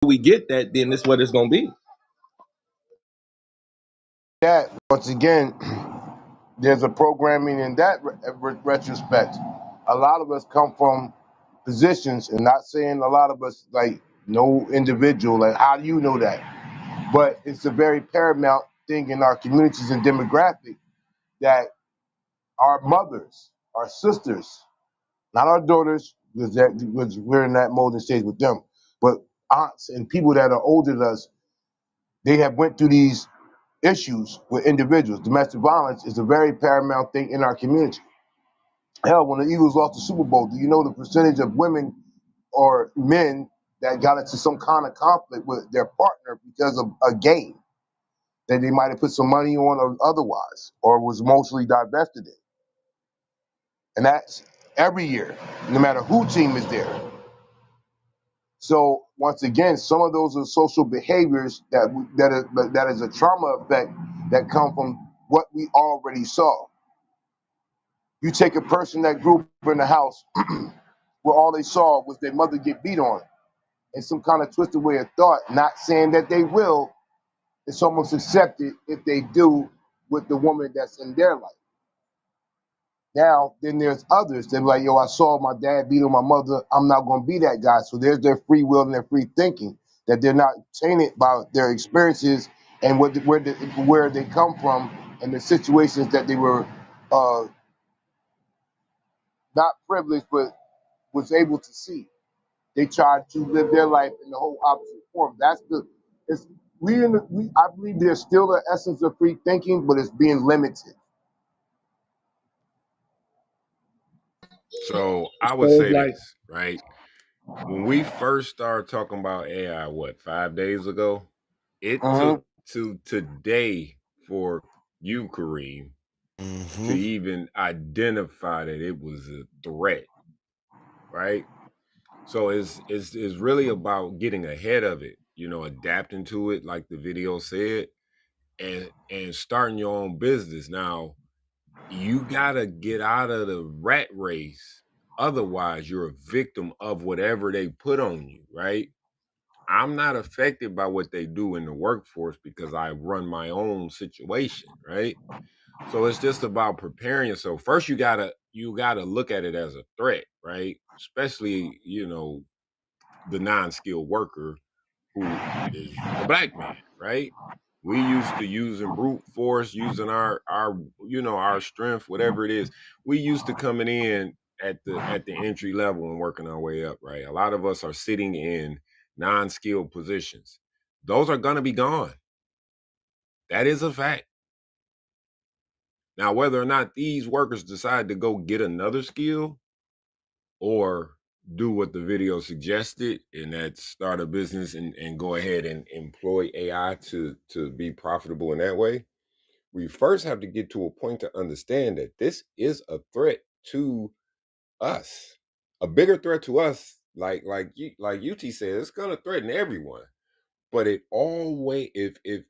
we get that, then this is what it's gonna be. That once again, there's a programming in that retrospect. A lot of us come from positions, and not saying a lot of us like no individual. Like, how do you know that? But it's a very paramount thing in our communities and demographic that our mothers, our sisters, not our daughters, because we're in that molding stage with them, but aunts and people that are older than us, they have went through these issues with individuals. Domestic violence is a very paramount thing in our community. Hell, when the Eagles lost the Super Bowl, do you know the percentage of women or men that got into some kind of conflict with their partner because of a game that they might have put some money on or otherwise, or was emotionally divested in? And that's every year, no matter who team is there. So once again, some of those are social behaviors that is a trauma effect that come from what we already saw. You take a person that grew up in the house where all they saw was their mother get beat on, in some kind of twisted way of thought, not saying that they will. It's almost accepted if they do with the woman that's in their life. Now, then there's others. They're like, yo, I saw my dad beat on my mother. I'm not going to be that guy. So there's their free will and their free thinking, that they're not tainted by their experiences and where they come from and the situations that they were uh, not privileged, but was able to see. They tried to live their life in the whole opposite form. That's the it's we I believe there's still an essence of free thinking, but it's being limited. So I would So it's say like, this, right? When we first started talking about AI, what, 5 days ago? It Mm-hmm. took to today for you, Kareem, to Hmm. even identify that it was a threat, right? So it's really about getting ahead of it, adapting to it, like the video said, and starting your own business. Now, you gotta get out of the rat race. Otherwise, you're a victim of whatever they put on you, right? I'm not affected by what they do in the workforce because I run my own situation, right? So it's just about preparing yourself. First, you gotta look at it as a threat, right? Especially, the non-skilled worker who is the black man, right? We used to using brute force, using our strength, whatever it is. We used to coming in at the entry level and working our way up, right? A lot of us are sitting in non-skilled positions. Those are gonna be gone. That is a fact. Now, whether or not these workers decide to go get another skill or do what the video suggested, and that's start a business and go ahead and employ AI to be profitable in that way, we first have to get to a point to understand that this is a threat to us, a bigger threat to us. Like UT said, it's gonna threaten everyone. But it always if it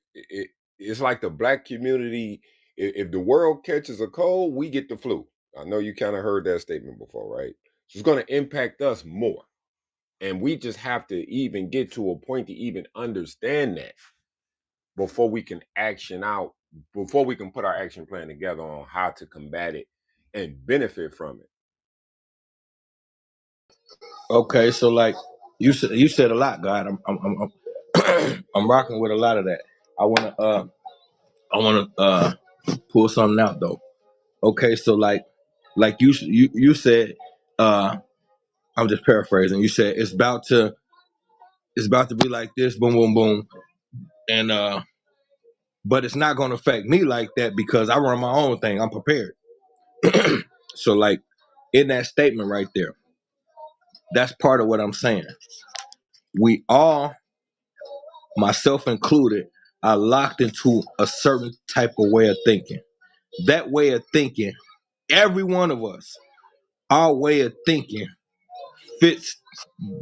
it's like the black community. If the world catches a cold, we get the flu. I know you kind of heard that statement before, right? So it's going to impact us more, and we just have to even get to a point to even understand that before we can before we can put our action plan together on how to combat it and benefit from it. okay, so like you said a lot, God. I'm I'm rocking with a lot of that. I wanna uh I wanna pull something out though. Okay, so like you said, uh I'm just paraphrasing. You said it's about to be like this, boom, boom, boom, and but it's not gonna affect me like that because I run my own thing. I'm prepared. So like in that statement right there, that's part of what I'm saying. We all, myself included, are locked into a certain type of way of thinking. That way of thinking, every one of us, our way of thinking fits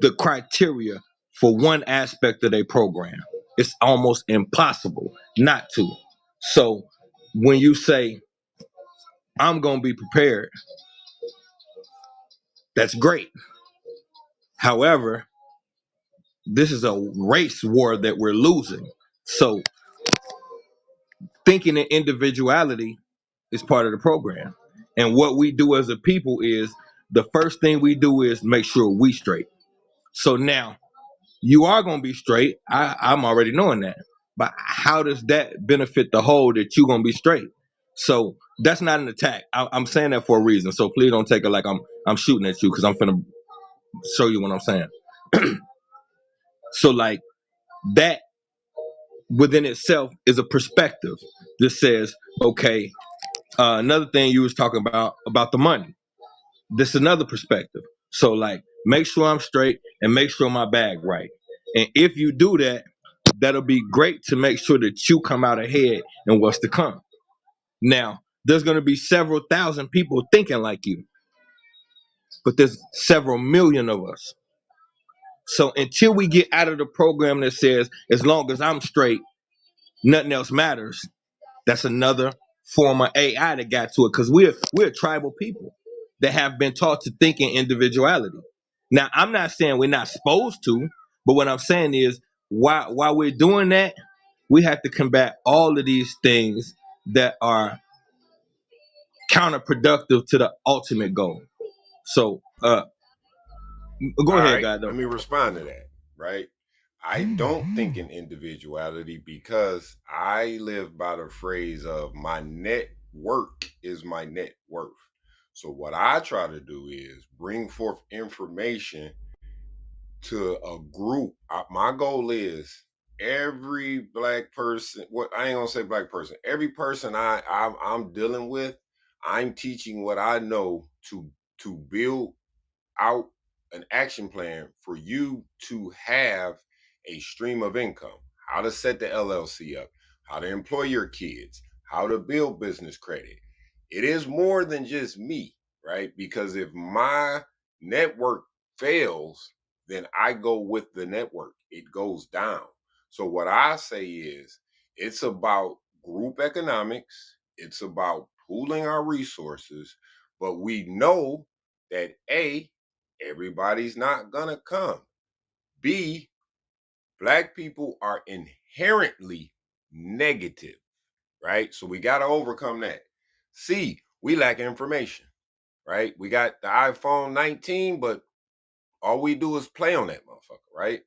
the criteria for one aspect of their program. It's almost impossible not to. So when you say, I'm going to be prepared, that's great. However, this is a race war that we're losing. So thinking in individuality is part of the program. And what we do as a people is the first thing we do is make sure we straight. So now you are gonna be straight. I'm already knowing that. But how does that benefit the whole that you're gonna be straight? So that's not an attack. I'm saying that for a reason. So please don't take it like I'm shooting at you because I'm finna show you what I'm saying. So like that within itself is a perspective that says, okay, another thing you was talking about the money. This is another perspective. So like make sure I'm straight and make sure my bag right. And if you do that, that'll be great to make sure that you come out ahead in what's to come. Now, there's gonna be several thousand people thinking like you, but there's several million of us. So until we get out of the program that says as long as I'm straight, nothing else matters, that's another form of AI that got to it because we're tribal people that have been taught to think in individuality. Now, I'm not saying we're not supposed to, but what I'm saying is while we're doing that, we have to combat all of these things that are counterproductive to the ultimate goal. So, go All ahead, right, God. let Though. me respond to that, right? I don't think in individuality because I live by the phrase of my net work is my net worth. So what I try to do is bring forth information to a group. My goal is every black person. What I ain't gonna say black person. Every person I'm dealing with, I'm teaching what I know to build out an action plan for you to have a stream of income, how to set the LLC up, how to employ your kids, how to build business credit. It is more than just me, right? Because if my network fails, then I go with the network, it goes down. So, what I say is it's about group economics, it's about pooling our resources, but we know that A, everybody's not gonna come. B, black people are inherently negative, right? So we got to overcome that. C, we lack information, right? We got the iPhone 19, but all we do is play on that motherfucker, right?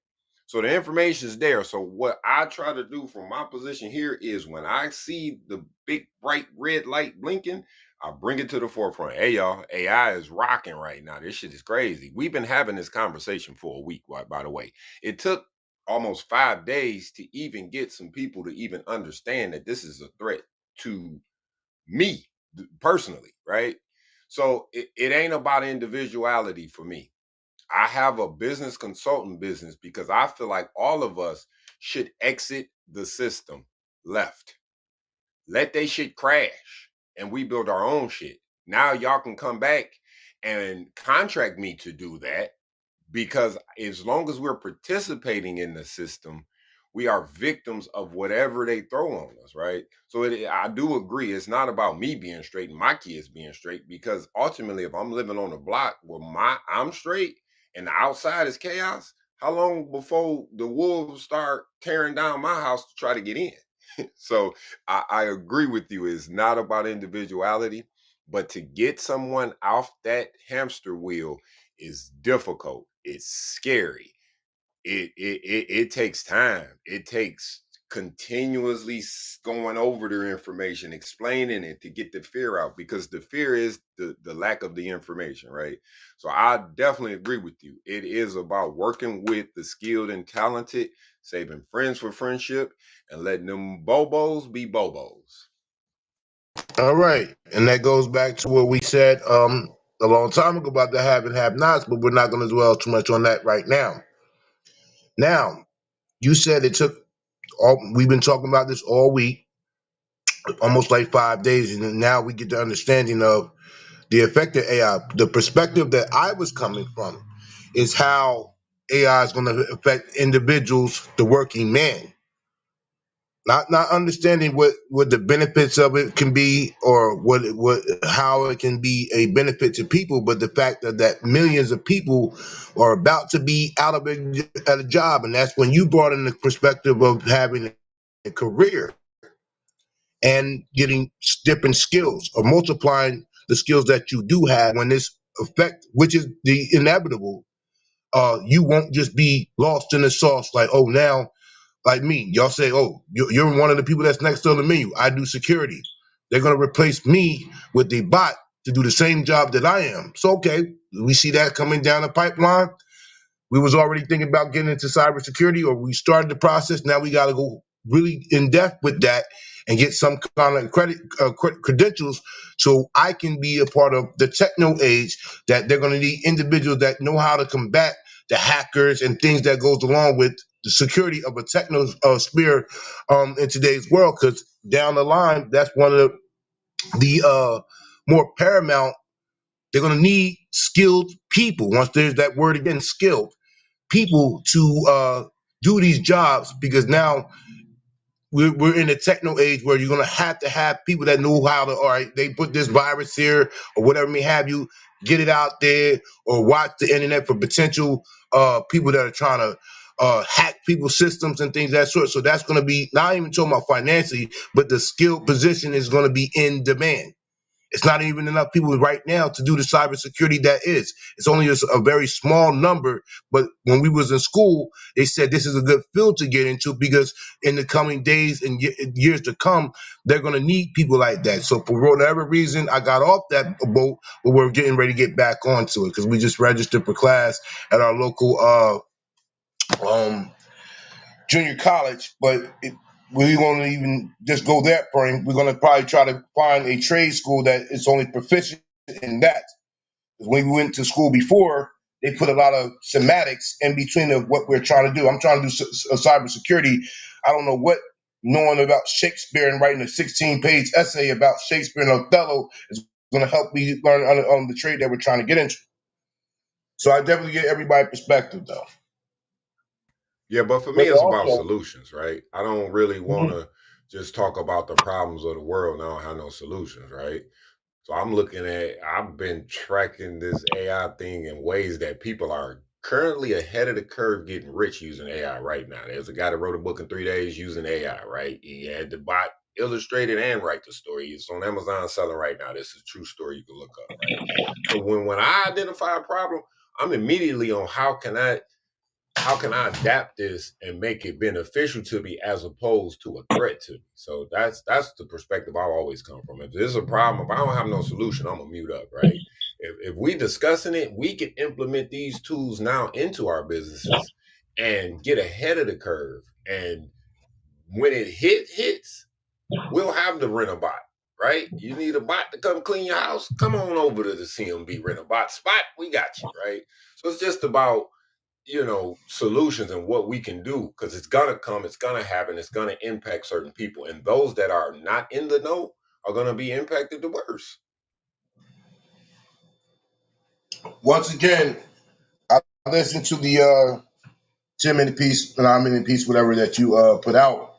So the information is there. So what I try to do from my position here is when I see the big bright red light blinking, I bring it to the forefront. Hey y'all, AI is rocking right now. This shit is crazy. We've been having this conversation for a week, by the way. It took almost 5 days to even get some people to even understand that this is a threat to me personally, right? So it ain't about individuality for me. I have a business consulting business because I feel like all of us should exit the system left. Let they shit crash and we build our own shit. Now y'all can come back and contract me to do that because as long as we're participating in the system, we are victims of whatever they throw on us, right? So I do agree. It's not about me being straight and my kids being straight because ultimately, if I'm living on a block where I'm straight and the outside is chaos, how long before the wolves start tearing down my house to try to get in? So I agree with you. It's not about individuality, but to get someone off that hamster wheel is difficult. It's scary. It takes time. It takes continuously going over their information, explaining it to get the fear out because the fear is the lack of the information, right? So I definitely agree with you. It is about working with the skilled and talented, saving friends for friendship, and letting them bobos be bobos. All right, and that goes back to what we said a long time ago about the have and have nots, but we're not going to dwell too much on that right now. Now, you said it took all. We've been talking about this all week, almost like 5 days, and now we get the understanding of the effect of AI. The perspective that I was coming from is how AI is going to affect individuals, the working man. not understanding what the benefits of it can be, or what how it can be a benefit to people, but the fact that millions of people are about to be out of at a job. And that's when you brought in the perspective of having a career and getting different skills, or multiplying the skills that you do have. When this effect, which is the inevitable, you won't just be lost in the sauce, like, oh, now, like me, y'all say, oh, you're one of the people that's next on the menu. I do security. They're going to replace me with a bot to do the same job that I am. So, okay, we see that coming down the pipeline. We was already thinking about getting into cybersecurity, or we started the process. Now we got to go really in depth with that and get some kind of credentials, so I can be a part of the techno age. That they're going to need individuals that know how to combat the hackers and things that goes along with the security of a techno sphere in today's world. Because down the line, that's one of the more paramount. They're going to need skilled people. Once there's that word again, skilled people to do these jobs, because now we're in a techno age where you're going to have people that know how to, all right, they put this virus here or whatever may have you, get it out there, or watch the internet for potential people that are trying to hack people's systems and things of that sort. So that's going to be, not even talking about financially, but the skilled position is going to be in demand. It's not even enough people right now to do the cybersecurity that is. It's only a very small number. But when we was in school, they said this is a good field to get into, because in the coming days and years to come, they're going to need people like that. So for whatever reason, I got off that boat, but we're getting ready to get back onto it, because we just registered for class at our local junior college. But we're going to even just go that frame. We're going to probably try to find a trade school that is only proficient in that. When we went to school before, they put a lot of semantics in between of what we're trying to do. I'm trying to do cybersecurity. I don't know what knowing about Shakespeare and writing a 16-page essay about Shakespeare and Othello is going to help me learn on the trade that we're trying to get into. So I definitely get everybody perspective, though. Yeah, but for me, But it's about also, solutions, right? I don't really want mhm, to just talk about the problems of the world and I don't have no solutions, right? So I'm looking at, I've been tracking this AI thing in ways that people are currently ahead of the curve getting rich using AI right now. There's a guy that wrote a book in 3 days using AI, right? He had the bot illustrated and write the story. It's on Amazon selling right now. This is a true story you can look up, right? So when I identify a problem, I'm immediately on how can I adapt this and make it beneficial to me as opposed to a threat to me? So that's the perspective I've always come from. If there's a problem, if I don't have no solution, I'm gonna mute up, right? If we discussing it, we can implement these tools now into our businesses and get ahead of the curve. And when it hits, we'll have the rent a bot, right? You need a bot to come clean your house? Come on over to the C.M.B. rent a bot spot. We got you, right? So it's just about solutions and what we can do, because it's gonna come, it's gonna happen, it's gonna impact certain people, and those that are not in the know are gonna be impacted the worst. once again, I listened to the 10-minute piece, 9-minute piece, whatever that you put out.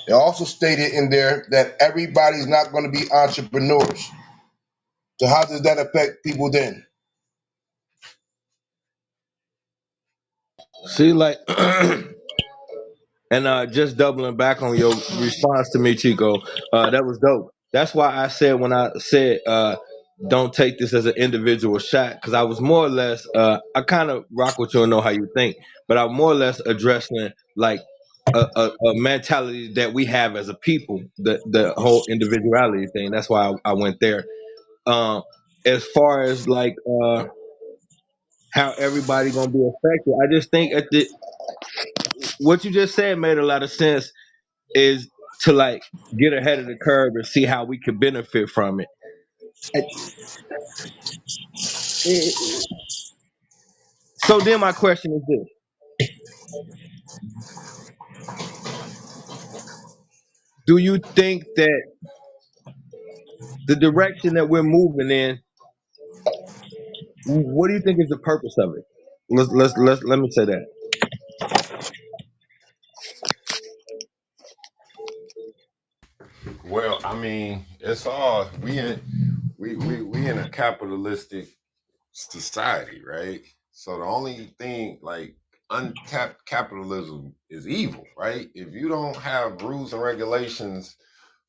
They also stated in there that everybody's not going to be entrepreneurs. So how does that affect people then? See, like, and just doubling back on your response to me, Chico, that was dope. That's why I said, when I said, don't take this as an individual shot, because I was more or less, I kind of rock with you and know how you think, but I'm more or less addressing like a mentality that we have as a people, the whole individuality thing. That's why I went there. Um, as far as like how everybody gonna be affected, I just think at the what you just said made a lot of sense, is to like get ahead of the curve and see how we can benefit from it. And- So then my question is this: do you think that the direction that we're moving in, what do you think is the purpose of it? Let me say that. Well, I mean, it's all we in a capitalistic society, right? So the only thing like untapped capitalism is evil, right? If you don't have rules and regulations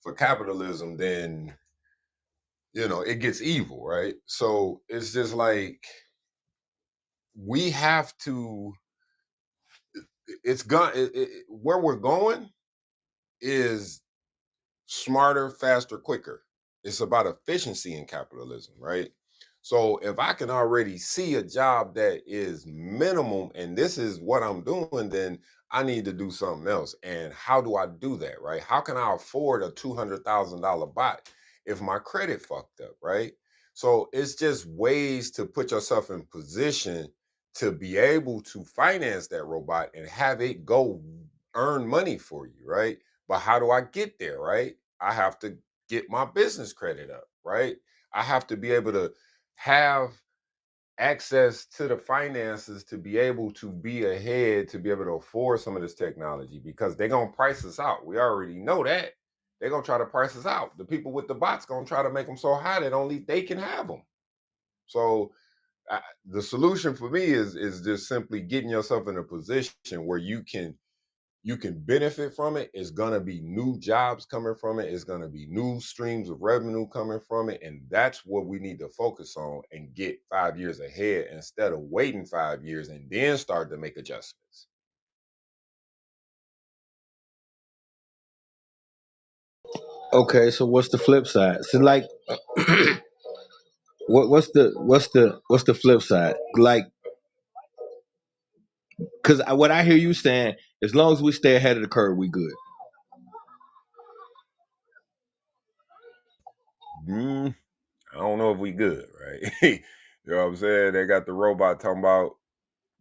for capitalism, then it gets evil, right? So it's just like we have to. It's gone. Where we're going is smarter, faster, quicker. It's about efficiency in capitalism, right? So if I can already see a job that is minimum and this is what I'm doing, then I need to do something else. And how do I do that, right? How can I afford a $200,000 bot if my credit fucked up, right? So it's just ways to put yourself in position to be able to finance that robot and have it go earn money for you, right? But how do I get there, right? I have to get my business credit up, right? I have to be able to have access to the finances to be able to be ahead, to be able to afford some of this technology because they're going to price us out. We already know that. They're going to try to price us out. The people with the bots going to try to make them so high that only they can have them. So the solution for me is just simply getting yourself in a position where you can benefit from it. It's going to be new jobs coming from it. It's going to be new streams of revenue coming from it. And that's what we need to focus on and get 5 years ahead instead of waiting 5 years and then start to make adjustments. Okay, so what's the flip side? So like, what's the flip side? Like, because what I hear you saying, as long as we stay ahead of the curve, we good. Mm, I don't know if we good, right? You know what I'm saying? They got the robot talking about,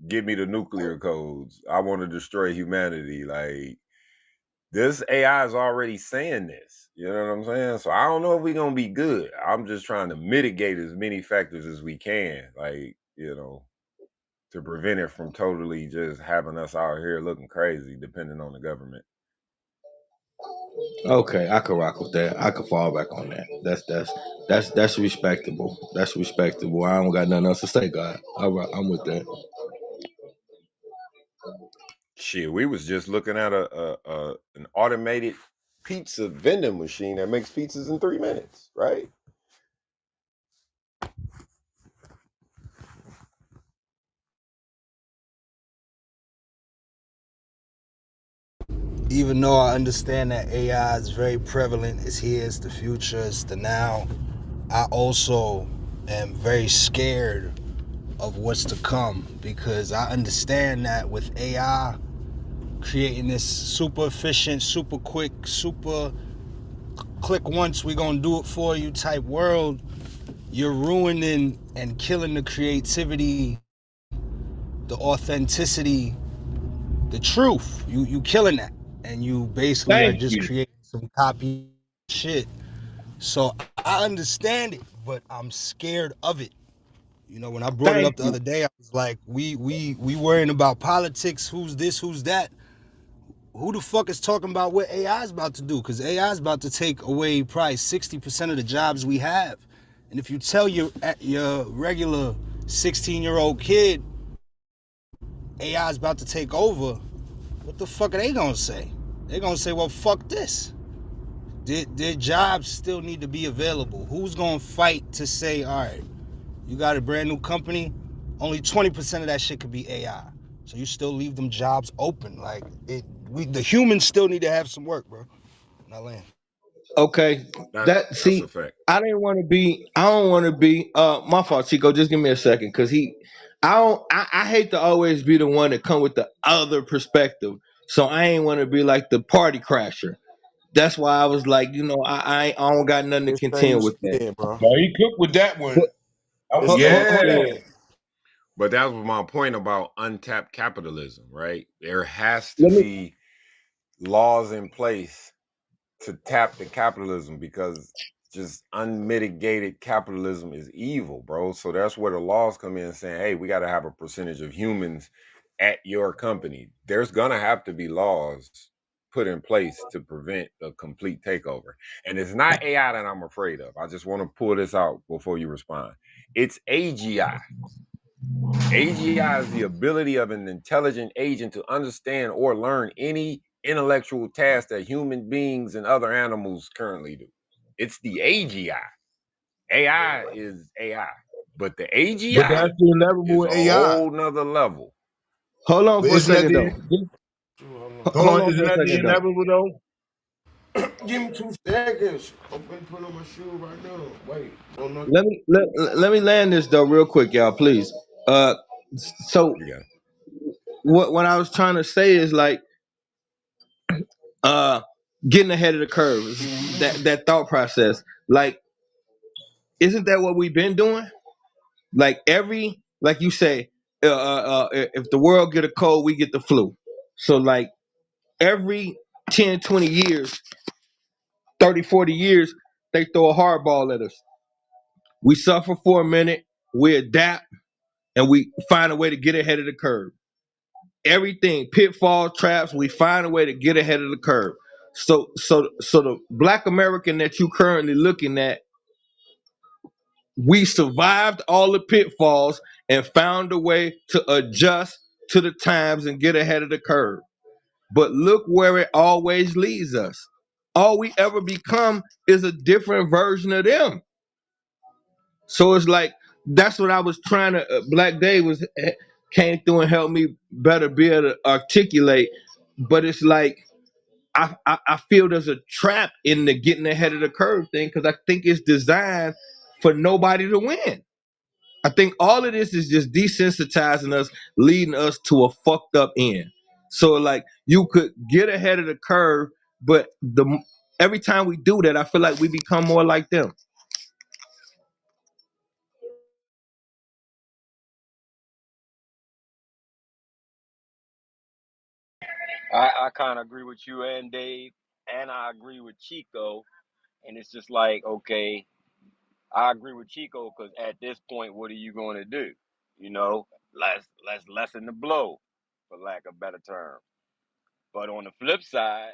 give me the nuclear codes. I want to destroy humanity. Like, this AI is already saying this. You know what I'm saying? So I don't know if we're gonna be good. I'm just trying to mitigate as many factors as we can, like, to prevent it from totally just having us out here looking crazy, depending on the government. Okay, I could rock with that. I could fall back on that. That's respectable. That's respectable. I don't got nothing else to say, God. All right, I'm with that. Shit, we was just looking at an automated pizza vending machine that makes pizzas in 3 minutes, right? Even though I understand that AI is very prevalent, it's here, it's the future, it's the now, I also am very scared of what's to come because I understand that with AI creating this super efficient, super quick, super click once, we gonna do it for you type world, you're ruining and killing the creativity, the authenticity, the truth. You killing that. And you basically are Thank just you. creating some copy shit. So I understand it, but I'm scared of it. You know, when I brought it Thank up the you. other day, I was like, we worrying about politics, who's this, who's that. Who the fuck is talking about what AI is about to do? Because AI is about to take away probably 60% of the jobs we have. And if you tell your regular 16-year-old kid AI is about to take over, what the fuck are they gonna say? They're gonna say, well, fuck this. Their jobs still need to be available. Who's gonna fight to say, all right, you got a brand new company, only 20% of that shit could be AI. So you still leave them jobs open. Like the humans still need to have some work, bro. Not land. Okay, that That's a see, fact. I didn't want to be. I don't want to be. My fault, Chico. Just give me a second, cause I don't. I hate to always be the one to come with the other perspective. So I ain't want to be like the party crasher. That's why I was like, I don't got nothing to Just say you contend with that. scared, bro. No, he cooked with that one. But That was Just say you well Yeah. scared. said. But that was my point about untapped capitalism, right? There has to let me. be laws in place to tap the capitalism because just unmitigated capitalism is evil, bro. So that's where the laws come in saying, hey, we got to have a percentage of humans at your company. There's going to have to be laws put in place to prevent a complete takeover. And it's not AI that I'm afraid of. I just want to pull this out before you respond. It's AGI. AGI is the ability of an intelligent agent to understand or learn any intellectual task that human beings and other animals currently do. It's the AGI. AI is AI, but the But AGI that's the inevitable is with a AI. whole nother level. Hold on But for a isn't that second the though. hold Hold on? on Isn't for a that the second though. inevitable though? Give me 2 seconds. I'm finna put on my shoe right now. Wait, don't know. Let me land this though real quick, y'all, please. Uh, so You got it. what I was trying to say is like uh getting ahead of the curve. That thought process. Like, isn't that what we've been doing? Like like you say, if the world get a cold, we get the flu. So like every 10, 20 years, 30, 40 years, they throw a hardball at us. We suffer for a minute, we adapt, and we find a way to get ahead of the curve. Everything, pitfall, traps, we find a way to get ahead of the curve. So the black American that you currently looking at, we survived all the pitfalls and found a way to adjust to the times and get ahead of the curve. But look where it always leads us. All we ever become is a different version of them. So it's like that's what I was trying to. Black Day was came through and helped me better be able to articulate. But it's like I feel there's a trap in the getting ahead of the curve thing because I think it's designed for nobody to win. I think all of this is just desensitizing us, leading us to a fucked up end. So like you could get ahead of the curve, but every time we do that, I feel like we become more like them. I kind of agree with you and Dave, and I agree with Chico. And it's just like, okay, I agree with Chico because at this point, what are you going to do? You know, let's lessen the blow, for lack of a better term. But on the flip side,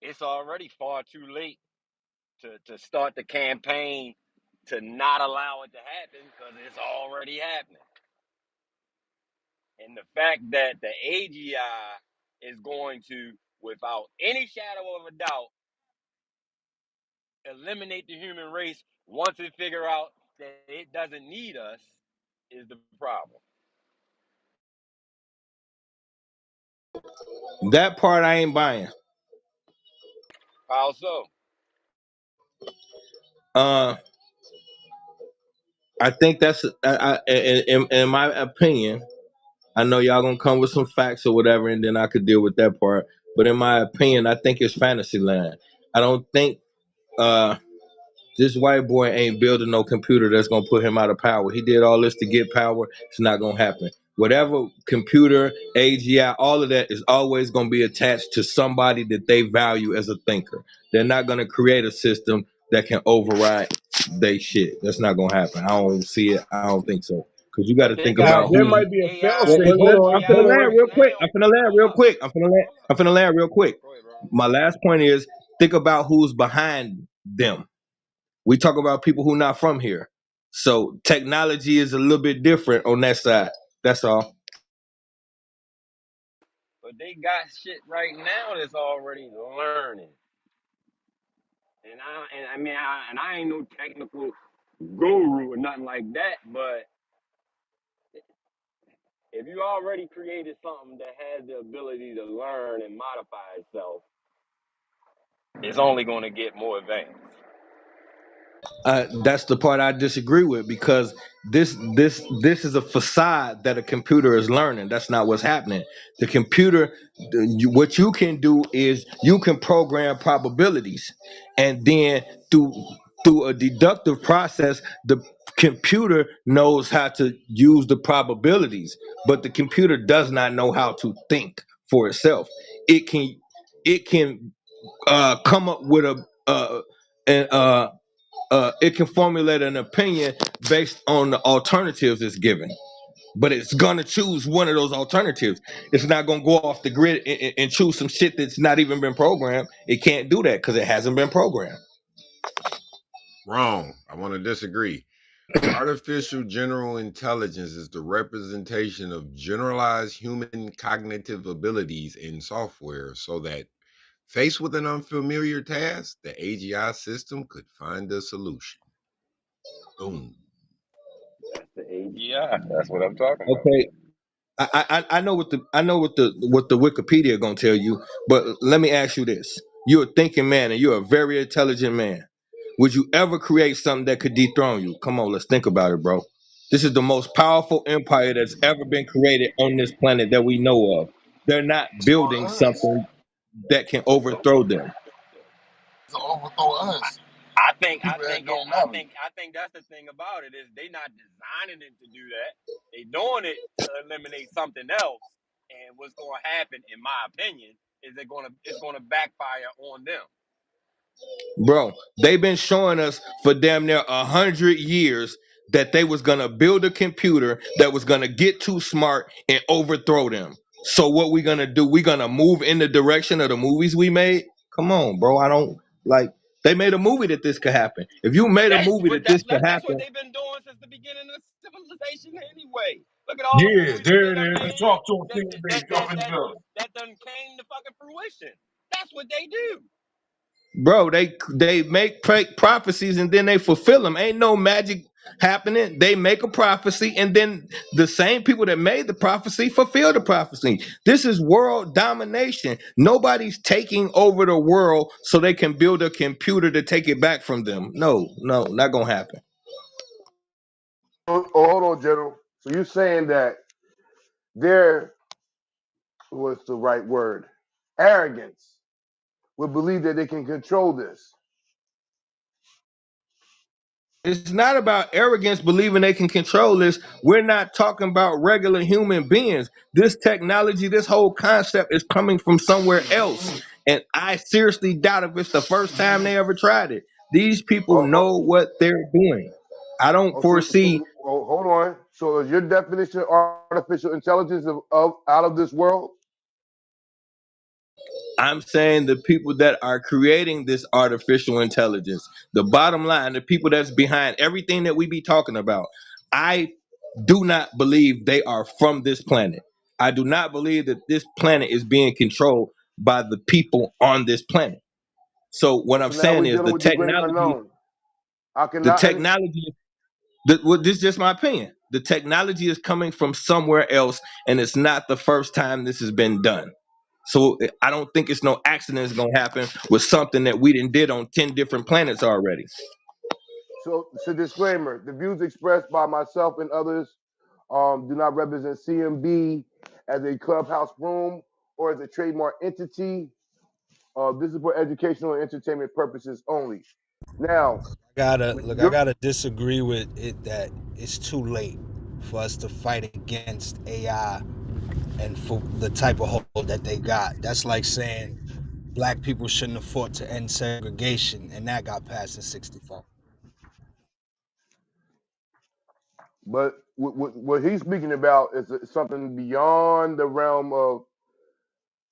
it's already far too late to start the campaign to not allow it to happen because it's already happening. And the fact that the AGI is going to, without any shadow of a doubt, eliminate the human race once it figure out that it doesn't need us is the problem. That part I ain't buying. How so? Uh, I think that's in my opinion. I know y'all gonna come with some facts or whatever, and then I could deal with that part. But in my opinion, I think it's fantasy land. I don't think uh this white boy ain't building no computer that's gonna put him out of power. He did all this to get power. It's not gonna happen. Whatever computer, AGI, all of that is always gonna be attached to somebody that they value as a thinker. They're not gonna create a system that can override they shit. That's not gonna happen. I don't see it. I don't think so. Cause you got But to they think got Now about there who's. might enough be a AI failsafe. and Hold on, I'm finna AGI land right real quick. now. I'm finna land real Hold up, quick. I'm finna land. hold up. I'm finna land real quick. Go ahead, bro. My last point is think about who's behind them. We talk about people who not from here. So technology is a little bit different on that side. That's all. But they got shit right now that's already learning. And I ain't no technical guru or nothing like that. But if you already created something that has the ability to learn and modify itself, it's only going to get more advanced. That's the part I disagree with because this is a facade that a computer is learning. That's not what's happening. The computer, what you can do is you can program probabilities, and then through a deductive process, the computer knows how to use the probabilities, but the computer does not know how to think for itself. It can come up with an it can formulate an opinion based on the alternatives it's given. but it's gonna choose one of those alternatives. It's not gonna go off the grid and choose some shit that's not even been programmed. It can't do that because it hasn't been programmed. Wrong. I want to disagree. Artificial general intelligence is the representation of generalized human cognitive abilities in software so that, faced with an unfamiliar task, the AGI system could find a solution. Boom. That's the AGI. That's what I'm talking about. Okay, I know what the Wikipedia gonna tell you, but let me ask you this: you're a thinking man and you're a very intelligent man. Would you ever create something that could dethrone you? Come on, let's think about it, bro. This is the most powerful empire that's ever been created on this planet that we know of. They're not building For us something that can overthrow them. to overthrow us, people that don't matter. I think that's the thing about it is they not designing it to do that. They doing it to eliminate something else. And what's going to happen, in my opinion, is it's going to backfire on them. Bro, they've been showing us for damn near 100 years that they was gonna build a computer that was gonna get too smart and overthrow them. So what we gonna do? We gonna move in the direction of the movies we made? Come on, bro. I don't like. They made a movie that this could happen. If you made a movie that this could That's what happen, they've been doing since the beginning of civilization anyway. Look at all the Yeah, movies that they there done it is. made Talk to him, C.M.B. Jump in the building. that done came to fucking fruition. That's what they do. bro, they make prophecies and then they fulfill them. Ain't no magic happening. They make a prophecy and then the same people that made the prophecy fulfill the prophecy. This is world domination. Nobody's taking over the world so they can build a computer to take it back from them. No, no, not gonna happen. Oh, hold on, General. So you're saying that there was the right word? Arrogance would believe that they can control this. It's not about arrogance believing they can control this. We're not talking about regular human beings. This technology, this whole concept is coming from somewhere else. And I seriously doubt if it's the first time they ever tried it. These people Oh, oh, know what they're doing. I don't foresee. hold on. So is your definition of artificial intelligence of out of this world? I'm saying the people that are creating this artificial intelligence, the bottom line, the people that's behind everything that we be talking about, I do not believe they are from this planet. I do not believe that this planet is being controlled by the people on this planet. So what I'm So now saying we're is dealing with the great unknown. I the cannot understand. technology, this is just my opinion. The technology is coming from somewhere else, and it's not the first time this has been done. So I don't think it's no accident is gonna happen with something that we did on 10 different planets already. So disclaimer: the views expressed by myself and others do not represent C.M.B. as a clubhouse room or as a trademark entity. This is for educational and entertainment purposes only. Now, I you're gotta disagree with it that it's too late for us to fight against AI and for the type of hold that they got. That's like saying black people shouldn't have fought to end segregation, and that got passed in '64. But what he's speaking about is something beyond the realm of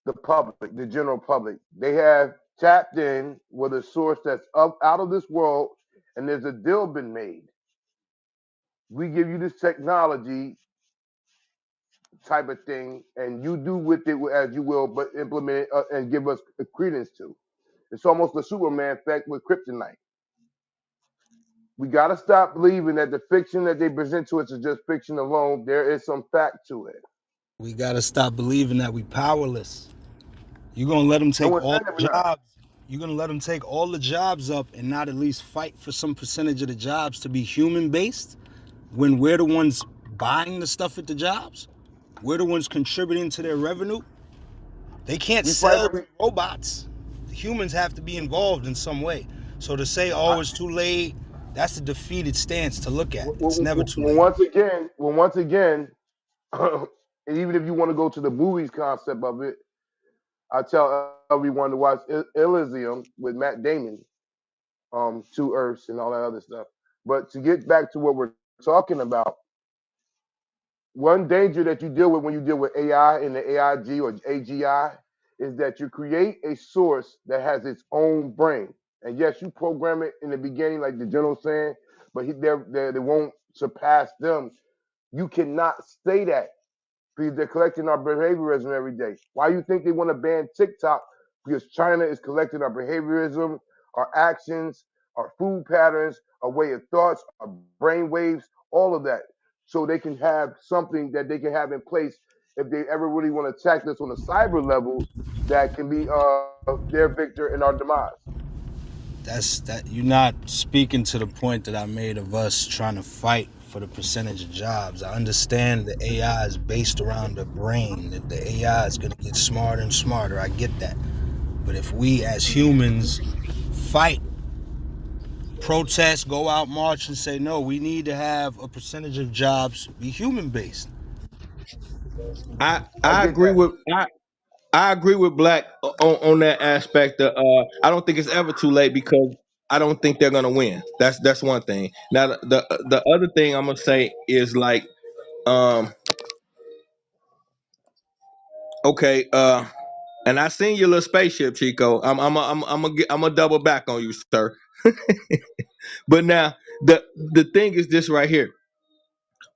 the public, the general public. They have tapped in with a source that's up out of this world, and there's a deal been made. We give you this technology type of thing, and you do with it as you will, but implement it and give us credence to. It's almost the Superman effect with kryptonite. We got to stop believing that the fiction that they present to us is just fiction alone. There is some fact to it. We gotta stop believing that we powerless. You're gonna let them No take one all said that we're the not. jobs. You're gonna let them take all the jobs up and not at least fight for some percentage of the jobs to be human based when we're the ones buying the stuff at the jobs. We're the ones contributing to their revenue. They can't We fight sell to every. robots. The humans have to be involved in some way. So to say, I, oh, it's too late, that's a defeated stance to look at. It's never too late. once again, and even if you want to go to the movies concept of it, I tell everyone to watch Elysium with Matt Damon, Two Earths and all that other stuff. But to get back to what we're talking about, one danger that you deal with when you deal with AI in the AIG or AGI is that you create a source that has its own brain. And yes, you program it in the beginning, like the general saying, but they won't surpass them. You cannot say that because they're collecting our behaviorism every day. Why do you think they want to ban TikTok? Because China is collecting our behaviorism, our actions, our food patterns, our way of thoughts, our brain waves, all of that. So they can have something that they can have in place if they ever really want to attack us on a cyber level that can be their victor in our demise. That you're not speaking to the point that I made of us trying to fight for the percentage of jobs. I understand the AI is based around the brain, that the AI is going to get smarter and smarter. I get that. But if we as humans fight, protest, go out, march, and say, no, we need to have a percentage of jobs be human based. I I I get agree that. with I agree with Black on that aspect. I don't think it's ever too late because I don't think they're gonna win. That's one thing. Now the other thing I'm gonna say is like, um, okay, and I seen your little spaceship, Chico. I'm a double back on you, sir. But now the thing is this right here.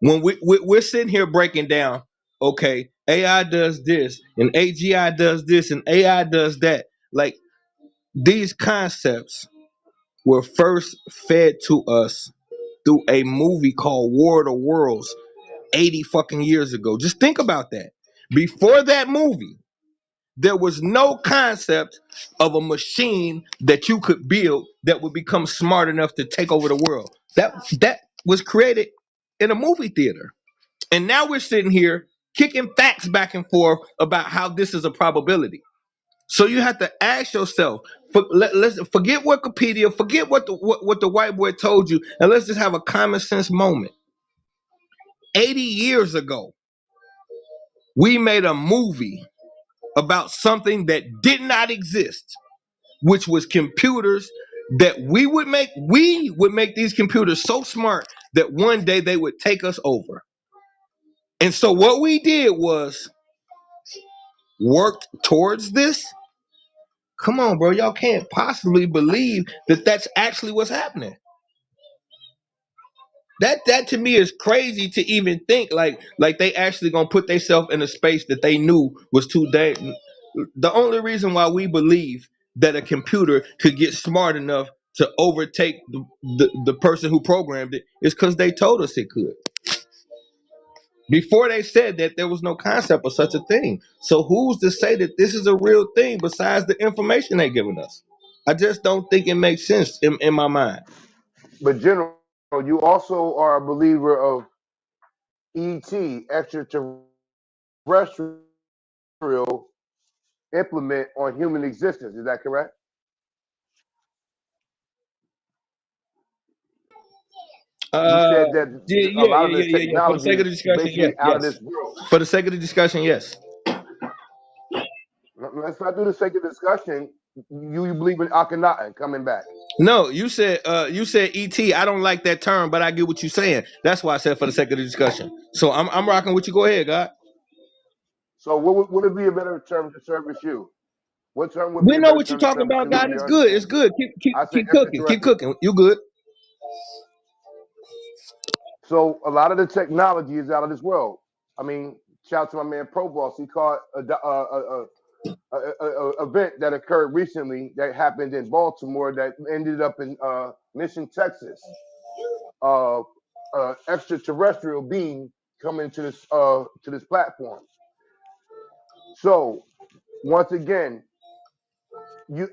When we're sitting here breaking down, okay, AI does this and AGI does this and AI does that. Like these concepts were first fed to us through a movie called War of the Worlds 80 fucking years ago. Just think about that. Before that movie, there was no concept of a machine that you could build that would become smart enough to take over the world. That was created in a movie theater. And now we're sitting here kicking facts back and forth about how this is a probability. So you have to ask yourself, let's forget Wikipedia, forget what the white boy told you, and let's just have a common sense moment. 80 years ago, we made a movie about something that did not exist, which was computers that we would make these computers so smart that one day they would take us over. And so what we did was worked towards this. Come on, bro. Y'all can't possibly believe that that's actually what's happening. That to me is crazy to even think like they actually gonna put themselves in a space that they knew was too dangerous. The only reason why we believe that a computer could get smart enough to overtake the person who programmed it is because they told us it could. Before they said that there was no concept of such a thing. So who's to say that this is a real thing besides the information they giving us? I just don't think it makes sense in my mind. But general, you also are a believer of ET, extraterrestrial implement on human existence. Is that correct? You said Uh, that yeah, a yeah, lot yeah, of the yeah, yeah, yeah. For the technology sake of is the discussion, basically out of yes. this world. For the sake of the discussion, yes. Let's not do the sake of discussion. You believe in Akhenaten coming back. No, you said ET. I don't like that term, but I get what you're saying. That's why I said for the sake of the discussion. So I'm rocking with you. Go ahead, God. So what would be a better term to service you? What term would be We a know better what you're term to talking service about, you God. in It's your good. It's understanding? good. Keep I say keep cooking. Keep extraterrestrial. cooking. You good? So a lot of the technology is out of this world. I mean, shout out to my man Pro Boss. He caught a event that occurred recently that happened in Baltimore that ended up in Mission, Texas. Uh, extraterrestrial being coming to this platform. So once again,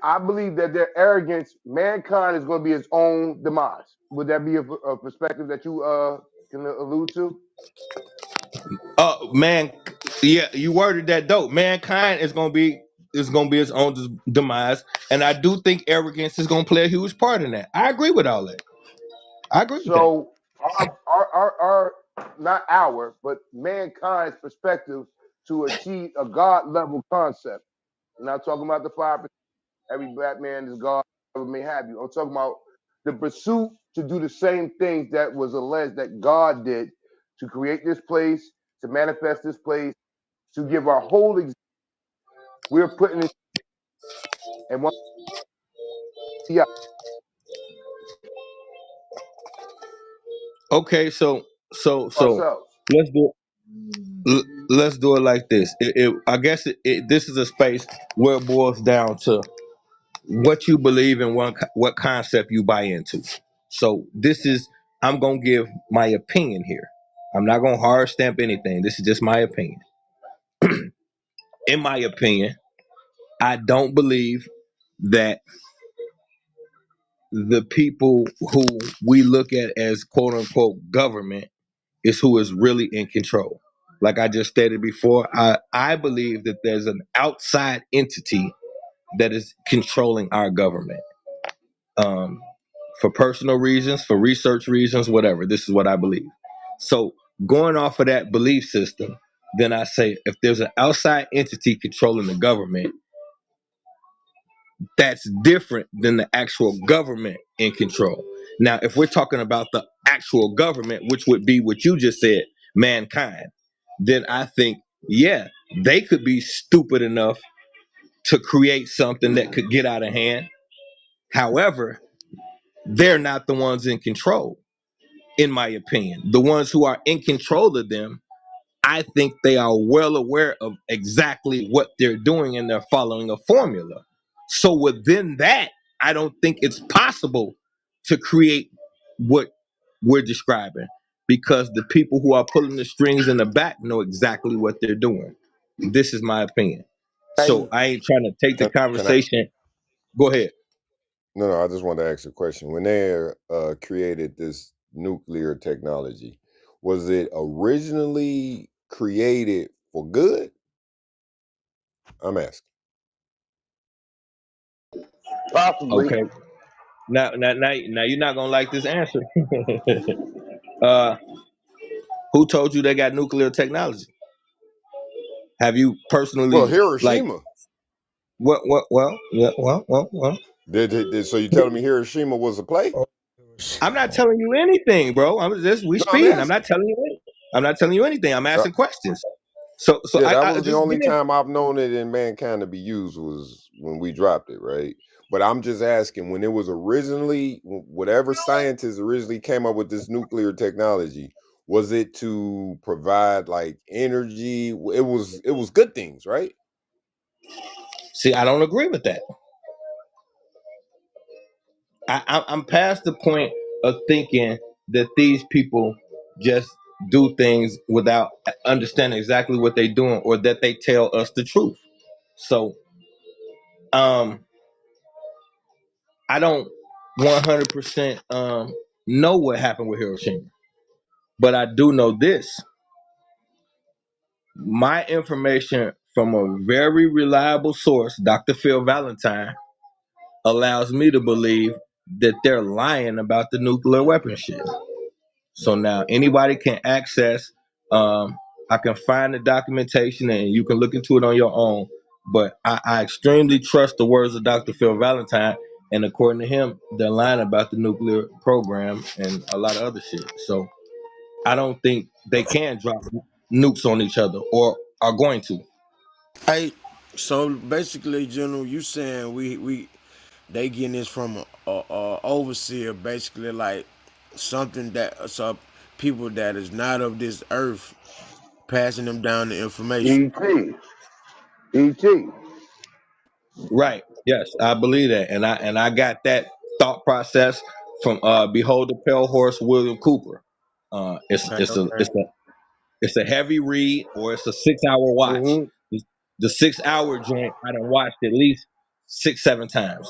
I believe that their arrogance, mankind is going to be its own demise. Would that be a perspective that you can allude to? Man, yeah, you worded that dope. Mankind is gonna be its own demise, and I do think arrogance is gonna play a huge part in that. I agree with all that. I agree with that. So our not our, but mankind's perspective to achieve a God level concept. I'm not talking about the 5%. Every black man is God, whatever may have you. I'm talking about the pursuit to do the same things that was alleged that God did to create this place, to manifest this place, to give our whole we're putting it and one Okay, so ourselves. let's do let's do it like this. I guess this is a space where it boils down to what you believe in, what concept you buy into. So this is I'm gonna give my opinion here. I'm not gonna hard stamp anything. This is just my opinion. In my opinion, I don't believe that the people who we look at as quote unquote government is who is really in control. Like I just stated before, I believe that there's an outside entity that is controlling our government. Um, for personal reasons, for research reasons, whatever. This is what I believe. So going off of that belief system, then I say if there's an outside entity controlling the government, that's different than the actual government in control. Now, if we're talking about the actual government, which would be what you just said, mankind, then I think, yeah, they could be stupid enough to create something that could get out of hand. However, they're not the ones in control, in my opinion. The ones who are in control of them, I think they are well aware of exactly what they're doing and they're following a formula. So within that, I don't think it's possible to create what we're describing because the people who are pulling the strings in the back know exactly what they're doing. This is my opinion. So Hey, I ain't trying to take the Can I? conversation. Go ahead. No, no. I just wanted to ask a question. When they created this nuclear technology, was it originally created for good? I'm asking. Possibly. Okay. Now you're not gonna like this answer. uh, who told you they got nuclear technology? Have you Well, personally like Hiroshima. what well yeah well So you telling me Hiroshima was a play? Oh, I'm not telling you anything, bro. I'm just we No, I'm speeding. asking. I'm not telling you anything. I'm Uh, asking questions. So Yeah, that I was the just only give me time I've known it in mankind to be used was when we dropped it, right? But I'm just asking when it was originally, whatever scientists originally came up with this nuclear technology, was it to provide like energy? It was good things, right? see. I don't agree with that. I'm past the point of thinking that these people just do things without understanding exactly what they're doing or that they tell us the truth. So um I don't 100% know what happened with Hiroshima, but I do know this. My information from a very reliable source, Dr. Phil Valentine, allows me to believe that they're lying about the nuclear weapon shit. So now anybody can access. Um, I can find the documentation and you can look into it on your own. But I extremely trust the words of Dr. Phil Valentine, and according to him, they're lying about the nuclear program and a lot of other shit. So I don't think they can drop nukes on each other or are going to. hey. So basically, General, you saying we they getting this from a overseer, basically like something that so people that is not of this earth passing them down the information. E.T. E.T. Right. Yes, I believe that, and I got that thought process from Behold the Pale Horse, William Cooper. It's Okay, it's a okay. it's a it's a heavy read or it's a 6 hour watch. Mm-hmm. The 6 hour joint I done watched at least 6 7 times.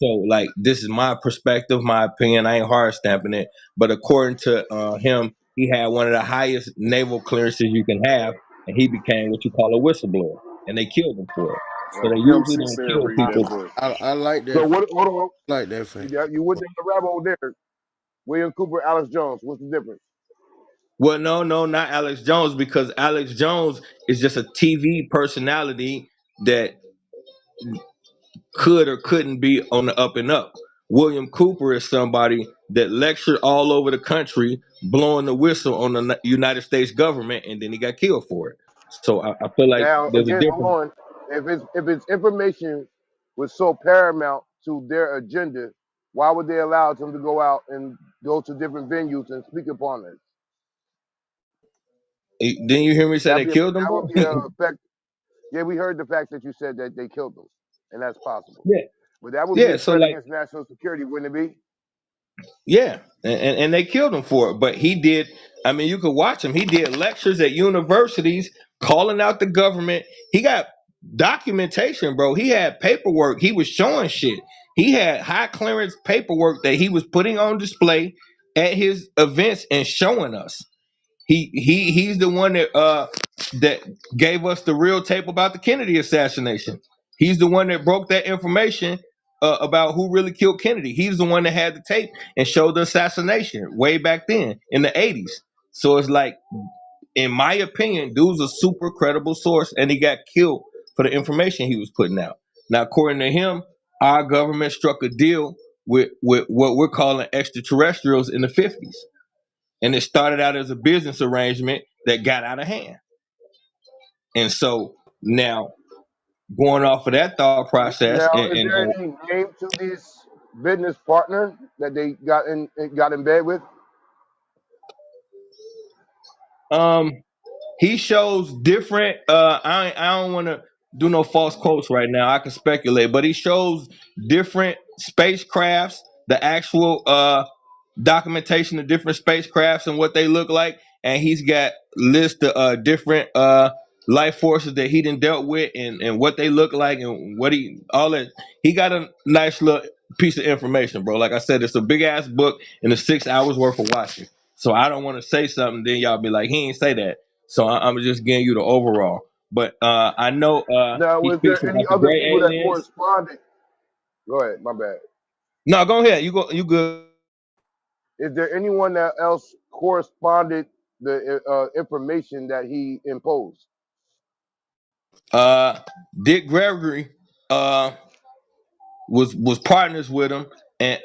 So like this is my perspective, my opinion. I ain't hard stamping it, but according to him, he had one of the highest naval clearances you can have, and he became what you call a whistleblower, and they killed him for it. So they Pimp usually C don't said kill read that people. book. I like So that. what? Hold on. I like that fact. You went down the rabbit hole there. William Cooper, Alex Jones. What's the difference? Well, no, not Alex Jones, because Alex Jones is just a TV personality that could or couldn't be on the up and up. William Cooper is somebody that lectured all over the country, blowing the whistle on the United States government, and then he got killed for it. So I feel like Now, there's a again, hold difference. on. If its information was so paramount to their agenda, why would they allow them to go out and go to different venues and speak upon it? Didn't you hear me say they killed him, That would bro? be a effect. Yeah, we heard the fact that you said that they killed them, and that's possible. Yeah, But that would be yeah. a So threat like, against national security, wouldn't it be? yeah, and they killed him for it. But he did. I mean, you could watch him. He did lectures at universities, calling out the government. He got documentation, bro. He had paperwork. He was showing shit. He had high clearance paperwork that he was putting on display at his events and showing us. He's the one that gave us the real tape about the Kennedy assassination. He's the one that broke that information about who really killed Kennedy. He's the one that had the tape and showed the assassination way back then in the 80s. So it's like, in my opinion, dude's a super credible source, and he got killed for the information he was putting out. Now, according to him, our government struck a deal with what we're calling extraterrestrials in the 50s, and it started out as a business arrangement that got out of hand. And so now, going off of that thought process, Now, is there any name to this business partner that they got in bed with? um he shows different I don't want to do no false quotes right now. I can speculate, but he shows different spacecrafts, the actual documentation of different spacecrafts and what they look like, and he's got list of different life forces that he done dealt with, and what they look like, and what he all that. He got a nice little piece of information, bro. Like I said, it's a big ass book and it's 6 hours worth of watching. So I don't want to say something, then y'all be like, he ain't say that. So I'm just giving you the overall. But I know Now, he was speaks there any about the other gray people that aliens. corresponded? Go ahead, my bad. No, go ahead. You go. You good? Is there anyone that else corresponded the information that he imposed? Uh, Dick Gregory uh was partners with him, and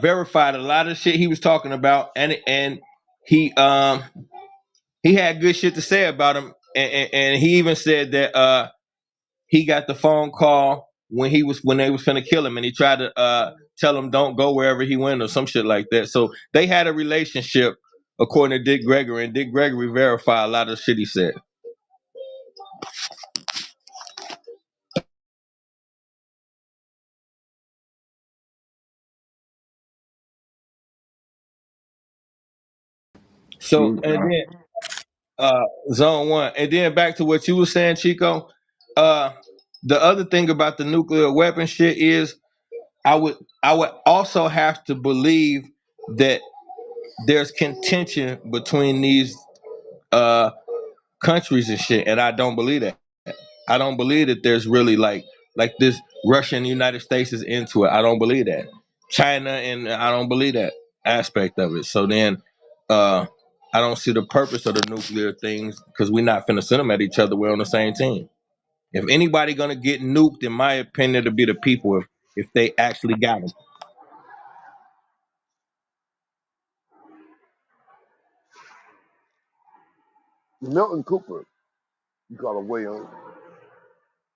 verified a lot of shit he was talking about, and he um he had good shit to say about him, and he even said that he got the phone call when they was finna kill him, and he tried to tell him don't go wherever he went or some shit like that. So they had a relationship, according to Dick Gregory, and Dick Gregory verified a lot of shit he said. So True, and bro. then zone one, and then back to what you were saying, Chico. Uh, the other thing about the nuclear weapon shit is I would also have to believe that there's contention between these uh countries and shit, and I don't believe that. I don't believe that there's really like this Russian United States is into it. I don't believe that. China, and I don't believe that aspect of it. So then uh I don't see the purpose of the nuclear things because we're not finna send them at each other. We're on the same team. If anybody gonna get nuked, in my opinion, to be the people if they actually got them. Milton Cooper, you call him William.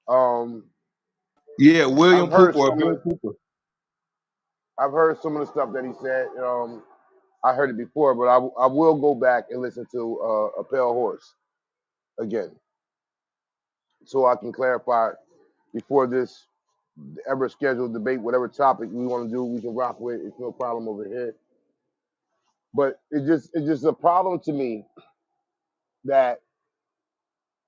Um, Yeah, I've William heard Cooper or some of Bill the Cooper. I've heard some of the stuff that he said. I heard it before, but I will go back and listen to A Pale Horse again so I can clarify before this ever scheduled debate, whatever topic we want to do, we can rock with. It's no problem over here. But it's just a problem to me that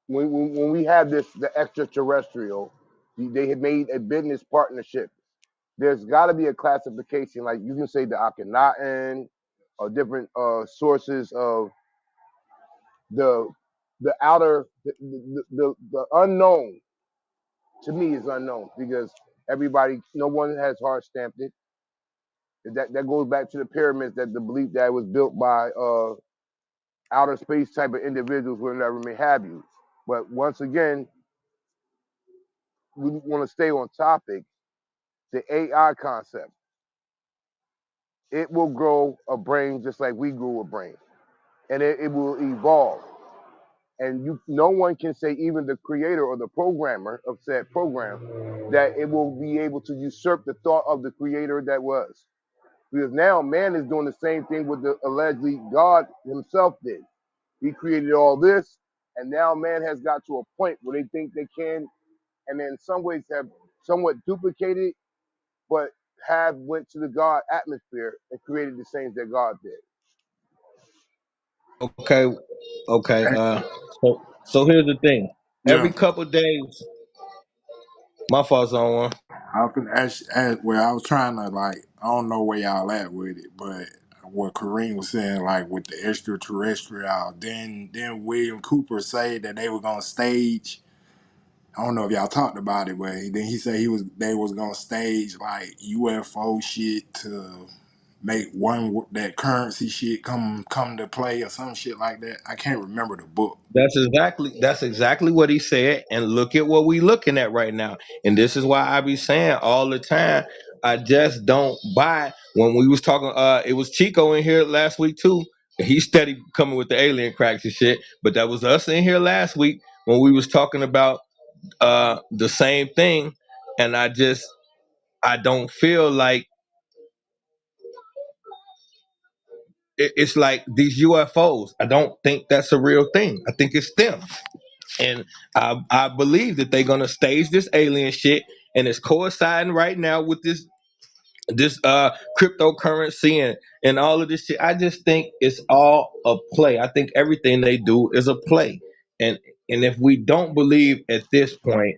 when we have the extraterrestrial, they have made a business partnership. There's got to be a classification, like you can say the Akhenaten or different sources of the the unknown. To me, is unknown because no one has hard stamped it. That goes back to the pyramids, that the belief that it was built by outer space type of individuals, whatever may have you. But once again, we want to stay on topic. The AI concept. it will grow a brain just like we grew a brain, and it will evolve. And no one can say, even the creator or the programmer of said program, that it will be able to usurp the thought of the creator that was. Because now man is doing the same thing with the allegedly God himself did. He created all this, and now man has got to a point where they think they can, and in some ways have somewhat duplicated, but have went to the God atmosphere and created the same that God did. Okay, okay. And- So here's the thing. Every yeah. couple days, my fault's on one. I can ask, well, I was trying to like, I don't know where y'all at with it, but what Kareem was saying, like with the extraterrestrial, then William Cooper said that they were gonna stage. I don't know if y'all talked about it, but then he said they was gonna stage like UFO shit to make that currency shit come to play or some shit like that. I can't remember the book. That's exactly what he said. And look at what we looking at right now. And this is why I be saying all the time, I just don't buy. When we was talking, it was Chico in here last week too. He steady coming with the alien cracks and shit. But that was us in here last week when we was talking about the same thing. And I don't feel like it's like these UFOs. I don't think that's a real thing. I think it's them. And I believe that they're gonna stage this alien shit, and it's coinciding right now with this cryptocurrency and all of this shit. I just think it's all a play. I think everything they do is a play. And and if we don't believe at this point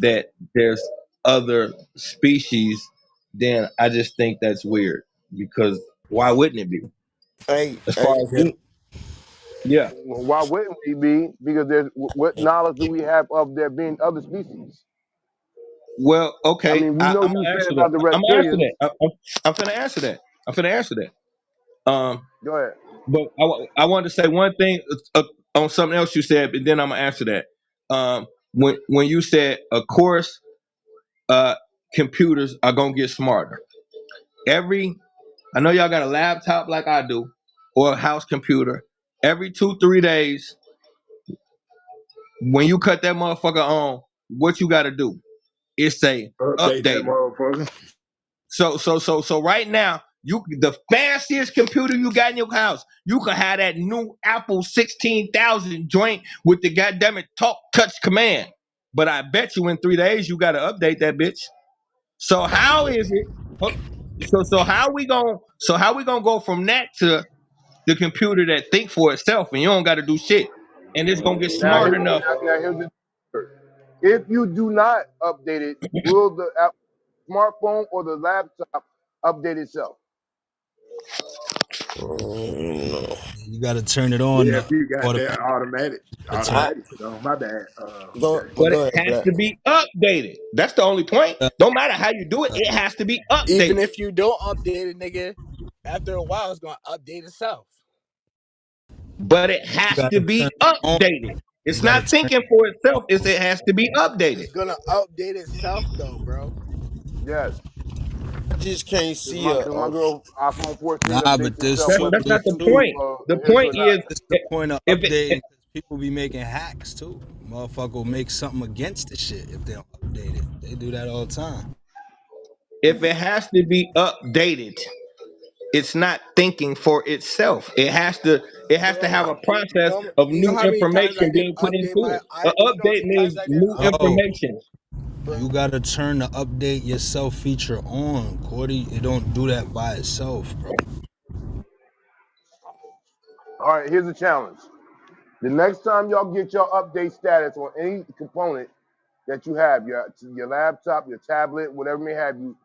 that there's other species, then I just think that's weird. Because why wouldn't it be? Hey, As far hey, as me, yeah. Well, why wouldn't we be? Because there's what knowledge do we have of there being other species? Well, I okay. mean, we I, know I'm you gonna said answer that. about the I'm gonna answer reptilians. that. I'm finna answer that. I'm finna answer that. Go ahead. But I wanted to say one thing on something else you said, and then I'm gonna answer that. When you said, of course, uh, computers are gonna get smarter. Every I know y'all got a laptop like I do, or a house computer. Every 2 3 days, when you cut that motherfucker on, what you got to do? It's say Update that update. motherfucker. So right now, you the fanciest computer you got in your house, you can have that new Apple 16,000 joint with the goddamn it talk touch command. But I bet you in 3 days you gotta update that bitch. So how is it? oh, So how we gonna go from that to the computer that think for itself and you don't gotta do shit. And it's gonna get Now, smart enough. here's the if you do not update it, will the smartphone or the laptop update itself? no. You got to turn it on Yeah, to if you got that automatic. I automatic. No, my bad. go, Okay. but But it go ahead, has Black. to be updated. That's the only point. Uh, Don't matter how you do it, it has to be Even updated. if you don't update it, nigga, after a while it's gonna update itself. But it you has got to to turn be it on. updated. You It's got to not turn. thinking for itself. It has to be updated. It's gonna update itself though, bro. Yes. I just can't Because see my girl iPhone 14 Nah, updates but this itself That's too. whether that's you not This the do too. point. The this or point not. is This the point of if updating because people be making hacks too. Motherfucker will make something against the shit if they don't update it. They do that all the time. it has to be updated, it's not thinking for itself. It has to have Bro, a process of you know new how many times I information can being put update into my it. An I you know how update many times means I can new No, information. bro. you gotta turn the update yourself feature on, Cordy. It don't do that by itself, bro. All right, here's a challenge. The next time y'all get your update status on any component that you have, your laptop, your tablet, whatever may have you,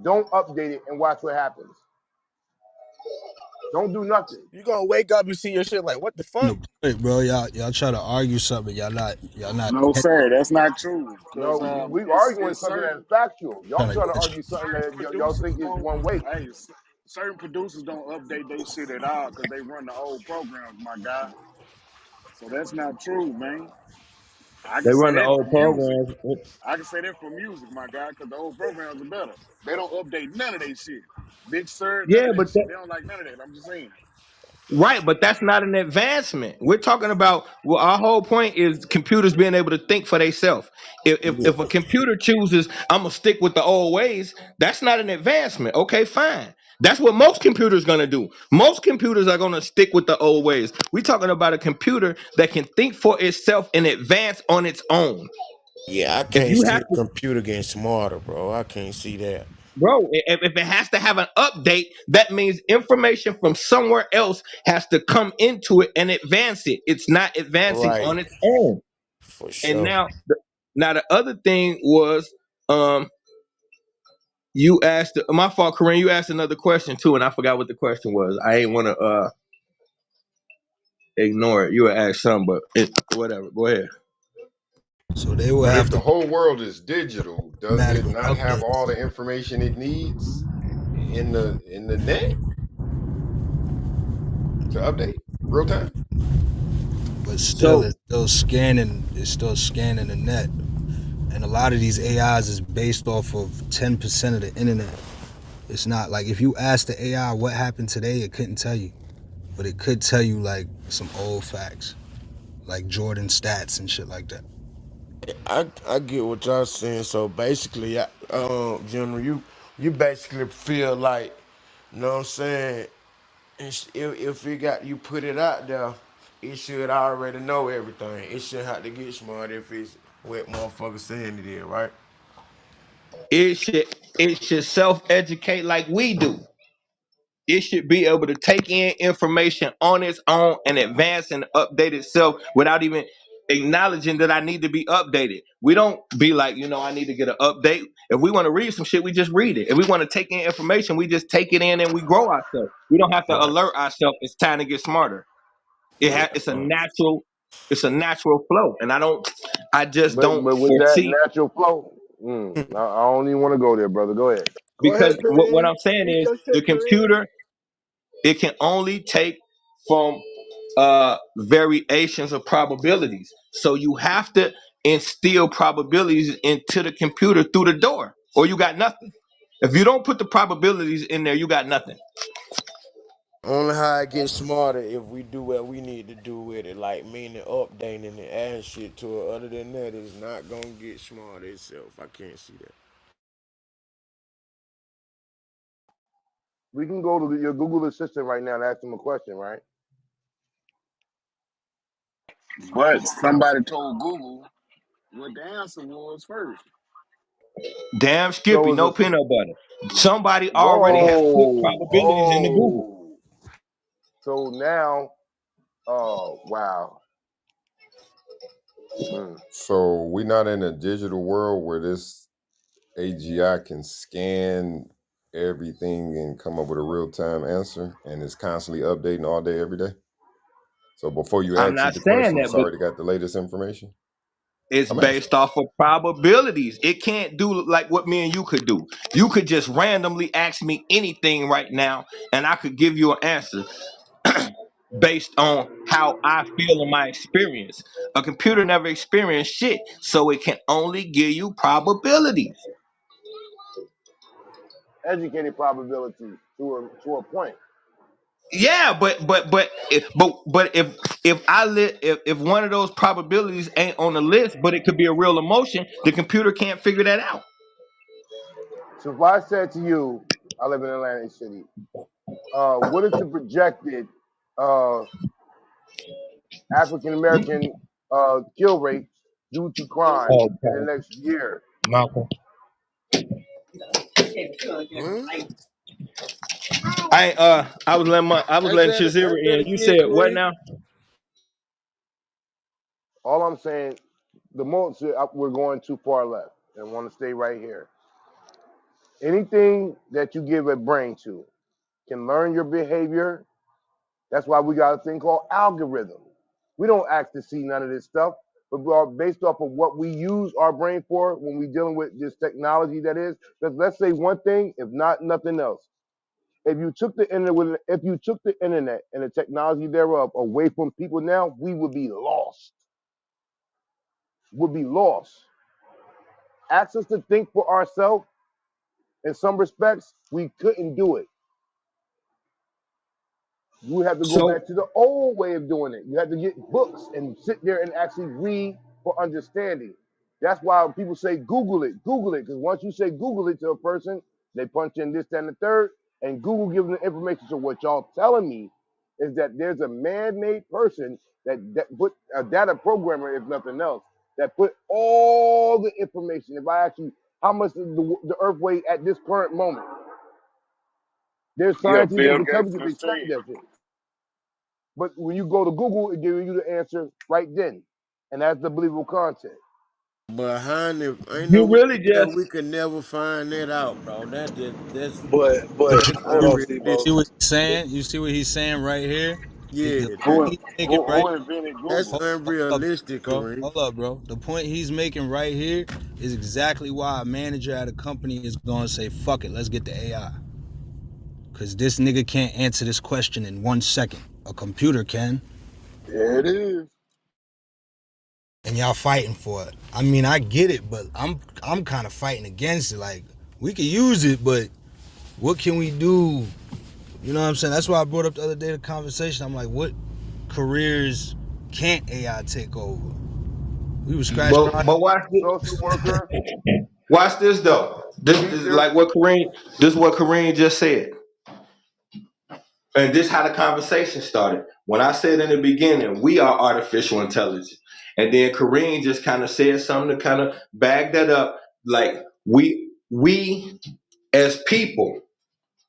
don't update it and watch what happens. Don't do nothing. You gonna wake up and see your shit like what the fuck? The point, bro. Y'all try to argue something. Y'all not No, sir, that's not true. Cause No, we arguing it's something that's certain factual. Y'all trying to trying to catch. argue something certain that y'all producers think is don't. one way. Hey, certain producers don't update their shit at all because they run the old programs, my guy. So that's not true, man. I can They say run the that for old music. programs. I can say that for music, my guy, because the old programs are better. They don't update none of that shit. Big Sur, none Yeah, of but that shit. that, They don't like none of that. I'm just saying. right, but that's not an advancement. We're talking about, well, our whole point is computers being able to think for themselves. Yeah. If a computer chooses, I'm gonna stick with the old ways, that's not an advancement. Okay, fine. That's what most computers gonna do. Most computers are gonna stick with the old ways. We're talking about a computer that can think for itself and advance on its own. Yeah, I If can't you see have the to, computer getting smarter, bro. I can't see that. bro, if it has to have an update, that means information from somewhere else has to come into it and advance it. It's not advancing Right, on its own. for And sure. now the other thing was, um, you asked my fault, Corinne. You asked another question too, and I forgot what the question was. I ain't want to ignore it. You would ask something, but whatever. Go ahead. So they will But if have the to whole world is digital, does it automatically not have update. all the information it needs in the net to update real time? But still, So it's still scanning the net. And a lot of these AIs is based off of 10% of the internet. It's not like if you ask the AI what happened today, it couldn't tell you. But it could tell you like some old facts, like Jordan stats and shit like that. I get what y'all saying. So basically, General, you basically feel like, you know what I'm saying? If it got you put it out there, it should already know everything. It shouldn't have to get smart if it's what motherfuckers saying it is, right? it should self educate like we do. It should be able to take in information on its own and advance and update itself without even acknowledging that I need to be updated. We don't be like, I need to get an update. If we want to read some shit, we just read it. If we want to take in information, we just take it in and we grow ourselves. We don't have to Right. alert ourselves. It's time to get smarter. Yeah. It's a natural flow, and I just But don't with that foresee. natural flow, I don't even want to go there, brother. Go ahead. Go Because ahead, what Kareem. I'm saying Speak is your the shit, Kareem. computer, it can only take from variations of probabilities. So you have to instill probabilities into the computer through the door, or you got nothing. If you don't put the probabilities in there, you got nothing. Only how it gets smarter if we do what we need to do with it, like meaning updating and adding shit to it. Other than that, it's not gonna get smarter itself. I can't see that. We can go to your Google Assistant right now and ask them a question, right? But somebody told Google what the answer was first. Damn Skippy, So no is it? peanut butter. Somebody already has put Whoa! probabilities in the Google. Oh! So now, oh wow! Mm. So we're not in a digital world where this AGI can scan everything and come up with a real time answer and is constantly updating all day, every day. So before you I'm ask it not the saying question, that, it's but already got the latest information. it's I'm asking. based off of probabilities. It can't do like what me and you could do. You could just randomly ask me anything right now, and I could give you an answer based on how I feel in my experience. A computer never experienced shit, so it can only give you probabilities. Educated probability to a point. Yeah, but if one of those probabilities ain't on the list, but it could be a real emotion, the computer can't figure that out. So if I said to you, I live in Atlantic City. What is the projected uh, African American kill rate due to crime Oh, in the next year? Malcolm. Hmm? I was letting Chizira Ask that in. You again, said what Kareem. now? All I'm saying, the most we're going too far left, and want to stay right here. Anything that you give a brain to can learn your behavior. That's why we got a thing called algorithm. We don't ask to see none of this stuff, but we are based off of what we use our brain for when we're dealing with this technology that is. Because let's say one thing, if not nothing else. If you took the internet and the technology thereof away from people now, we would be lost. would be lost. Ask us to think for ourselves. In some respects, we couldn't do it. You have to go So back to the old way of doing it. You have to get books and sit there and actually read for understanding. That's why people say Google it, because once you say Google it to a person, they punch in this, that, and the third, and Google gives them the information. So what y'all telling me is that there's a man-made person that put a data programmer, if nothing else, that put all the information. If I ask you how much does the Earth weigh at this current moment, there's Yeah, scientists that Bill can tell Gates you the they studied senior. that shit. But when you go to Google, it gives you the answer right then, and that's the believable content. Behind it, ain't no you way really in hell just we could never find that out, bro. But That's hold on, Steve-O. See unrealistic. what he's saying? You see what he's saying right here? The Yeah, point that he's making right. Who invented that's Google? Hold up, unrealistic, bro. Kareem. Hold up, bro. The point he's making right here is exactly why a manager at a company is gonna say, "Fuck it, let's get the AI." Because this nigga can't answer this question in 1 second. A computer can, There it is. and y'all fighting for it. I mean, I get it, but I'm kind of fighting against it. Like, we can use it, but what can we do? You know what I'm saying? That's why I brought up the other day the conversation. I'm like, what careers can't AI take over? We was scratching our but watch Social this. worker, Watch this though. This is teacher. like what Kareem. This is what Kareem just said, and this how the conversation started. When I said in the beginning, we are artificial intelligence, and then Kareem just kind of said something to kind of bag that up. Like we as people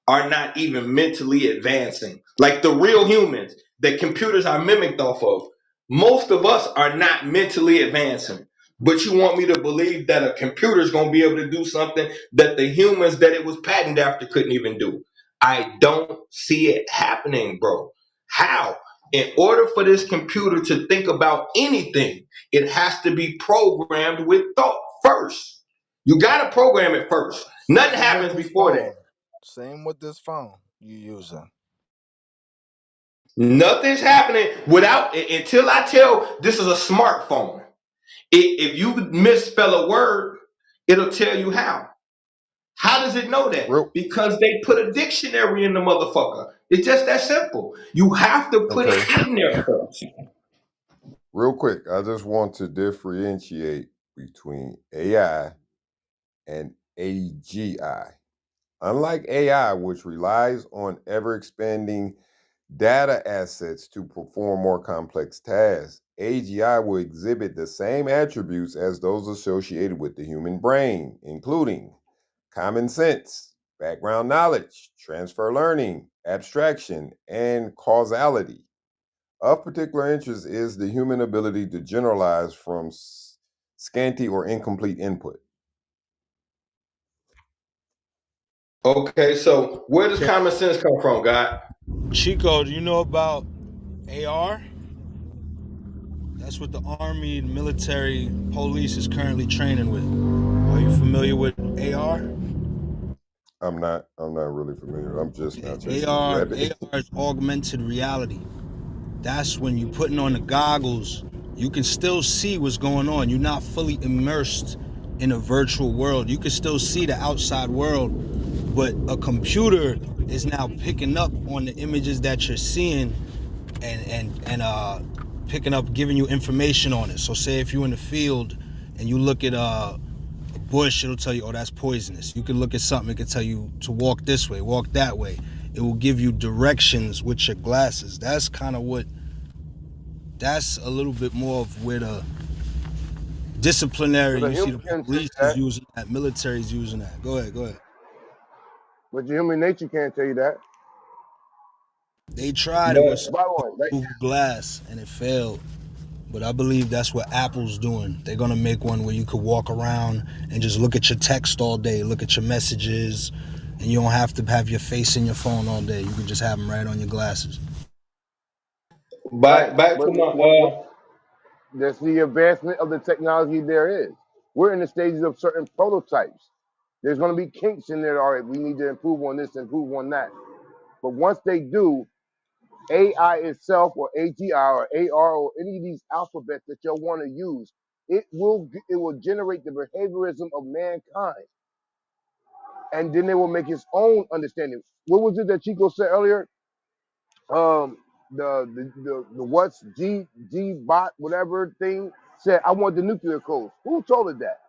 are not even mentally advancing. Like the real humans that computers are mimicked off of. Most of us are not mentally advancing. But you want me to believe that a computer is going to be able to do something that the humans that it was patterned after couldn't even do. I don't see it happening, bro. How? In order for this computer to think about anything, it has to be programmed with thought first. You got to program it first. Nothing Same with happens this before that. phone. Same with this phone you using. Nothing's happening without until I tell this is a smartphone. If you misspell a word, it'll tell you how. How does it know that? Real Because they put a dictionary in the motherfucker. It's just that simple. You have to put it okay. in there first. Real quick, I just want to differentiate between AI and AGI. Unlike AI, which relies on ever expanding data assets to perform more complex tasks, AGI will exhibit the same attributes as those associated with the human brain, including common sense, background knowledge, transfer learning, abstraction, and causality. Of particular interest is the human ability to generalize from scanty or incomplete input. Okay, so where does Okay. common sense come from, God? Chico, do you know about AR? That's what the Army, military, police is currently training with. Are you familiar with AR? I'm not really familiar. I'm just now chasing this AR rabbit. is augmented reality. That's when you're putting on the goggles, you can still see what's going on. You're not fully immersed in a virtual world. You can still see the outside world, but a computer is now picking up on the images that you're seeing and picking up, giving you information on it. So say if you're in the field and you look at a bush, it'll tell you, oh, that's poisonous. You can look at something, it can tell you to walk this way, walk that way. It will give you directions with your glasses. That's a little bit more of where the disciplinary, But a you see human the can't tell you police is that. using that, military is using that. Go ahead, go ahead. But your human nature can't tell you that. They tried it with But some By the way, right? Google Glass and it failed. But I believe that's what Apple's doing. They're gonna make one where you could walk around and just look at your text all day, look at your messages, and you don't have to have your face in your phone all day. You can just have them right on your glasses. Right. back to But my what that's the advancement of the technology there is. We're in the stages of certain prototypes. There's going to be kinks in there. All right, we need to improve on this, improve on that. But once they do, AI itself or AGI or AR or any of these alphabets that you'll want to use it will generate the behaviorism of mankind, and then they will make its own understanding. What was it that Chico said earlier? Um, the what's G bot whatever thing said, I want the nuclear codes. Who told it that?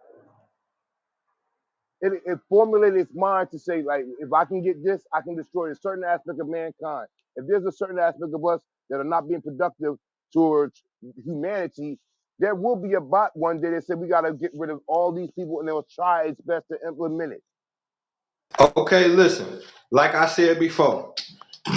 It formulated its mind to say, like, if I can get this, I can destroy a certain aspect of mankind. If there's a certain aspect of us that are not being productive towards humanity, there will be a bot one day that said we got to get rid of all these people, and they'll try its best to implement it. Okay, listen. Like I said before,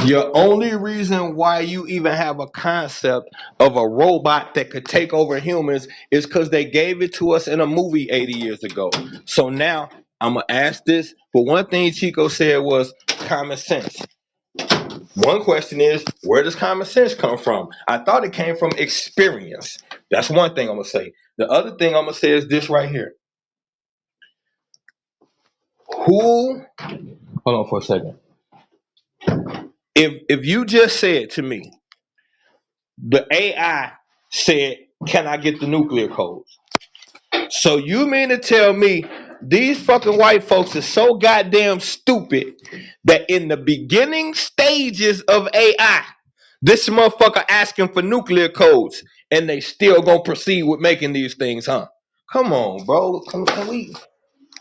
your only reason why you even have a concept of a robot that could take over humans is because they gave it to us in a movie 80 years ago. So now I'm gonna ask this. But one thing Chico said was common sense. One question is, where does common sense come from? I thought it came from experience. That's one thing I'm gonna say. The other thing I'm gonna say is this right here. Who? Hold on for a second. If you just said to me, the AI said, "Can I get the nuclear codes?" So you mean to tell me these fucking white folks are so goddamn stupid that in the beginning stages of AI, this motherfucker asking for nuclear codes, and they still gonna proceed with making these things, huh? Come on, bro. Can we?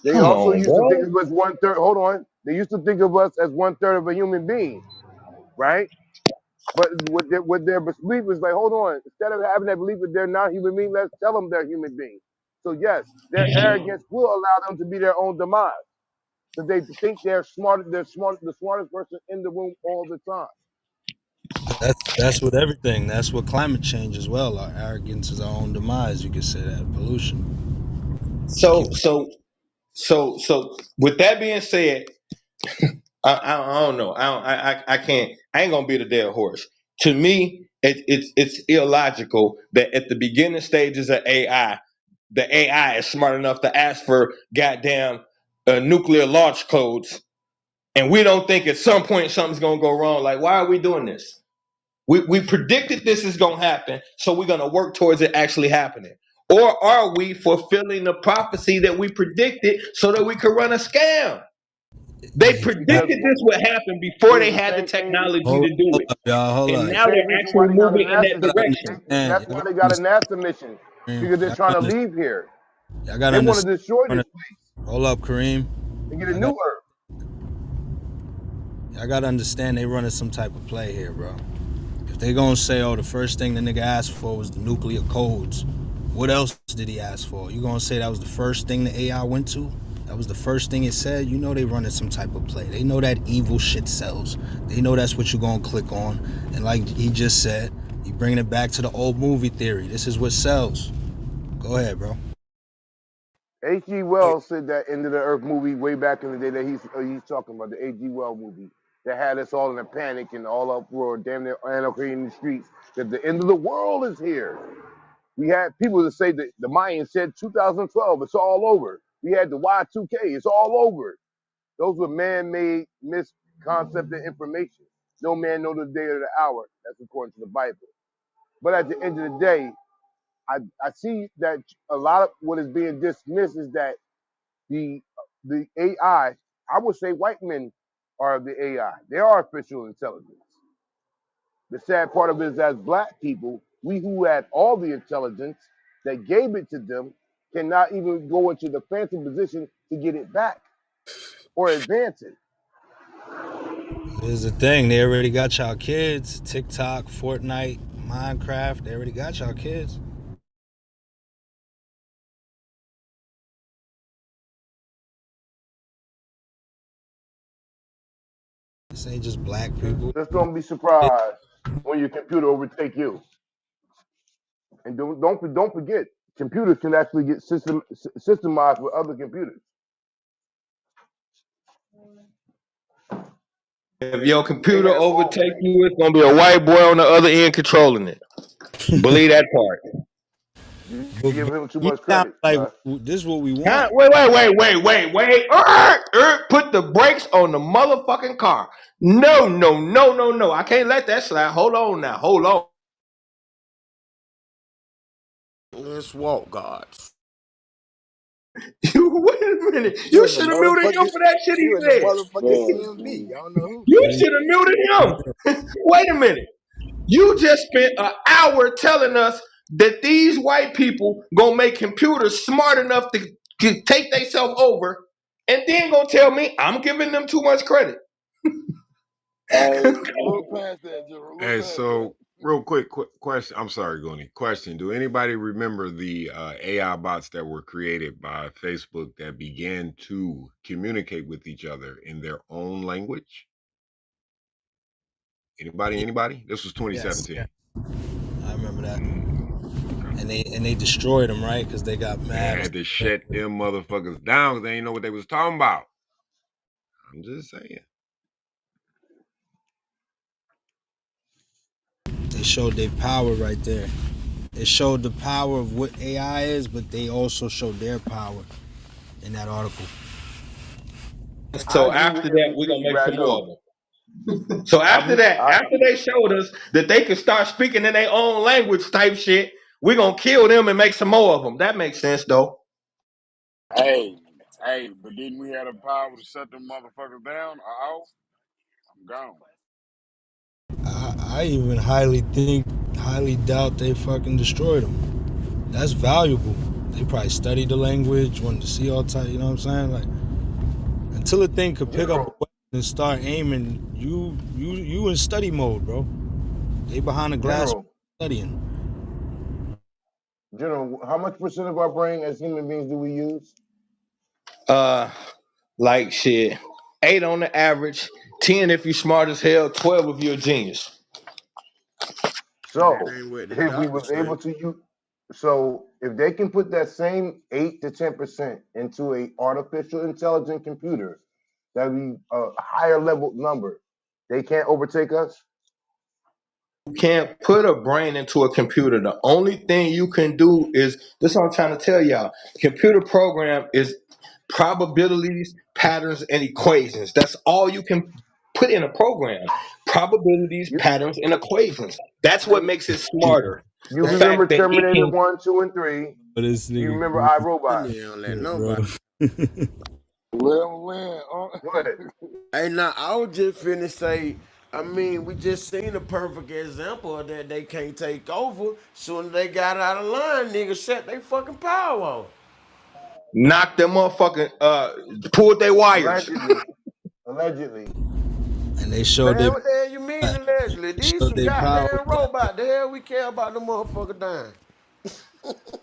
They Come also on, used to think bro. of us one third. Hold on. They used to think of us as one third of a human being, right? But what their belief was like, hold on, instead of having that belief that they're not human beings, let's tell them they're human beings. So yes, their arrogance will allow them to be their own demise. So they think the smartest person in the room all the time. That's what everything. That's what climate change as well. Our arrogance is our own demise. You could say that pollution. Just So keep. so so with that being said, I don't know. I can't. I ain't gonna beat a dead horse. To me, it's illogical that at the beginning stages of AI, the AI is smart enough to ask for goddamn nuclear launch codes, and we don't think at some point something's gonna go wrong. Like, why are we doing this? We predicted this is gonna happen, so we're gonna work towards it actually happening. Or are we fulfilling the prophecy that we predicted so that we could run a scam? They Because predicted this would happen before it's they the had the same thing. technology Hold to do hold it. up, y'all. Hold And up. The now same they're reason why actually they got a moving in that NASA Y'all gotta mission. direction. understand. That's Y'all why gotta they got a understand. NASA mission, because they're Y'all trying gotta to understand. leave here. Y'all gotta They want to understand. destroy this place Hold up, Kareem. and get a Y'all new got. Earth. Y'all gotta understand. They running some type of play here, bro. If they gonna say, "Oh, the first thing the nigga asked for was the nuclear codes," what else did he ask for? You gonna say that was the first thing the AI went to? That was the first thing it said? You know they running some type of play. They know that evil shit sells. They know that's what you gonna click on. And like he just said, you bringing it back to the old movie theory. This is what sells. Go ahead, bro. H.G. Wells said that End of the Earth movie way back in the day that he's talking about, the H.G. Wells movie that had us all in a panic and all uproar, damn near anarchy in the streets, that the end of the world is here. We had people that say that the Mayans said 2012, it's all over. We had the Y2K, it's all over. Those were man-made misconcepted information. No man knows the day or the hour. That's according to the Bible. But at the end of the day, I see that a lot of what is being dismissed is that the the AI, I would say white men are the AI. They are artificial intelligence. The sad part of it is as black people, we who had all the intelligence that gave it to them cannot even go into the fancy position to get it back or advance it. Here's the thing, they already got y'all kids. TikTok, Fortnite, Minecraft, they already got y'all kids. This ain't just black people. Just don't be surprised when your computer overtake you. And don't forget, computers can actually get systemized with other computers. If your They computer have all overtake you, it's gonna be a white boy on the other end controlling it. Believe that part. you But give him too you much sound credit, like bro. this is what we Huh? want. Wait. Put the brakes on the motherfucking car. No. I can't let that slide. Hold on now. Hold on. Let's walk, gods. You wait a minute. You You in the should have muted him motherfucking, for that shit he you in the said. motherfucking Man, C.M.B. man. Y'all know who? You But he, should have muted him. Wait a minute. You just spent an hour telling us that these white people gonna make computers smart enough to take themselves over, and then gonna tell me I'm giving them too much credit. Hey, look past that, General. Look And past that. so, real quick, question. I'm sorry, Goni. Question: do anybody remember the AI bots that were created by Facebook that began to communicate with each other in their own language? Anybody? Anybody? This was yes, 2017. I remember that. Okay. And they destroyed them, right? Because they got They mad. had to shut them motherfuckers down because they didn't know what they was talking about. I'm just saying. They showed their power right there. It showed the power of what AI is, but they also showed their power in that article. I So agree with after that, we're MVP, gonna make some more Radu. of them. So after that, I, after they showed us that they can start speaking in their own language type shit, we're gonna kill them and make some more of them. That makes sense though. Hey, hey, but didn't we have the power to shut them motherfuckers down or off? I'm gone. I even highly doubt they fucking destroyed them. That's valuable. They probably studied the language, wanted to see all type. You know what I'm saying? Like until a thing could pick up a General, weapon and start aiming, you in study mode, bro. They behind the glass General, studying. General, how much percent of our brain as human beings do we use? Uh, like shit, 8 on the average, 10 if you smart as hell, 12 if you're a genius. That So ain't what the if we doctor was say. able to use, so if they can put that same 8 to 10% into a artificial intelligent computer, that be a higher level number, they can't overtake us. You can't put a brain into a computer. The only thing you can do is this. Is what I'm trying to tell y'all. Computer program is probabilities, patterns, and equations. That's all you can put in a program. Probabilities, You patterns, and equations. That's what Hey, makes it You smarter. you The hey, remember fact that it Terminator can 1, 2, and 3. this You nigga remember crazy iRobot. they don't let shit, bro. nobody. Let them win. Go ahead. Hey, now I was just finna say. I mean, we just seen a perfect example of that. They can't take over. Soon as they got out of line, niggas shut they fucking power off. knock them motherfucking pull their wires. Allegedly, allegedly. And they showed Man, they what the hell you mean allegedly? These showed some they power. goddamn robot. The hell we care about the motherfucker dying.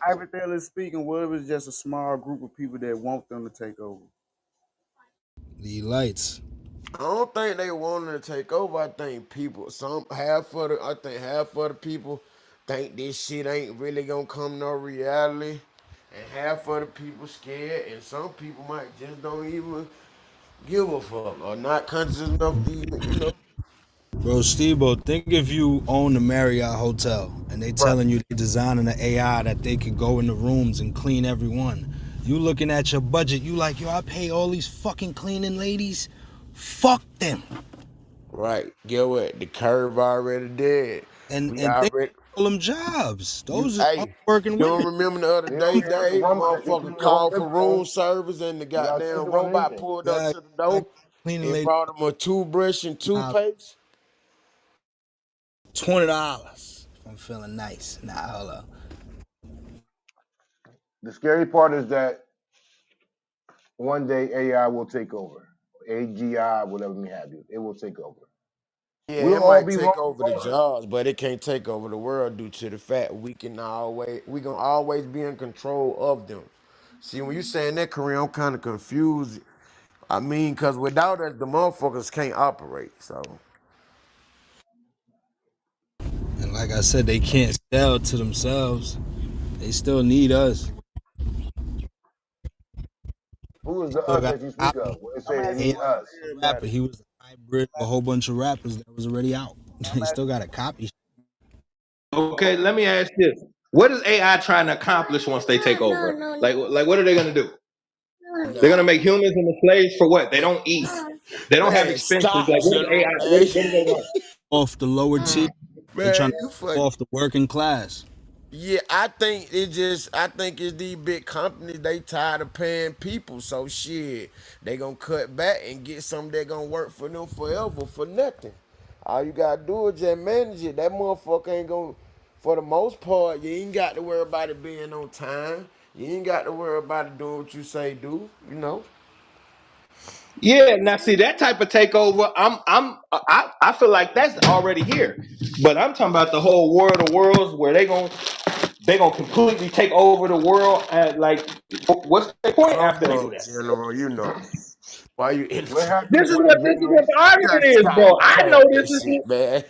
Hypothetically speaking, what if it's just a small group of people that want them to take over? The lights. I don't think they wanted to take over. I think people, I think half of the people think this shit ain't really gonna come no reality, and half of the people scared, and some people might just don't even give a fuck or not conscious enough to even. Bro, Steve, think if you own the Marriott Hotel and they Right. telling you they designing an AI that they could go in the rooms and clean every one. You looking at your budget, you like, yo, I pay all these fucking cleaning ladies. Fuck them. Right. Get what? The curve already dead. We And think already. of all them jobs. You Those are hey, hardworking you women. don't remember the other They day, don't just clean Dave? one room, they Motherfucker clean your whole called for living room room. service and the You gotta goddamn spend it on robot anything. pulled up Yeah, to the I door cleaning and lady brought him a toothbrush and now toothpaste. $20 if I'm feeling nice. Nah, hold up. The scary part is that one day AI will take over. AGI, whatever may have you. It will take over. Yeah, We'll it all might be take wrong over the for it. jobs, but it can't take over the world due to the fact we gonna always be in control of them. See, when you saying that, Korean, I'm kind of confused. I mean, cause without us, the motherfuckers can't operate. So And like I said, they can't sell to themselves. They still need us. Who is They the still us got that you a speak of? When they I'm say they asking AI need one us. for rapper. everybody. He was a hybrid of a whole bunch of rappers that was already out. I'm He still asking got a copy. Okay, let me ask this: what is AI trying to accomplish once they take over? Like what are they gonna do? They're gonna nah, make humans into slaves for what? They don't eat. They don't have man, expenses. stop, Like what is General, AI? man. What do they want? Off the lower tier. They Man, trying to you live fuck. off the working class. Yeah, I think it's these big companies, they tired of paying people. So shit, they gonna cut back and get something that gonna work for them forever for nothing. All you gotta do is just manage it. That motherfucker ain't gonna, for the most part, you ain't got to worry about it being on time. You ain't got to worry about it doing what you say do, you know. Yeah, now see that type of takeover, I feel like that's already here. But I'm talking about the whole world of worlds where they gonna completely take over the world and like what's the point Come after they do on, that? General, you know. Why you What This happens is when the what general? the you argument gotta is, stop bro. I know playing this that is shit, man.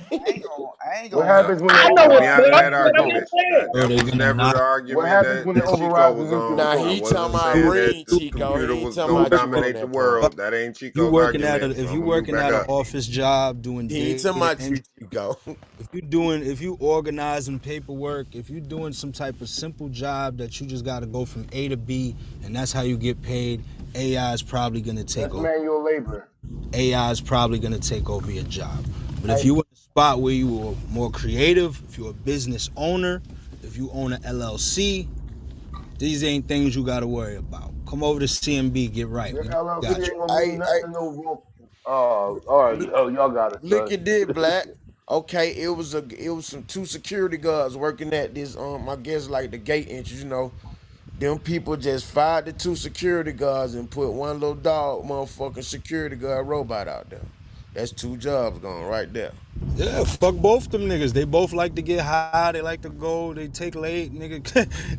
I ain't What gonna Yeah, happens when they I I know wasn't it, override bro. behind the that But I'm argument. just institution? saying. Bro, That they're was gonna never the knock. What argument happens that, when they that Chico override was the on. Now I institution? he talking wasn't about You saying that Reed the Chico. He computer ain't was talking gonna about you stupid. on dominate the that part. world. That ain't You Chico's working at argument. a So if I'm you gonna mute working back at an up. office job doing He ain't talking data about entry, you, Chico. if you organizing paperwork, if you doing some type of simple job that you just got to go from A to B, and that's how you get paid, AI is probably gonna take That's over. manual labor. AI is probably gonna take over your job. But if Hey, you in a spot where you are more creative, if you're a business owner, if you own an LLC, these ain't things you got to worry about. Come over to C.M.B. Get right. your We LLC got you. ain't gonna mean I nothing to no real. Oh, all right, look, yo, y'all got it, look son. at this, Black. Okay, it was some two security guards working at this I guess like the gate entrance, you know. Them people just fired the two security guards and put one little dog motherfucking security guard robot out there. That's two jobs gone right there. Yeah, fuck both them niggas. They both like to get high. They like to go. They take late. Nigga,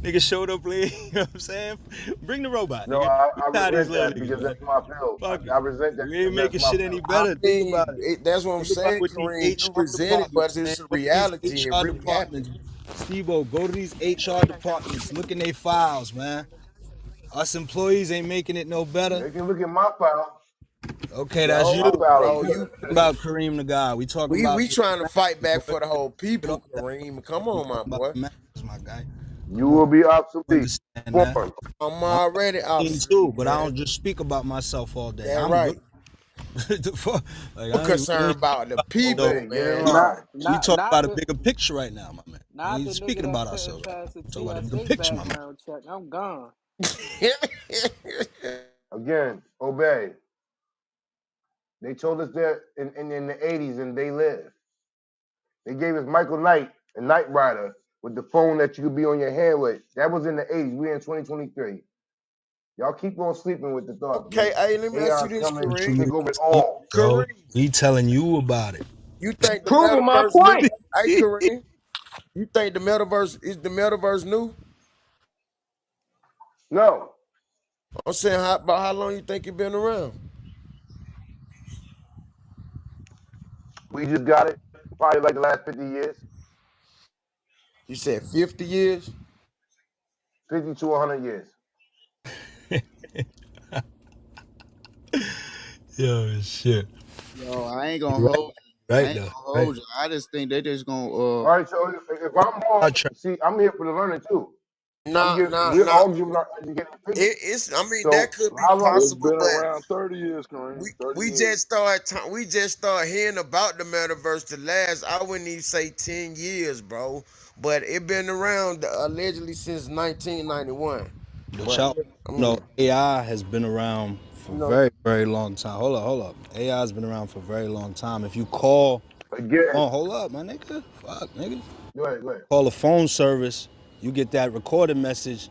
nigga showed up late. You know what I'm saying? Bring the robot, No, nigga. We I tired of these resent little that niggas, because man. that's my field. Fuck it. I resent that We ain't because that's making my shit any field. I better. Think about mean, it. that's what I'm Think about saying, what these Kareem. You HR present it, but departments, man. it's a Go to these reality in HR reality. departments. Steve-O, go to these HR departments. Look in their files, man. Us employees ain't making it no better. They can look at my file. Okay, that's you. My No, file is bro, We good. talking about Kareem the God. We talking about we trying to fight back boy. for the whole Get people, off that. Kareem. Come We on, my talking about boy. the masses, my guy. You Come on, will be you obsolete. understand that. Born. I'm And I'm already 15 too, obsolete, but I man. don't just speak about myself all day. That I'm good. right. The fuck? Like I'm we concerned ain't speaking about the about ourselves. people, Obey. Get in man. not line. We not talking not about a the bigger picture right now, my man. We not ain't the nigga speaking that about couldn't ourselves right pass now. the We talking about a bigger TSA picture, my man. background check. I'm gone. Again, obey. They told us that in the 80s and they live. They gave us Michael Knight and Knight Rider with the phone that you could be on your hand with. That was in the 80s. We in 2023. Y'all keep on sleeping with the thought Okay, that hey, let me ask you AI's this, coming What to you Kareem. take mean over it sleep, all. bro? Kareem, We telling you about it. you think the Proving my metaverse new? point. Hey, Kareem, you think the metaverse new? No, I'm saying about how long you think it been around? we just got it. Probably like the last 50 years, You said 50 years? 50 to 100 years. Yo, shit. Yo, I ain't gonna You right, hold. I right ain't though. gonna Right. hold you. I just think they just gonna All right, so if I'm wrong, I try. see, I'm here for the learning too. Nah, nah, We're nah. all giving our educated opinion. It's. I mean, that So could be how long? It's possible, been but around 30 years, Kareem. 30 years. we just started hearing about the metaverse the last. I wouldn't even say 10 years, bro. But it been around allegedly since 1991. But But y'all know AI has been around for a you know, very, very long time. Hold up, hold up. AI has been around for a very long time. If you call, Again, oh, hold up, my nigga. Fuck, nigga. go ahead, go ahead. Call a phone service, you get that recorded message,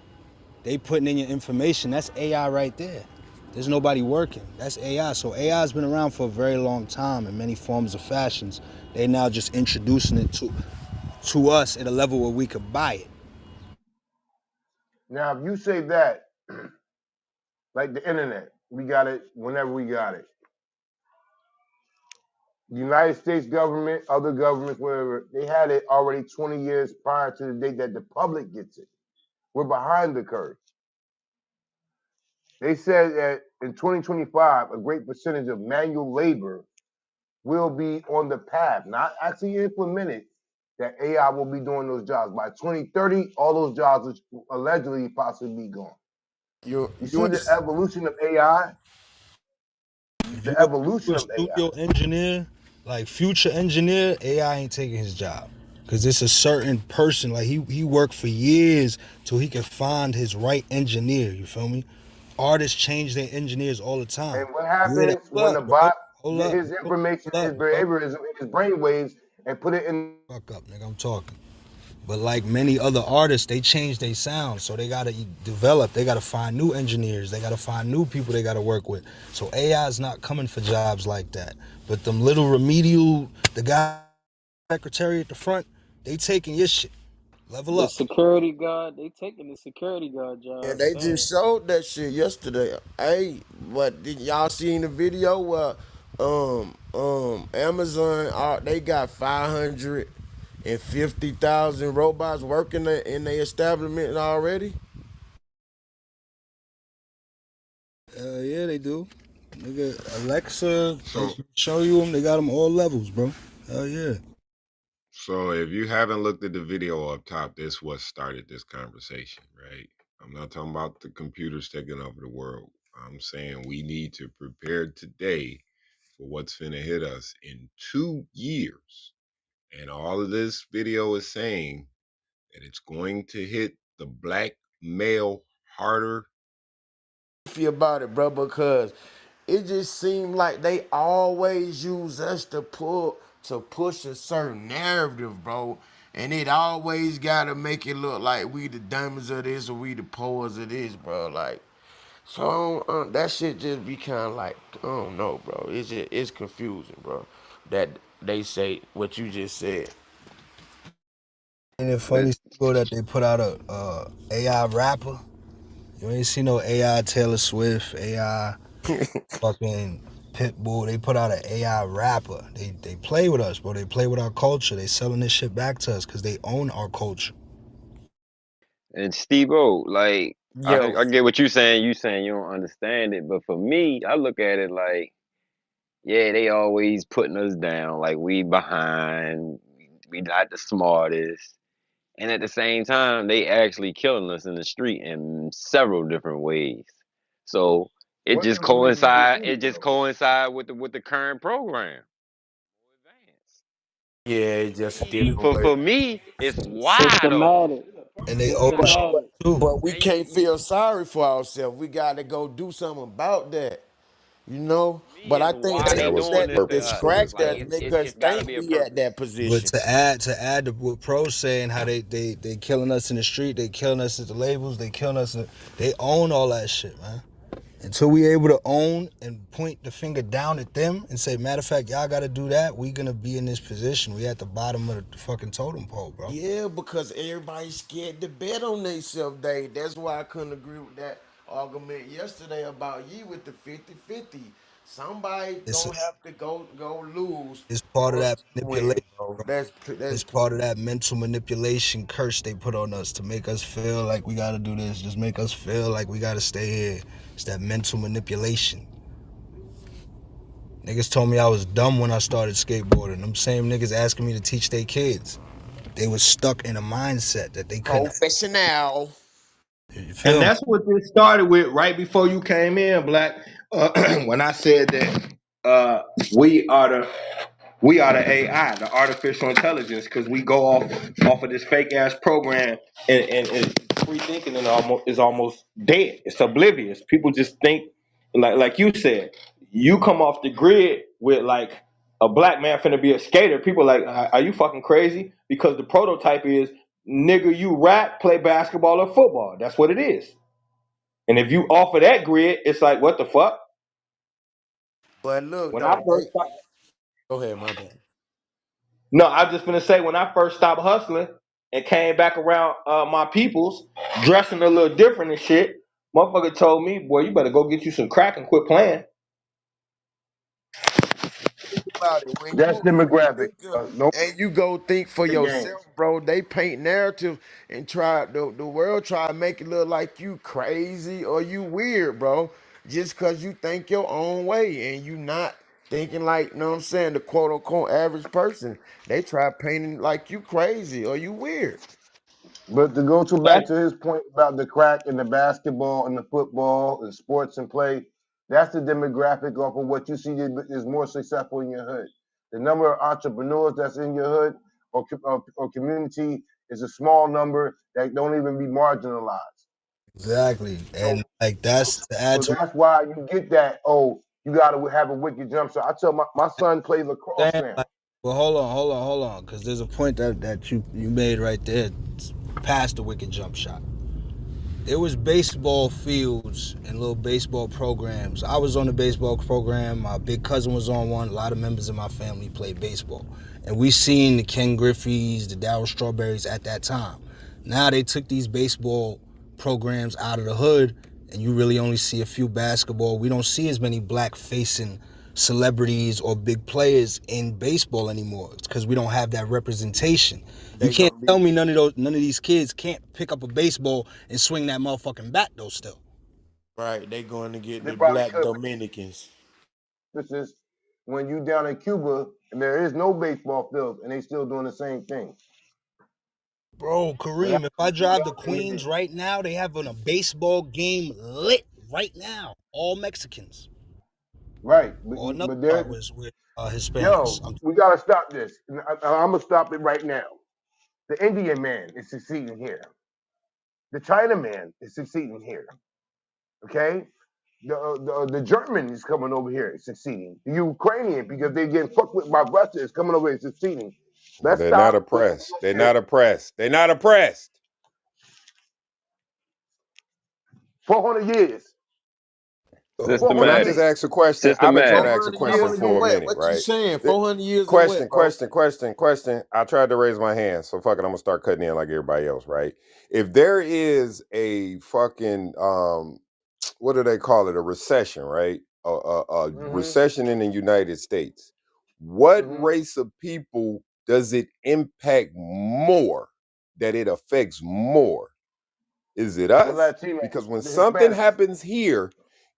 they putting in your information. That's AI right there. There's nobody working. That's AI. So AI has been around for a very long time in many forms of fashions. They now just introducing it to us at a level where we could buy it. Now, if you say that, like the internet, we got it whenever we got it. The United States government, other governments, whatever, they had it already 20 years prior to the date that the public gets it. We're behind the curve. They said that in 2025, a great percentage of manual labor will be on the path, not actually implemented, that AI will be doing those jobs. By 2030, all those jobs will allegedly possibly be gone. You see you the understand? evolution of AI? If The you evolution a of AI. studio engineer, like future engineer, AI ain't taking his job. Cause it's a certain person, like he worked for years till he could find his right engineer. You feel me? Artists change their engineers all the time. And what You hear that? happens when Hold the up, bro. bot Hold get up, his bro. information, Hold his up, bro. behaviorism, his brain waves, and put it in? Fuck up, nigga. I'm talking. But like many other artists, they change their sound, so they gotta develop. They gotta find new engineers. They gotta find new people they gotta work with. So AI is not coming for jobs like that. But them little remedial, the guy secretary at the front, they taking your shit. Level The up. security guard, they taking the security guard And job. they Sad. just showed that shit yesterday. Hey, but did y'all seen the video where Amazon they got 550,000 robots working in their establishment already? Yeah, they do. Nigga, Alexa, they So show you them. They got them all levels, bro. Hell yeah. so if you haven't looked at the video up top, this what started this conversation, right? I'm not talking about the computers taking over the world. I'm saying we need to prepare today for what's finna hit us in 2 years. And all of this video is saying that it's going to hit the black male harder. Iffy about it, bro, because it just seemed like they always use us to push a certain narrative, bro. And it always gotta make it look like we the dummies of this or we the poors of this, bro. Like, so that shit just be kind of like, I don't know, bro. It's confusing, bro. That they say what you just said. And it But funny that they put out a AI rapper. You ain't see no AI Taylor Swift, AI fucking Pitbull. They put out an AI rapper. They play with us, bro. They play with our culture. They selling this shit back to us because they own our culture. and Steve O, like Yo, I get what you saying. You saying you don't understand it, but for me, I look at it like, yeah, they always putting us down, like we behind, we not the smartest, and at the same time, they actually killing us in the street in several different ways. So it What just information you coincide. It receiving just though? coincide with the current program. Advance. yeah, For it's just a me, different way. for me, it's wide open. Systematic. And they owe us But, Systematic. but too. but we And you, can't feel sorry for ourselves. We got to go do something about that, you know. for me, But it's I think why they they That was the doing set this the to purpose us. for It's scratch this like there to though. make us it's got to think be a we at purpose. that But position. to add to what Pro saying, how they killing us in the street, they killing us at the labels, they killing us. They own all that shit, man. Until we able to own and point the finger down at them and say, matter of fact, y'all got to do that, we gonna be in this position. We at the bottom of the fucking totem pole, bro. Yeah, because everybody's scared to bet on themselves, Dave. That's why I couldn't agree with that argument yesterday about you with the 50-50. Somebody It's gonna have to go lose it's part of for us that to manipulation, win, bro. bro. That's It's part plain. of that mental manipulation curse they put on us to make us feel like we gotta do this, just make us feel like we gotta stay here. It's that mental manipulation. Niggas told me I was dumb when I started skateboarding. Them same niggas asking me to teach their kids. They was stuck in a mindset that they couldn't. Professional. You And feel me? that's what this started with right before you came in, Black. When I said that uh, we are the we are the AI, the artificial intelligence, because we go off of this fake ass program, and free thinking and almost dead. It's oblivious. People just think like you said. You come off the grid with like a black man finna be a skater. People like, are you fucking crazy? Because the prototype is nigga, you rap, play basketball or football. That's what it is. And if you offer that grid, it's like, what the fuck? But look When I though, first started, go ahead, my bad. no, I was just gonna say when I first stopped hustling and came back around my peoples, dressing a little different and shit, motherfucker told me, boy, you better go get you some crack and quit playing. About it. When That's you demographic. think of, No and you go think for games. yourself, bro, they paint narrative and try the world try to make it look like you crazy or you weird, bro. Just cause you think your own way and you not thinking like, you know what I'm saying, the quote unquote average person. They try painting like you crazy or you weird. But to go to back That's to his point about the crack and the basketball and the football and sports and play, that's the demographic off of what you see is more successful in your hood. The number of entrepreneurs that's in your hood or community is a small number that don't even be marginalized. Exactly. So, And like so, that's to add so to that's why you get that. Oh, you got to have a wicked jump shot. I tell my son plays lacrosse what I'm saying. now. Like, well, hold on, because there's a point that you made right there, past the wicked jump shot. There was baseball fields and little baseball programs. I was on the baseball program. My big cousin was on one. A lot of members of my family played baseball, and we seen the Ken Griffey's, the Darryl Strawberries at that time. Now they took these baseball programs out of the hood, and you really only see a few basketball. We don't see as many black facing celebrities or big players in baseball anymore. It's because we don't have that representation. You They can't gonna be tell me none of these kids can't pick up a baseball and swing that motherfucking bat though. Still, right. They going to get They the probably black could, Dominicans. but this is when you down in Cuba and there is no baseball field and they still doing the same thing. bro, But Kareem, if I you drive got to to hit Queens it. right now, they have a baseball game lit right now. All Mexicans. Right, Or another but part there, was with Hispanics. yo, we gotta stop this. I'm gonna stop it right now. The Indian man is succeeding here. The China man is succeeding here. Okay, the German is coming over here, is succeeding. The Ukrainian, because they getting fucked with by Russia, is coming over here, succeeding. Let's They're not stop with the oppressed. They're bullshit. not oppressed. They're not oppressed. 400 years. Can 400 I Systematic. just years. ask a question? I've been trying to Systematic. ask a 400 question years 400 in for a years. what? minute, What you right? saying? The- 400 years in what, question, bro? question, question, question. I tried to raise my hand, so fuck it. I'm gonna start cutting in like everybody else, right? If there is a fucking what do they call it? A recession, right? A Mm-hmm. recession in the United States. What Mm-hmm. race of people does it impact more? That it affects more? Is it The us? Latinx, Because when the something Hispanics. happens here,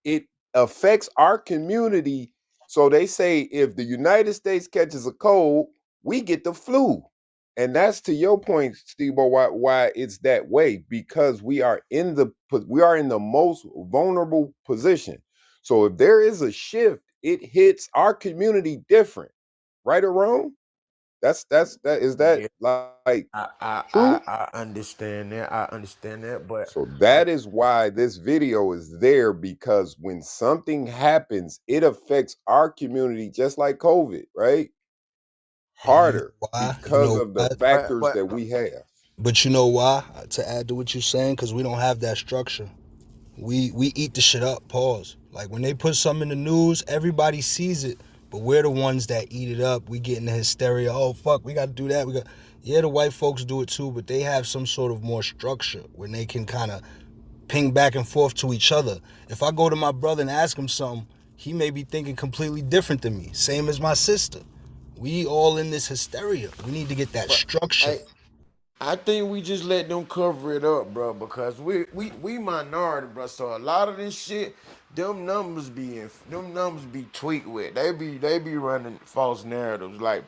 it affects our community. So they say if the United States catches a cold, we get the flu. And that's to your point, Steve, why it's that way, because we are in the most vulnerable position. So if there is a shift, it hits our community different, right or wrong? That is that Yeah, like I true? understand that. I understand that, but So I, that is why this video is there, because when something happens, it affects our community just like COVID, right? And you know Harder why? You because know of the why? factors but that we have. But you know why? To add to what you're saying, because we don't have that structure. We eat the shit up. Pause. Like when they put something in the news, everybody sees it, but we're the ones that eat it up. We get in the hysteria. Oh fuck, we got to do that. We got. Yeah, the white folks do it too, but they have some sort of more structure when they can kind of ping back and forth to each other. If I go to my brother and ask him something, he may be thinking completely different than me. Same as my sister. We all in this hysteria. We need to get that but structure. I think we just let them cover it up, bro, because we minority, bro. So a lot of this shit, them numbers be tweaked with. They be running false narratives. Like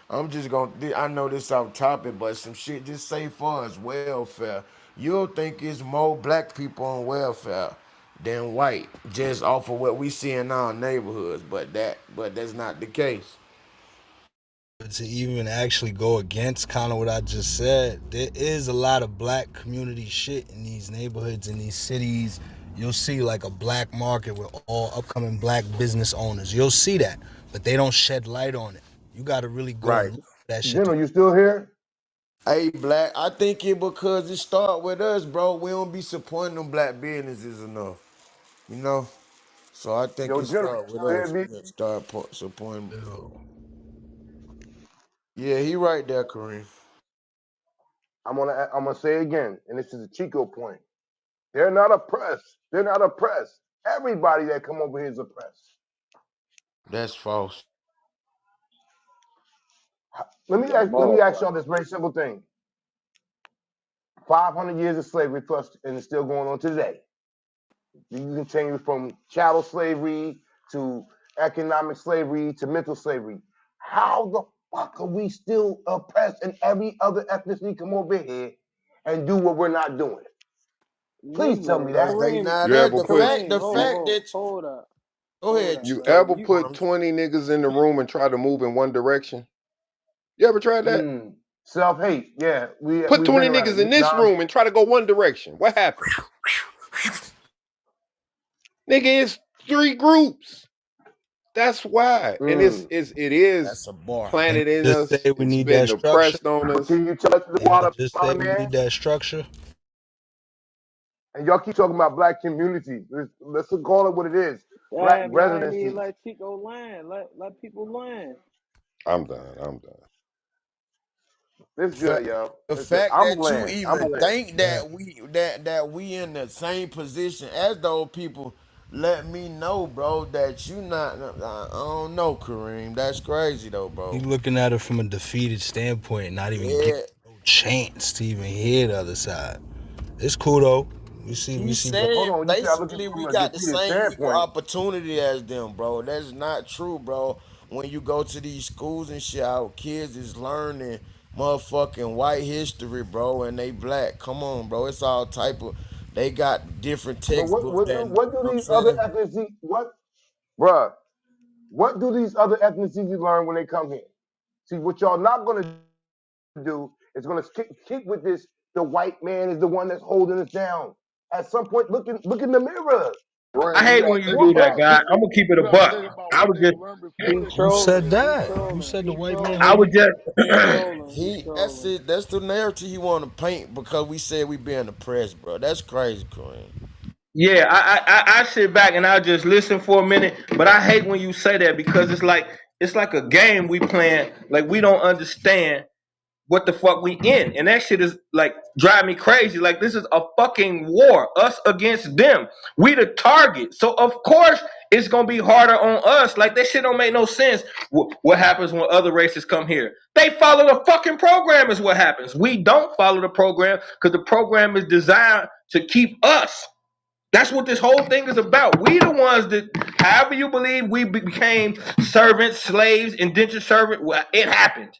I'm just gonna. I know this off topic, but some shit just say for us welfare. You'll think it's more black people on welfare than white, just off of what we see in our neighborhoods. But that's not the case. To even actually go against kind of what I just said, there is a lot of black community shit in these neighborhoods, in these cities. You'll see like a black market with all upcoming black business owners. You'll see that, but they don't shed light on it. You got to really go and Right. look for that shit. General, you still here? Hey, black. I think it because it start with us, bro. We don't be supporting them black businesses enough, you know. So I think Yo, it General, start you with still us. here, We B? gotta start supporting. Yo, Yeah, he right there, Kareem. I'm gonna say again, and this is a Chico point. They're not oppressed. They're not oppressed. Everybody that come over here is oppressed. That's false. Let me ask y'all this very simple thing. 500 years of slavery plus, and it's still going on today. You can continue from chattel slavery to economic slavery to mental slavery. How the fuck are we still oppressed and every other ethnicity come over here and do what we're not doing? Please tell Nigga, me Cause that. they Kareem, not You that ever the put fact Kareem, the you fact that hold up, go hold ahead, up, you Chico. brother. ever You put want 'em. 20 niggas in the room and try to move in one direction? You ever tried that? Mm. Self-hate. Yeah, Put we've 20 been around niggas in it. this Nah, room and try to go one direction. What happens? Nigga, it's 3 groups. That's why. And it is That's a bar. Can planted I in just us. say we It's need been that structure? oppressed on but us. can you tell us the Can I water, just say we man? need that structure? And y'all keep talking about black community. Let's call it what it is. Black Damn, y'all ain't even residencies. let Chico land. Let people land. I'm done. I'm done. It's good, yo. The It's good. fact I'm that you bland. I'm even bland. think that we in the same position as those people, let me know, bro, that you not. I don't know, Kareem. That's crazy though, You bro. looking at it from a defeated standpoint, not even Yeah, giving no chance to even hear the other side. It's cool though. We he's see what Hold saying on. You say I look at it basically from we a got the defeated same equal standpoint. opportunity as them, bro. That's not true, bro. When you go to these schools and shit, our kids is learning motherfucking white history, bro, and they black. Come on, bro. It's all type of. They got different But textbooks that. You what know do what I'm these other saying? ethnicities bruh? What do these other ethnicities learn when they come here? See, what y'all not gonna do is gonna kick with this. The white man is the one that's holding us down. At some point, look in the mirror. I Rain, you hate gotta when you think do that, about guy. I'm gonna keep it you a gotta buck. think about I what was they just learned before He they Who came said trolling. here. He that? Who trolling. said the He white man trolling. I was holding? He just trolling. He That's trolling. it. That's the narrative he want to paint because we said we being oppressed, bro. That's crazy, Kareem. yeah, I sit back and I just listen for a minute, but I hate when you say that because it's like a game we playing, like we don't understand what the fuck we in. And that shit is like drive me crazy. Like this is a fucking war. Us against them. We the target. So of course it's gonna be harder on us. Like that shit don't make no sense. What happens when other races come here? They follow the fucking program is what happens. We don't follow the program because the program is designed to keep us. That's what this whole thing is about. We the ones that, however you believe, we became servants, slaves, indentured servant. Well, it happened.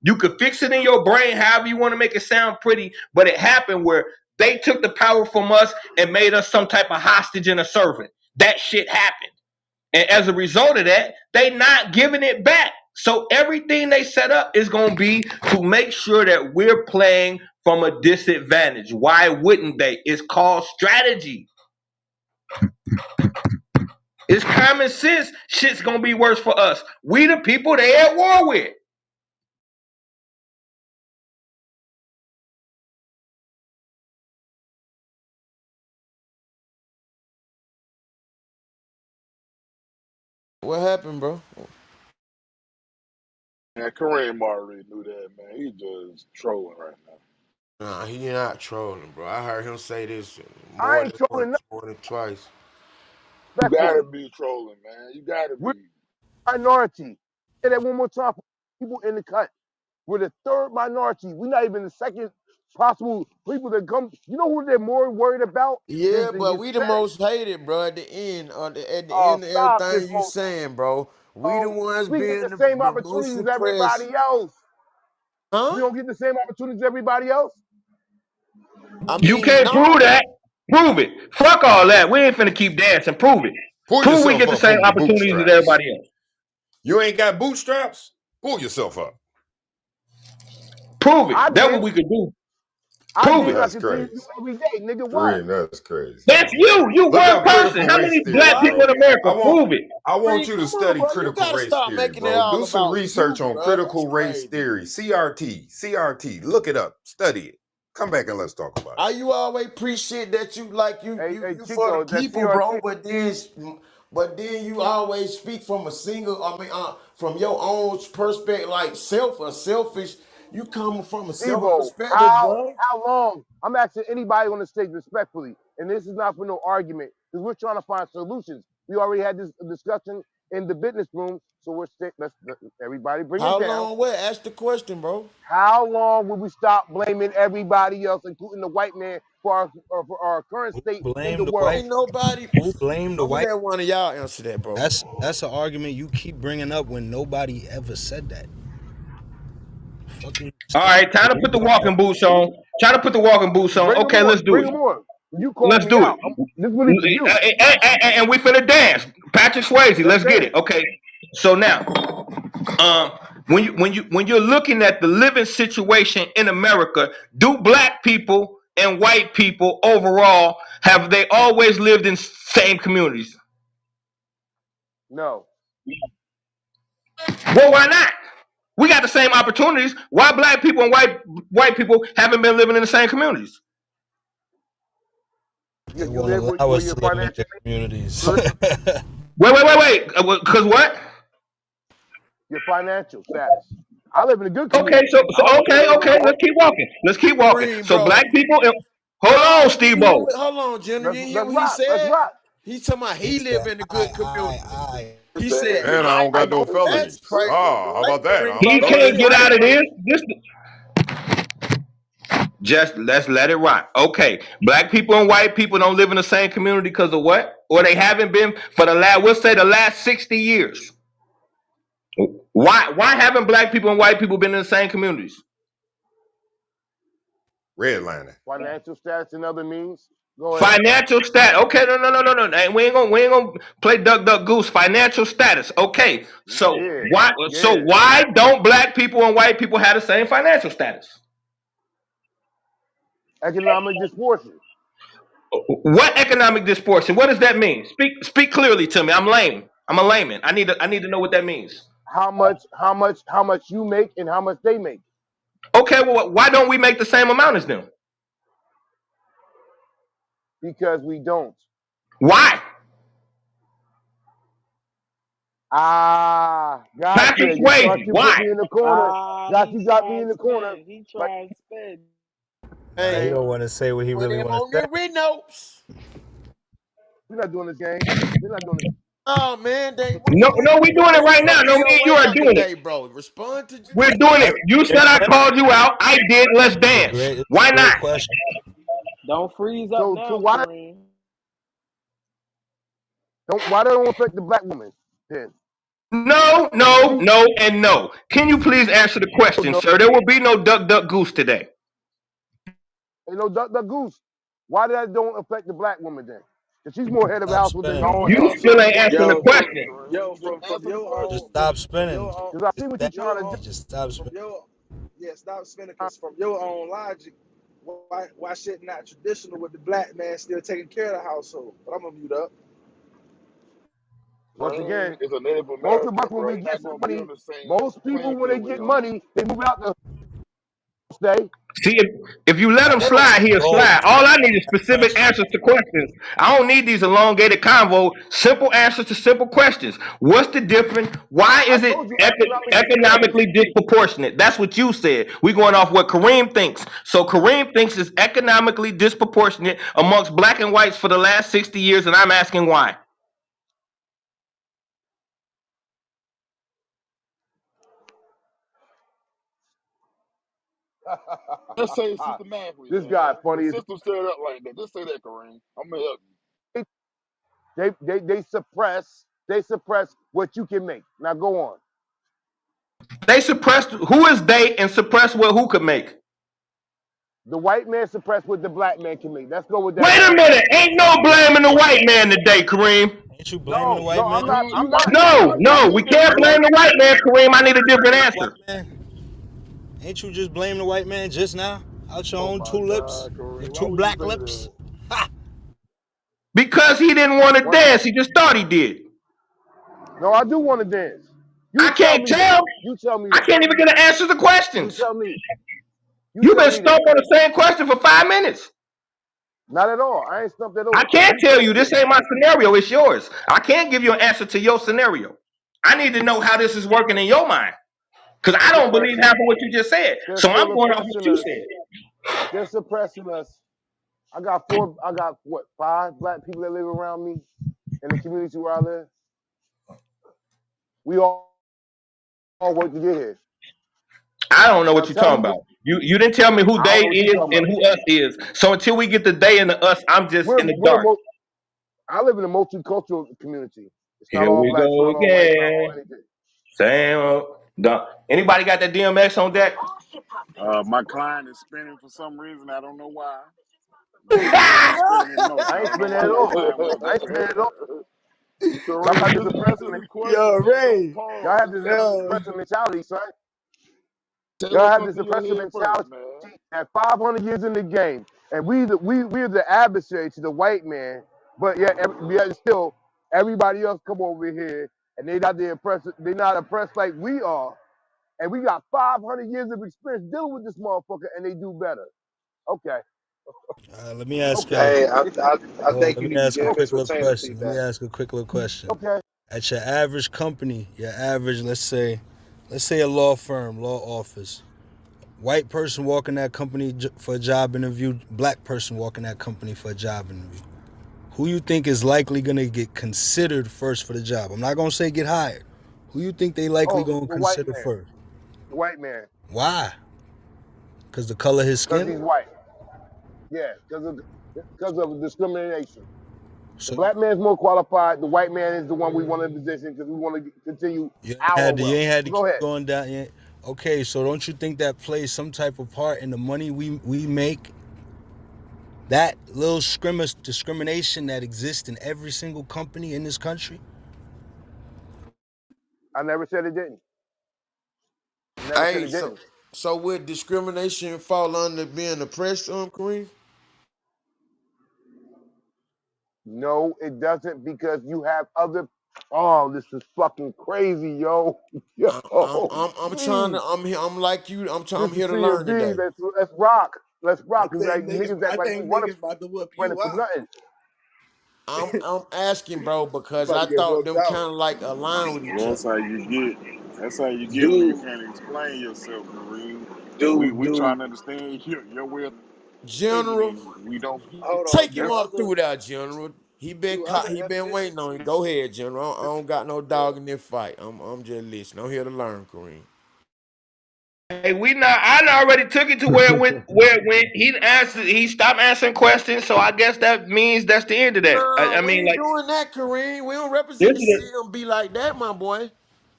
You could fix it in your brain however you want to make it sound pretty, but it happened where they took the power from us and made us some type of hostage and a servant. That shit happened. And as a result of that, they not giving it back. So everything they set up is going to be to make sure that we're playing from a disadvantage. Why wouldn't they? It's called strategy. It's common sense. Shit's going to be worse for us. We the people they at war with. What happened, bro? And Kareem already knew that, man. He just trolling right now. Nah, he not trolling, bro. I heard him say this I more ain't than trolling once, nothing more than twice. You gotta respectfully. be trolling, man. You gotta We're be. a minority. Say that one more time for people in the cut. We're the third minority. We're not even the second possible people that come. You know who they're more worried about Yeah, than but we the Hispanic? most hated, bro. At the end, at the Oh, end of stop this everything you bullshit. saying, bro. We the Oh, ones we get being the same the most opportunities as suppressed, everybody else. We huh? don't get the same opportunities as everybody else. I You mean, can't prove no. that. Prove it. Fuck all that. We ain't finna keep dancing. Prove it. Pull Prove we yourself get the up same from your opportunities as bootstraps. everybody else. You ain't got bootstraps? Pull yourself up. Prove I it. That's what did. we could do. I Prove did, and it. I That's continue to do crazy. every day, nigga. What? Kareem, that's crazy, That's man. you. You Look one up person. critical How race many theory, black people What? in bro. America? Prove it. I want Free, you to come on, study bro. You critical gotta race stop theory, making it bro. all Do some about research you, on bro. That's critical race crazy. theory. CRT. CRT. Look it up. Study it. Come back and let's talk about it. Are you always preach shit that you like Hey, you for the Chico, that people, CRT. bro? But then you always speak from a single. I mean, from your own perspective, like selfish. You come from a self Devo, perspective, bro. how long? I'm asking anybody on the stage respectfully, and this is not for no argument, because we're trying to find solutions. We already had this discussion in the business room, so let's everybody bring it How down. long? What? Ask the question, bro. How long will we stop blaming everybody else, including the white man, for our current Who state in the blamed the world? white? Ain't nobody. Who blamed the I'm gonna white? let one of y'all answer that, bro. That's an argument you keep bringing up when nobody ever said that. Fucking All saying right, time to you put the brought that. walking boots on. Try to put the walking boots on. Bring them Okay, on, let's do bring it. them on. You called Let's me do it. out. This really for you. And we finna dance. Patrick Swayze, Let's let's get dance. it. Okay. So now, um, when you're looking at the living situation in America, do black people and white people overall have they always lived in same communities? No. Well, why not? We got the same opportunities. Why black people and white people haven't been living in the same communities? You, They you won't live allow where us your to live in financial their communities. means, Wait. Because what? your financial status. I live in a good Okay, community. so I don't necessarily live in okay. the Let's worst. keep walking. Let's keep walking. Kareem, So bro. black people. Hold on, No, you Steve. didn't hear what, hold on, General. You didn't hear Let's what he rock. Let's said? rock. He talking about He he live said, in a good community. He He said, said, and And I I don't got no don't. That's felonies. crazy. Ah, how Hey, about that, Kareem, huh? He bro, don't can't say get that, out of bro. this. Just let's let it rock. Okay, black people and white people don't live in the same community because of what? Or they haven't been for the last, we'll say the last 60 years. Why haven't black people and white people been in the same communities? Redlining. Financial status and other means. Go ahead. Financial status. Okay, no. We ain't gonna play duck duck goose. Financial status. Okay, so Yeah. so Yeah. why don't black people and white people have the same financial status? Economic disproportion. What economic disproportion? What does that mean? Speak clearly to me. I'm lame. I'm a layman. I need to know what that means. How much you make and how much they make. Okay, well, why don't we make the same amount as them? Because we don't. Why? Gotcha. Patrick You Swayze. thought you put Why? me in the corner. Ah, Got he you got me in tried the corner. spin. He But tried spin. nah, he Hey, don't want to say what he put really him want to on say. the red notes. we're not doing this game. We're not doing this. Oh man, they No, we're doing it they right now. fucking No, me your and you way are up doing it. today, bro. Respond to We're doing it. That's You a said great I question. called you out. I did. Let's dance. It's Why a great not? question. Don't freeze up So now, why Kareem. don't affect the black woman then? No, She and no. Can you please answer the question, no sir? There will be no duck duck goose today. ain't no duck goose. Why that don't affect the black woman then? Because she's more head of the Stop house with the spinning. Don't You answer still the ain't answering the question, Yo, question. yo, Kareem. Just from answer the your Just own, question. stop from spinning. your own, because I see Just what you're that. trying to do. Just stop from spinning. your, yeah, stop spinning, cause from your own logic, why shit not traditional with the black man still taking care of the household? But I'm gonna mute up. Once Kareem again, is a Native most of us American, when bro. we He's get not some gonna be on money, the same most people playing when they field we get are. money, they move out the stay. See, if you let Nah, him They don't slide, that's he'll gold. slide. All I need is That's specific question. answers to questions. I don't need these elongated convo. Simple answers to simple questions. What's the difference? Why I is it told you economic disparity. economically disproportionate? That's what you said. We're going off what Kareem thinks. So Kareem thinks it's economically disproportionate amongst black and whites for the last 60 years, and I'm asking why. Just say it systematically, This man. guy The funny as system set it up like that. Just say that, Kareem. I'm gonna help you. they suppress what you can make. Now go on. They suppressed who is they and suppress what who could make. The white man suppress what the black man can make. Let's go with that Wait a first. minute. Ain't no blaming the white man today, Kareem. Ain't you blaming the No, no, white I'm man? not. You I'm not. right. You right. You No, we did that, can't blame Kareem. the white man, Kareem. I need a different The answer. white man? Ain't you just blaming the white man just now? Out your Oh own my two lips? God, Your Kareem. Why two would you black say lips? that? Ha! Because he didn't want to What? dance. He just thought he did. No, I do want to dance. You I tell can't me that. tell. You tell me I that. can't even get an answer to You questions. tell me. You You've tell been me that. stumped on the same question for 5 minutes. Not at all. I ain't stumped at I all. can't You tell tell you. me This that. ain't my scenario. It's yours. I can't give you an answer to your scenario. I need to know how this is working in your mind. Because They're I don't believe half suppressing. of what you just said. They're So I'm still going off what oppressing you us. said. They're suppressing us. I got four. I got what? 5 black people that live around me in the community where I live. We all work to get here. I don't know Now what you're tell me talking what. about. You didn't tell me who I they don't know what you're is talking and about. who us is. So until we get the they and the us, I'm just We're in the we're dark. mo- I live in a multicultural community. It's not Here all we black. It's go not all white. It's not all again. anything. Same anybody got that DMX on deck? My client is spinning for some reason. I don't know why. But he's spinning in motion. I I ain't don't know spending why at my all. client went I ain't spending at all. there. Y'all got Kareem, this just oppressive. answer the Yo, question, man. Don't Ray. Y'all pause. have Just this answer the Yo. oppressive question. mentality, son. Tell Y'all us have what's this in your oppressive head first, mentality man. at 500 years in the game, and we're the adversary to the white man. But yet still everybody else come over here and they not oppressed like we are, and we got 500 years of experience dealing with this motherfucker, and they do better. Okay, Let me ask okay, y'all. Hey, I Hold on, think let you me need to ask a give okay, Miss quick little Retainer question. Let me feedback. ask a quick little question. okay. At your average company, your average, let's say a law firm, law office, white person walking that company for a job interview, black person walking that company for a job interview. Who you think is likely gonna get considered first for the job? I'm not gonna say get hired. Who you think they likely Oh, gonna the white consider man, first? the white man, Why? Cause the color of his because skin? he's white. Yeah, because of discrimination. The So black man's more qualified. The white man is the one we want in position because we want to continue our you wealth. ain't had to Go keep ahead. going down. Okay, so don't you think that plays some type of part in the money we make? That little discrimination that exists in every single company in this country? I never said it didn't. Never said Hey, it so didn't. so would discrimination fall under being oppressed, Kareem? No, it doesn't because you have other. Oh, this is fucking crazy, yo. Yo, I'm trying to please. I'm like you. I'm Mr. here to learn C.M.B. today. Let's rock. Let's I rock. Cause like think niggas act like we want to niggas about to whoop run it you for out. nothing. I'm asking, bro, You because about I to get thought whooped them out. kind of like align with each other. That's how you get. That's how you get when you Dude, can't explain yourself, Kareem. dude, We trying dude. to understand your way of thinking, General, and we don't get it. Hold on, take do him That's up other through that, General. He been do caught. other He been waiting on you. ethnicities? Go ahead, General. I don't got no Yeah. dog in this fight. I'm just listening. I'm here to learn, Kareem. Hey, we not. I done already took it to where it went. Where it went. He answered. He stopped answering questions. So I guess that means that's the end of that. No, I we mean, ain't like doing that, Kareem. We don't this represent the is a CMB like that, my boy.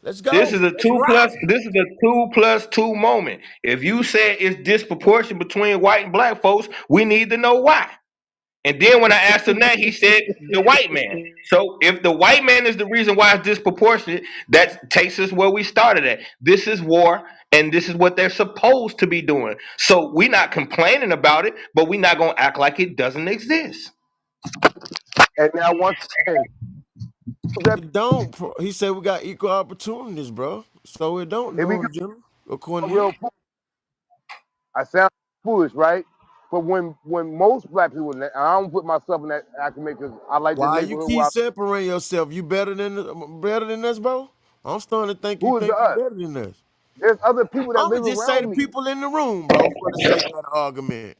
Let's this go. is a Let's two rock. plus. This is a 2+2 moment. If you say it's disproportion between white and black folks, we need to know why. And then when I asked him that, he said the white man. So if the white man is the reason why it's disproportionate, that takes us where we started at. This is war, and this is what they're supposed to be doing. So we're not complaining about it, but we're not gonna act like it doesn't exist. And now once again, that It don't. He said we got equal opportunities, bro. So it don't here we do go, it, General. According to him. real. I sound foolish, right? But when most black people, and I don't put myself in that acclimate because I like the Why you neighborhood where keep I, separating yourself? You better than us, bro? I'm starting to think you who is the think you us? better than us. There's other people that I'ma live just say the around me. people in the room, bro, for the sake of the argument.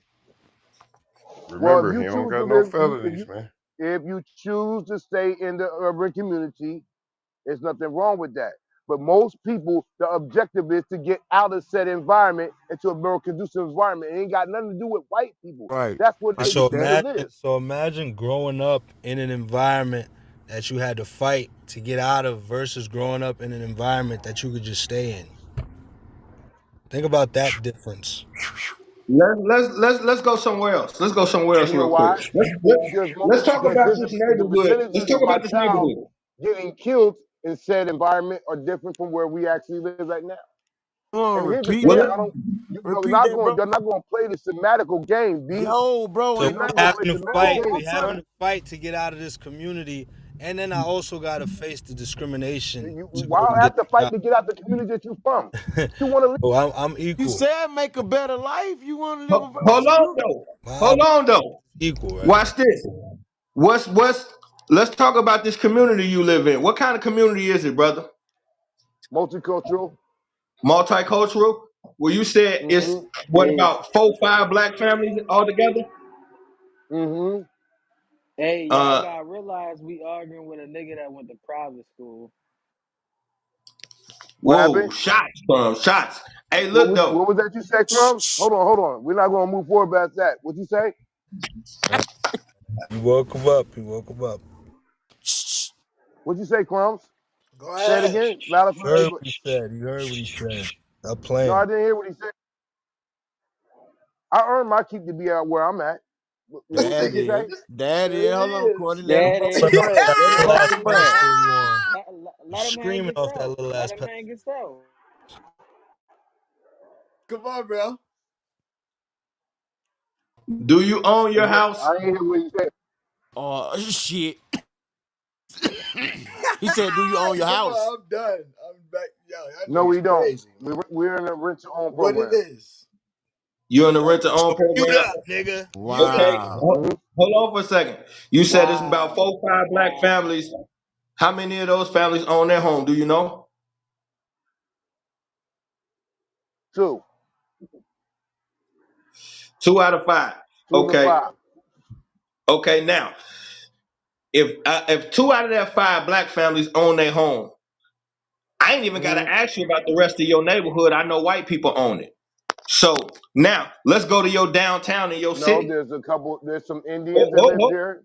Well, if Remember, he you don't choose to got no live, felonies, man. if you choose to stay in the urban community, there's nothing wrong with that. But most people, the objective is to get out of said environment into a more conducive environment. It ain't got nothing to do with white people. Right. That's what I they So get choose that. to imagine, live. so imagine growing up in an environment that you had to fight to get out of versus growing up in an environment that you could just stay in. Think about that difference. Let's go somewhere else. Let's go somewhere And else you know real quick. why? Let's let's talk Because about this the neighborhood. Let's percentages talk of my about this child neighborhood. getting killed in said environment are different from where we actually live right now. Come on, And here's the repeat Well, thing: that. I let, don't, Repeat that, bro. they're not going to play the semantical game, B. Yo, bro, So They're ain't we not nobody. going to play having to semantic fight. No, games, We I'm son. having trying. to fight to get out of this community, and then I also got to face the discrimination to Why go and have get to the fight job. to get out the community that you're from? You want to live? Oh, I'm You equal. said make a better life. You want to live a better. hold on You, though. My Hold opportunity on though. is equal, right? Watch this. What's let's talk about this community you live in. What kind of community is it, brother? Multicultural. Multicultural? Well, you said it's Mm-hmm. what Hey, about 4, 5 black families altogether? Mm-hmm. hey, y'all Uh gotta realize we arguing with a nigga that went to private school. What whoa, happened? shots, shots. Hey, look What though. was that you said, Crumbs? Hold on. We're not going to move forward past that. What you say? You woke him up. You woke him up. What you say, Crumbs? go Say it ahead. again. Louder for You the heard neighbor. what he said. You heard what he said. Stop No, I playing. didn't hear what he said. I earned my keep to be out where I'm at. What you say? That There is. it Hold on, is. Courtney. Let him That let is him Screaming off brag. Brad. that Let him little let ass him That brag. pedestal you on. let a man Screaming get off that so. little Let ass a pedestal. man get so. Come on, bro. Do you own your house? I ain't hear what you said. Oh shit. He said, "Do you own your Come house?" on, I'm done. I'm back. Yo, that No, nigga's we don't. crazy, man. We're in a rent to own What it program. is? You in the rent to own So mute program? up, nigga. Mute up. Okay. Wow. Hmm. Hold on for a second. You said it's about Wow. 4, 5 black Wow. families. How many of those families own their home? Do you know? Two, 2 out of 5. two to Okay. five. Okay. Now, if 2 out of that 5 black families own their home, I ain't even got Hmm. to ask you about the rest of your neighborhood. I know white people own it. So now let's go to your downtown in your No, city. there's a couple. There's some Oh, Indians that oh, live oh. here.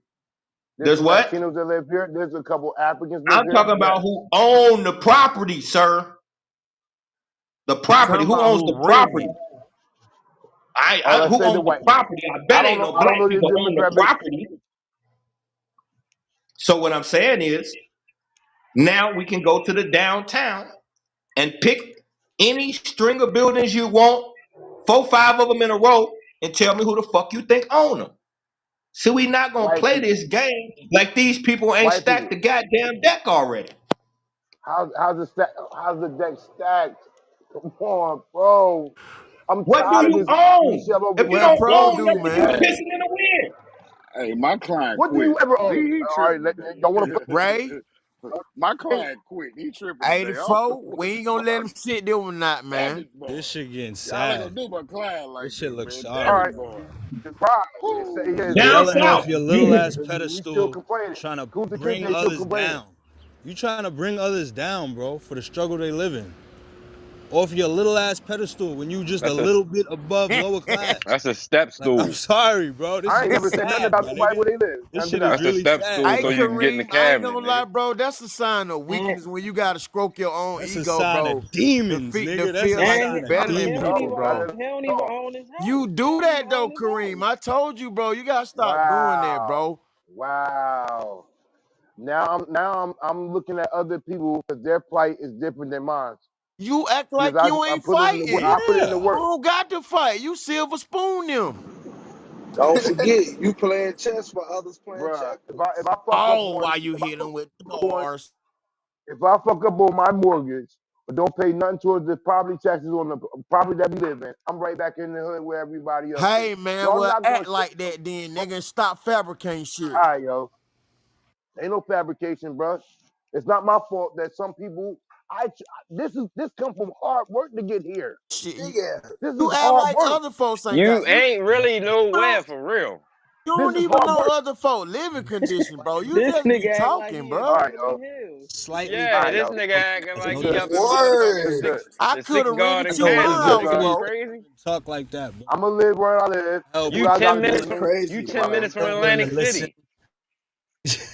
There's There's some what? Latinos that live here. There's a couple Africans live I'm here. talking about Yes. who own the property, sir. The He property. talking Who about owns who the renting property? it. Oh, let's Who say the owns the white man. property? I bet ain't no I don't black know the people own the demographic. property. So what I'm saying is, now we can go to the downtown and pick any string of buildings you want, 4, 5 of them in a row, and tell me who the fuck you think own them. So we not gonna White play people. this game like these people ain't White stacked people. the goddamn deck already. How's the deck stacked? Come on, bro. I'm What do tired of you this own? shallow If you What don't pro own do, nothing, you man? Hey, pissing in the wind. hey, my client What do you quit. ever own? He All right, tripping y'all want today. to Ray, My client quit. He tripping today. I don't know 84. what We the ain't gonna let fuck. him sit there one night, Damn man. it, boy. This shit getting Y'all ain't sad. gonna do my client like This shit this, looks man. All Damn sorry, right. it, bro. boy. The problem Whoo. is Down Yelling off south, your little ass you we still pedestal, complaining. trying to Kunta bring Kinte still others complaining. down. You trying to bring others down, bro, for the struggle they live in. Off your little ass pedestal when you just a That's a little bit above lower class. that's a step Like, I'm stool. sorry, bro. This I ain't shit is never said nothing sad, about my nobody nigga. where they live. This None of shit is that. That's a really step sad, stool Hey so bro. you can get in the Kareem, I ain't cabinet, gonna lie, nigga. bro. That's a sign of And weakness when you gotta stroke your own That's a ego, sign bro. of demons, To nigga. That's feel a like and you sign of better than he demons. don't No, people, even I bro. own didn't he don't even talk. own his You house. He do don't even that though, own his Kareem. house. I told you, bro. You gotta stop doing that, Wow. bro. Wow. Now I'm looking at other people because their plight is different than mine. You act Because like you I ain't put in the work. I fighting. put in the Yeah. You work. don't got to fight. You silver spoon them. Don't forget, you playing chess while others playing Bruh, if checkers. I fuck up Oh, on why you if I hit fuck them with the up on bars? if I fuck up on my mortgage or don't pay nothing towards the property taxes on the property that we live in, I'm right back in the hood where everybody else is. Hey man, Y'all well not gonna act shit. like that then, nigga, and stop fabricating All shit. right, yo. Ain't no fabrication, bruh. It's not my fault that some people. This come from hard work to get here. Shit, Nigga, This you is act hard like work. other folks ain't You got ain't really don't nowhere for real. you This don't is even hard know work. other folk living condition, bro. You This just be nigga act like talking, he in All bro. right, yo. Beverly Hills. Slightly All Yeah, right, this yo. nigga no acting disrespect. like No he It's up good. in disrespect. It's word. good. I the could six have rented garden you Yo, my It's yo, good, mansion, house, nigga. bro. You bro. crazy? talk like that, bro. I'm gonna live where I live. Help, Do You what I ten gotta do. That's minutes You know? from you crazy, ten bro. bro. minutes from Tell them to Atlantic listen. City.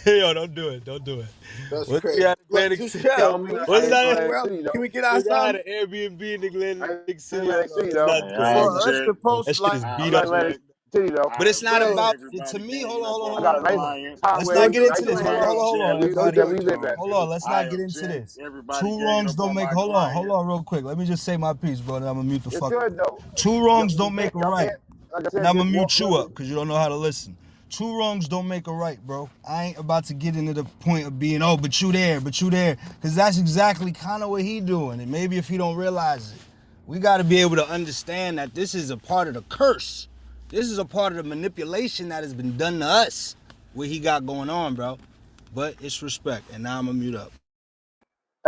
Yo, don't do it. Don't do it. That's What's we crazy. at Look, Atlantic just City? chill. Don't mean Can we I What's ain't just in chill, that? Atlantic bro? City though. Can we get out Nigga, I had something? an Airbnb in I ain't Atlantic in City. Atlantic City Let's though. not Hey, do it. I For us object. to That post shit like is I'm beat in up. Atlantic I City though. But I it's not object Bro, about. To everybody me, hold ganging on, up hold on, I on hold got my on, a nice hold on. client. Let's highway, not Hey, get nice into hey, this. Hold land on, I hold on, hold that on, object. everybody. we live at. Hold on. Let's I not get into object. this. Everybody Two ganging wrongs up don't on make. my Hold client. on, real quick. Let me just say my piece, bro. And I'm gonna mute the It's fuck. good though. Two Yo, wrongs don't make a y'all right. can't, like I And said, I'm just gonna walk mute you over. up because you don't know how to listen. Two wrongs don't make a right, bro. I ain't about to get into the point of being, oh, but you there. Because that's exactly kind of what he doing. And maybe if he don't realize it, we got to be able to understand that this is a part of the curse. This is a part of the manipulation that has been done to us, what he got going on, bro. But it's respect. And now I'm gonna mute up.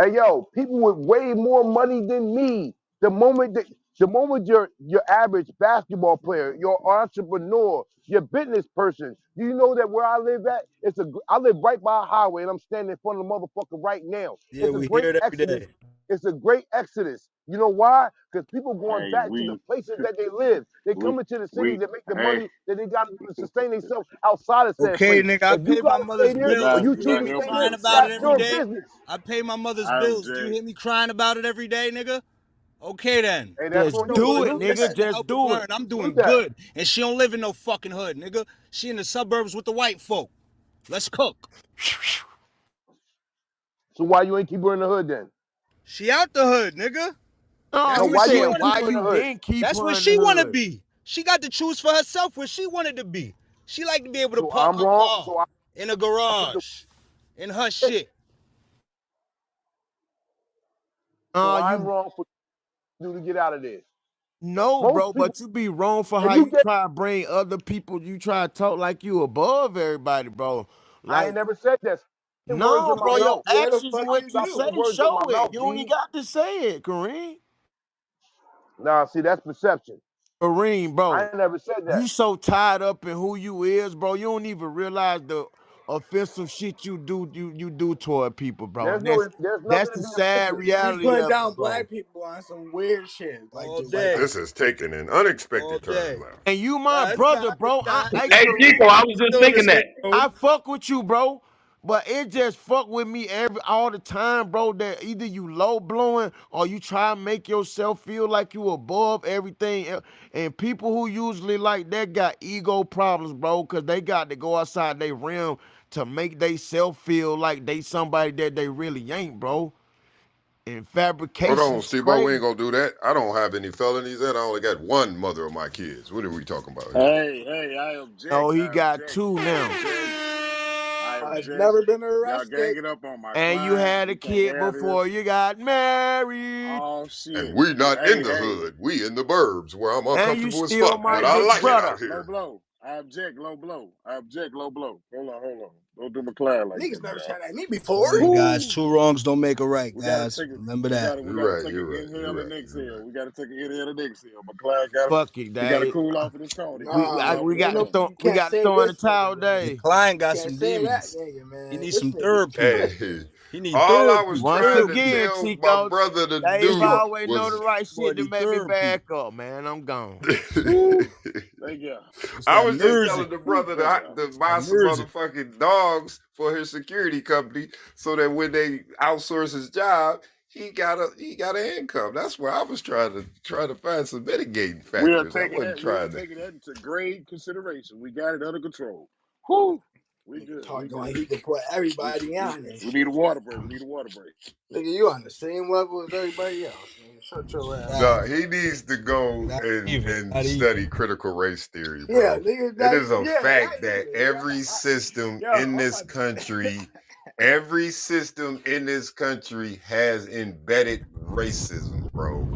Hey yo, people with way more money than me. The moment your average basketball player, your entrepreneur, your business person, do you know that where I live at? I live right by a highway and I'm standing in front of the motherfucker right now. Yeah, It's a we great hear it every exodus. day. It's a great exodus. You know why? Because people going Hey, back to the places that they live. They come we, into the cities we. that make the Hey, money that they got to sustain themselves outside of said Okay, place. nigga, I If you pay my gotta stay mother's there you or bills. not you You you hear choose not to me stay helping there, crying your about that's it cause. every your day? business. I pay my mother's I bills. Do you object. hear me crying about it every day, nigga? Okay then. Hey, that's Just on Let's you. do do it, it, Salute nigga. nigga. that. Send the Just help with do it. Vern. I'm Salute doing that. good. And she don't live in no fucking hood, nigga. She in the suburbs with the white folk. Let's cook. So why you ain't keep her in the hood then? She out the hood, nigga. No, No, That's he where why she you said, ain't wanna keep why her in be. the you hood? didn't keep That's her where in the she wanna hood? be. She got to choose for herself where she wanted to be. She like to be able to So park I'm her wrong. car So in a I put the garage, in her shit. so I'm You wrong for you to get out of there. no, Most bro, people, but you be wrong for if how you you get, try to bring other people. You try to talk like you above everybody, bro. I Like, ain't never said that. Putting words no, in my bro, your mouth. Yeah, the actions, fuck what you you Stop say, putting do. words in show my it. mouth, You only G. got to say it, Kareem. Nah, see, that's perception. Kareem, I bro, ain't never said that. you so tied up in who you is, bro. You don't even realize the offensive shit you do toward people, bro. And There's that's nothing to the be sad offensive. You reality putting of down it, bro. black people on some weird shit. All Like day. this has taken an All unexpected turn day. left. And you my Nah, it's brother, not. It's bro. not. Hey Hey, Chico, Kareem, I was just Doing thinking this with that. you. I fuck with you, bro. But it just fuck with me all the time, bro. That either you low blowing or you try to make yourself feel like you above everything. And people who usually like that got ego problems, bro, because they got to go outside their realm to make they self feel like they somebody that they really ain't, bro. And Hold fabrication on, is Steve. We crazy. ain't gonna do that. I don't have any felonies. And I only got one mother of my kids. What are we talking about here? Hey, I No, object. he I got object. two I now. object. I I've object. never been Y'all arrested. ganging up on my And you client. had a We can't kid have this. before you got married. Oh And shit. we not in the Hey. hood. We in the burbs where I'm And you uncomfortable as still fuck. my But I Hey, big like it hey, out brother. low here. blow. I object, low blow. I object, low blow. Hold on. Don't do my client like Niggas that, never dog. shot at me All before. right, guys. Whoo! Two wrongs don't make a right, We gotta guys. take it. Remember We that. gotta we You're gotta right. take You're an right. inhale You're and right. You're exhale. right. We gotta take an inhale and exhale. My client got Fuck it, he gotta Dave. cool off of this cone. He gotta cool Nah, off We of this ain't got to no, cone. throw you we can't got to say throw in the this towel, nigga, man. Your Dave. client got Can't some say that demons. nigga, He man. needs This some nigga therapy. Hey, tripping. He need all I was therapy. Once trying to Therapy. again, tell my Chico, brother to Dave do always know the was right Boy shit to need make me therapy. back up, man. I'm gone. Whoo! Thank you. It's I that was just Mersey. telling the Whew, brother thank you. to It's that buy some Mersey. motherfucking dogs for his security company so that when they outsource his job, he got an income. That's where I was trying to find some mitigating factors. I wasn't We are trying to. taking that into grave consideration. We got it under control. Whoo! We Nigga good. We talking like good. he can put We, everybody we, on this we need a shit. water break. We need a water break. Nigga, you on the same level as everybody else, man. Shut your ass Nah, No, up. he needs to go not and even. and Not even. study critical race theory, Yeah, bro. nigga, It not, is a yeah, not fact that even. every system in Yo, I'm this about to. country, every system in this country has embedded racism, bro.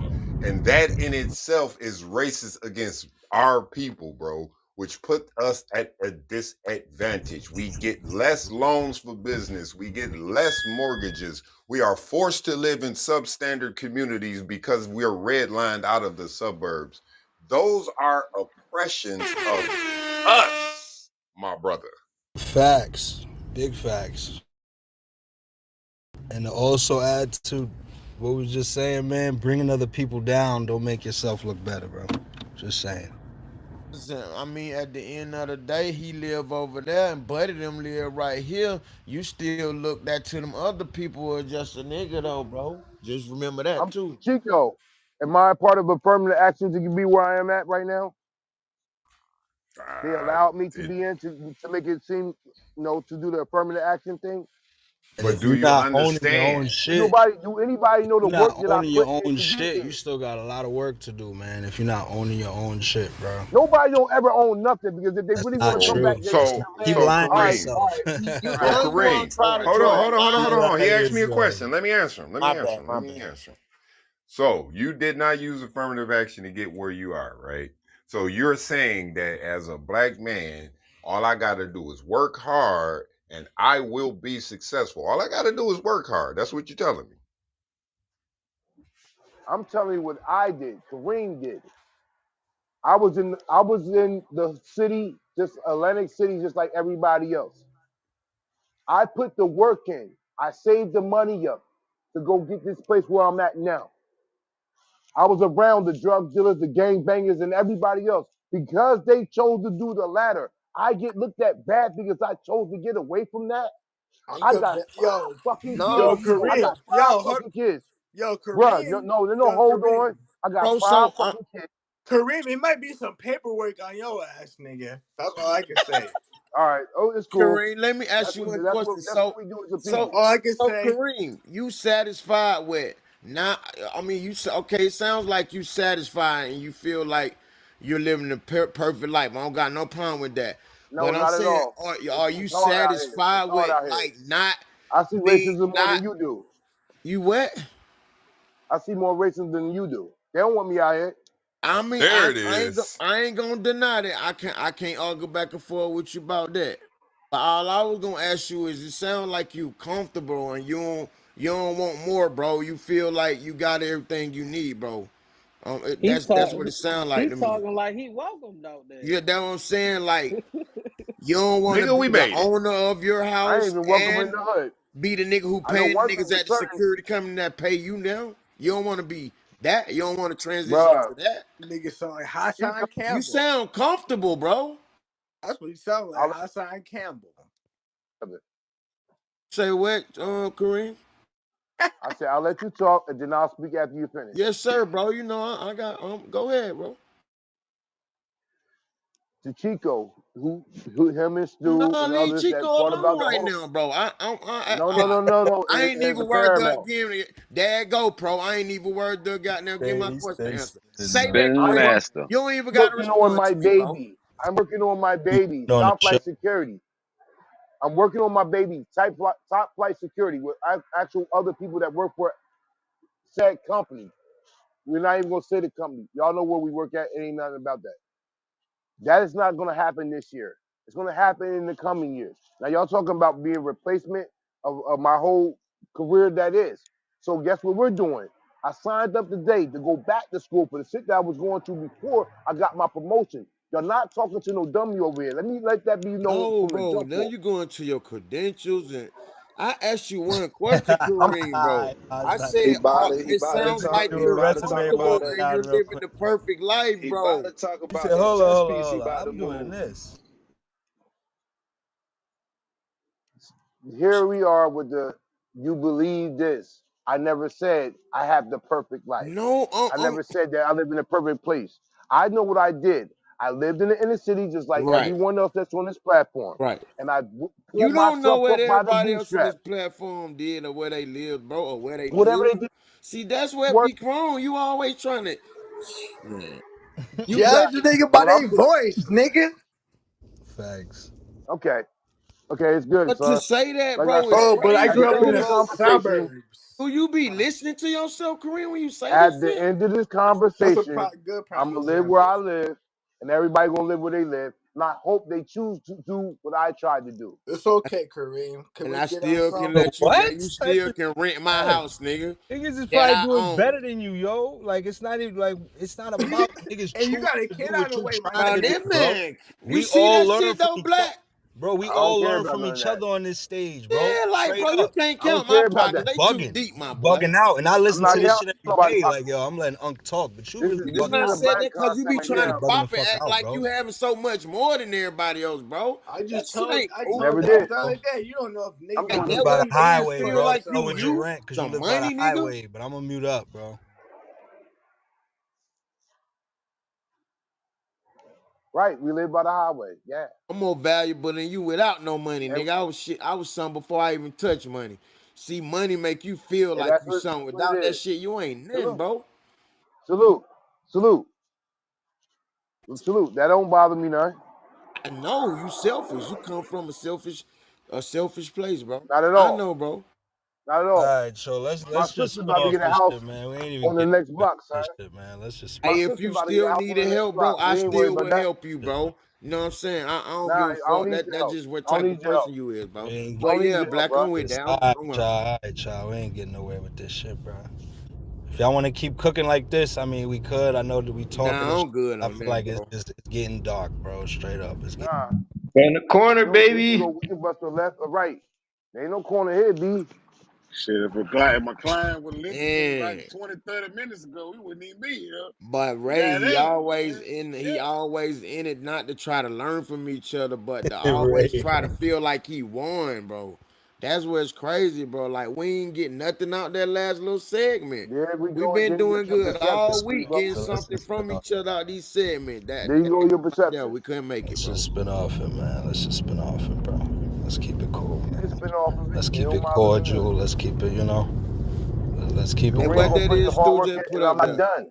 And that in itself is racist against our people, bro, which put us at a disadvantage. We get less loans for business, we get less mortgages, we are forced to live in substandard communities because we're redlined out of the suburbs. Those are oppressions of us, my brother. Facts. Big facts. And to also add to what we was just saying, man, bringing other people down don't make yourself look better, bro. Just saying. Listen, I mean, at the end of the day, he live over there and Buddy them live right here. You still look that to them other people are just a nigga though, bro. Just remember that I'm too. Chico. Am I a part of affirmative action to be where I am at right now? They Uh, allowed me to it, be in to make it seem, to do the affirmative action thing. And but if do you're you not owning your own understand? shit, Do anybody know if the you're work not that I owning put your in own to get shit, you there? still got a lot of work to do, man. If you're not owning your own shit, bro. Nobody don't ever own nothing because if they That's really want not to come So, back, true. they That's can so, not, keep say, so lying to all right, Kareem, yourself. I so ain't gonna Kareem, all try to right. hold on, draw a hold on, hold on, keep hold line. on. He lying to asked me a yourself. question. Let me answer him. Let My me answer bad, him. Let my me bad. answer him. So you did not use affirmative action to get where you are, right? So you're saying that as a black man, all I got to do is work hard and I will be successful. All I got to do is work hard. That's what you're telling me. I'm telling you what I did. Kareem did. I was in the city, just Atlantic City, just like everybody else. I put the work in. I saved the money up to go get this place where I'm at now. I was around the drug dealers, the gang bangers, and everybody else. Because they chose to do the latter, I get looked at bad because I chose to get away from that. I I could, got five yo, fucking No, yo, kids. you I Kareem, got five yo, hold, fucking kids. Yo, Bruh, no, Kareem, no, no, no, yo, hold on. Kareem, I got bro. five So fucking kids. Kareem, it might be some paperwork on your ass, nigga. That's all I can say. All right. Oh, it's cool. Kareem, let me ask you one question. That's what we do as a So, people. All I can so say, Kareem, you satisfied with now? I mean, okay. It sounds like you satisfied and you feel like you're living the perfect life. I don't got no problem with that. No, But I'm not at saying, all. are you It's hard out here. It's satisfied hard with out here. like not I see being racism more not than you do. you what? I see more racism than you do. They don't want me out here. I mean, There it is. I ain't gonna deny that. I can't argue back and forth with you about that. But all I was gonna ask you is, it sound like you comfortable and you don't want more, bro. You feel like you got everything you need, bro. He That's talk. what it sound like He to me. talking like he welcomed out Yeah, there. that's what I'm saying. Like you don't want to Nigga, we be the made it. owner of your I ain't house even welcome in and the hood. be the nigga who I know paying one the thing niggas for at the certain, security company that pay you now. You don't want to be that. You don't want to transition bruh. to that. nigga sound like You Hassan You Campbell. sound comfortable, bro. That's what he sound like, I'll Hassan Campbell. let you Say what, Kareem? I said I'll let you talk, and then I'll speak after you finish. Yes, sir, bro. You know I got go ahead, bro. To Chico, who him and Stu Nah, and leave others that Chico fought alone about the right whole. now, bro. No, no, no, no, no. I ain't As a even worried to paramount, give me dad go, pro. I ain't even worried to goddamn give my Stay, question stay answer. spinning, Say dog. that, Spin I'm Kareem. master. You don't even gotta working on respond my to me, bro. baby. I'm working on my You baby. on the Top show? flight security. I'm working on my baby. Top flight security with actual other people that work for said company. We're not even gonna say the company. Y'all know where we work at. It ain't nothing about that. That is not gonna happen this year. It's gonna happen in the coming years. Now y'all talking about being replacement of my whole career that is. So guess what we're doing? I signed up today to go back to school for the shit that I was going to before I got my promotion. Y'all not talking to no dummy over here. Let that be known No, from the bro. jump Now off. you going to your credentials and I asked you one question, I'm Kareem, bro. high. I I was not He said, about to he it about to let sounds me talk like do he a you're about to resume talk comfortable about bust that and down you're real living quick. the perfect life, he about bro. to talk He about said, that "Hold on, chess hold on, piece he hold on. about to I'm doing move. this." Here we are with the you believe this. I never said I have the perfect life. No, I never said that I live in a perfect place. I know what I did. I lived in the inner city just like right, everyone else that's on this platform. right. And I You pulled don't know myself what up by the everybody else on this bootstraps. platform did or where they live, bro, or where they Whatever live. they did See, that's where it work. be wrong. You always trying to, man. You got Judge a nigga by What I'm their doing. voice, nigga. Facts. Okay. Okay, it's good, but to son. say that, Like I bro, is said, Bro, but I at crazy grew the up end though, in of the this bro. conversation, suburbs. Do you be listening to yourself, Kareem, when you say this at the shit? end of this That's a conversation, good I'm prime gonna live where example. I live, and everybody gonna live where they live. And I hope they choose to do what I tried to do. It's okay, Kareem. Can And we I get on still can some? Yo, let you what you type still of can rent my that? house, nigga, Niggas is that probably I doing own. better than you, yo. Like it's not even like it's not about niggas And you choosing got a to kid do out of what the you way, my trying Now to nigga. do, that bro. man, you We see all that learn shit from though, each other, Black? bro. We I don't all care learn about from none of each that. other on this stage, bro. Yeah, like Straight bro, you up. can't I don't count my care about Niggas pockets. that. They too bugging, deep, my boy. bugging out, and I I'm listen not to this counting shit every nobody's day. pocket. Like yo, I'm letting Unc talk, but you This really is You this bugging is not a out, said bro. black that because you be content right trying Really to now. bugging the pop and fuck act out, like you bro. having so much more than everybody else, bro. I That just shit told ain't I cool, told Never niggas bro. did. the other day, you don't know if I'm niggas Like doing got it. that By the what money. it is. highway, Feel bro. like So you was your you rent because you some live by the money, nigga. highway. But I'm gonna mute up, bro. Right. We live by the highway. Yeah. I'm more valuable than you without no money, And, nigga. I was shit. I was something before I even touched money. See, money make you feel and like you that's something. what it Without that is. shit, you ain't nothing, Salute. bro. Salute. Salute. Salute. That don't bother me none. I know you selfish. You come from a selfish place, bro. Not at I all. know, bro. Not at All all. right, so My let's just sister's spin about to off get a this house shit, man. We ain't even on the getting next into block, son. this shit, man. Let's just My Hey, spin. if sister's you about to get a still house on the needed next help, bro, block. I We ain't worried still about will that. help you, bro. You know what I'm saying? I don't Nah, give a I don't fuck. need your That's help. just what I don't type of need your help. person you is, We bro. ain't I But don't need yeah, your help, Black, bro. I'm with this. that. All right, I'm y'all. with All right, y'all. We ain't getting nowhere with this shit, bro. If y'all want to keep cooking like this, I mean, we could. I know that we talking and Nah, shit. I'm good I on feel that, like bro. it's getting dark, bro. Straight up, it's getting. Nah. In the corner, We can go. baby. We can bust to the left or right. There ain't no corner here, B. Shit, if my client would listen to me like Man. 20, 30 minutes ago, we wouldn't even be here. But Ray, Goddamn, man. he Shit. always in it not to try to learn from each other, but to always Right. try to feel like he won, bro. That's what's crazy, bro. Like we ain't get nothing out that last little segment. There we We go. been There you doing got your good perception, all So week, Steve-O. getting let's something just spin from off. each other out these segments. There you go, your Yeah, perception. we couldn't make it, Let's bro. just spin off it, man. Let's just spin off it, bro. Let's keep it cool, You can man. spin off of it. Let's It keep don't it bother me cordial. none. Let's keep it, let's keep it And Kareem what cool. gonna that put his is, hard Stu work in, just put and I'm up not there. done.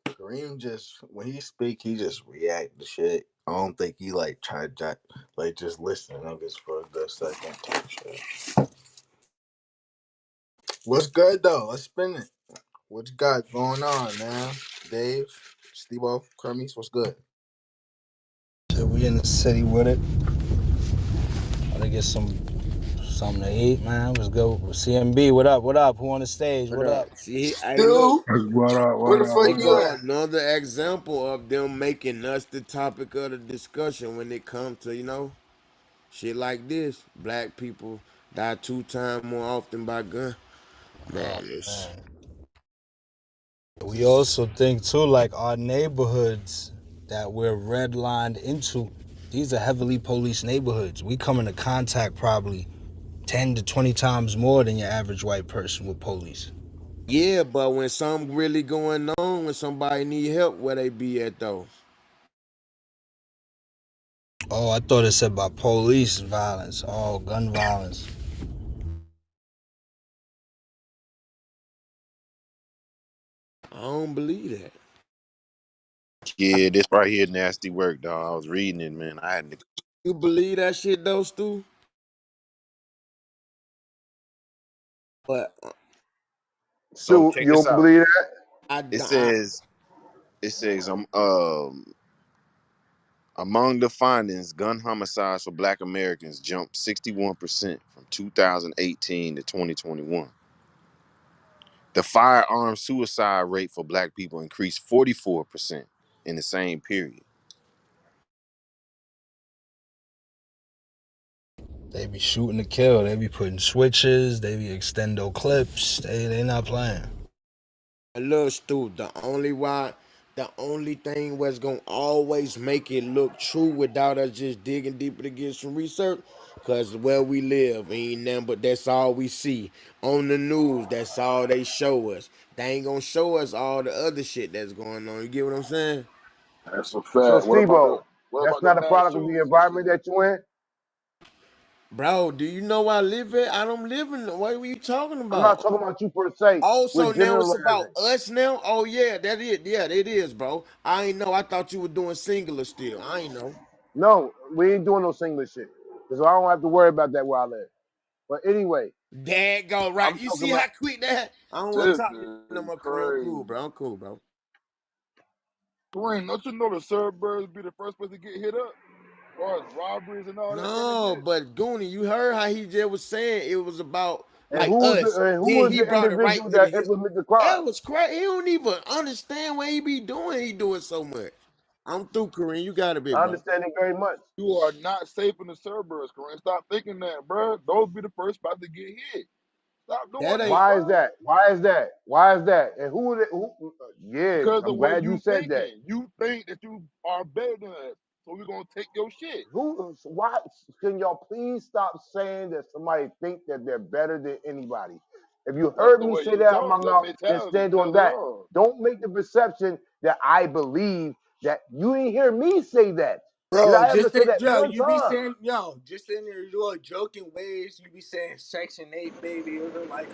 Kareem just when he speak, he just react to shit. I don't think he like try to like just listen niggas for the second type shit. What's good though? Let's spin it. What you got going on, man? Dave, Steve-O, Kermis, what's good? So we in the city with it. Gotta get something to eat, man. Let's go. C.M.B. What up? What up? Who on the stage? What What up? up? See, hey, look, Stu, What up? where What the up? fuck here What you up? go at? another example of them making us the topic of the discussion when it comes to, shit like this. Black people die 2 times more often by gun. Oh Man, it's man. We also think too, like our neighborhoods that we're redlined into. These are heavily police neighborhoods. We come into contact probably 10 to 20 times more than your average white person with police. yeah, but when something really going on, when somebody need help, where they be at though? Oh, I thought it said by police violence. Oh, gun violence. I don't believe that. Yeah, this right here, nasty work, dog. I was reading it, man. I had to. You believe that shit though, Stu? But So So check you this don't out. believe that? I, It I says, among the findings, gun homicides for Black Americans jumped 61% from 2018 to 2021. The firearm suicide rate for Black people increased 44% in the same period. They be shooting to kill. They be putting switches. They be extendo clips. They not playing. look, Stu. The only thing was gonna always make it look true without us just digging deeper to get some research. Cause where we live ain't nothing but that's all we see on the news. That's all they show us. They ain't gonna show us all the other shit that's going on. You get what I'm saying? That's a So fact. Steve-O, What that's about the not a mass product of the shootings and environment shit? that you in. Bro, do you know where I live at? I don't live in. What were you talking I'm not about? talking about you per se. We're Also, now it's about generalizing. us now. Oh yeah, that is. Yeah, it is, bro. I ain't know. I thought you were doing singular still. I ain't know. No, we ain't doing no single shit. So I don't have to worry about that where I live. But anyway, Dad go right. I'm You talking see about how quick that? I don't want to This talk to you no is more, Kareem. I'm crazy. cool, bro. I'm cool, bro. Dwayne, don't you know the suburbs be the first place to get hit up? As far as robberies and all that kind of No, shit. but Goonie, you heard how he just was saying it was about and like us. who Then was he the brought it right individual to the that hill. implemented the crime? That was crazy. He don't even understand what he be doing. He doing so much. I'm through, Kareem. You got it, big I bro. understand it very much. You are not safe in the suburbs, Kareem. Stop thinking that, bro. Those be the first spot to get hit. Stop That doing ain't. that, Why is bro. that? Why is that? Why is that? And who? Yeah, Because the I'm way glad you you said that. thinking, you think that you are better than us, so we're gonna take your shit. Who? Why? Can y'all please stop saying that somebody think that they're better than anybody? If you That's heard the me way say you that out of talk. my That mouth, then mentality stand on tells it that. all. Don't make the perception that I believe that you ain't hear me say that. Did Bro, I ever just say think, that yo, one you be time? saying, yo, just in your little joking ways, you be saying Section 8, baby. It was like,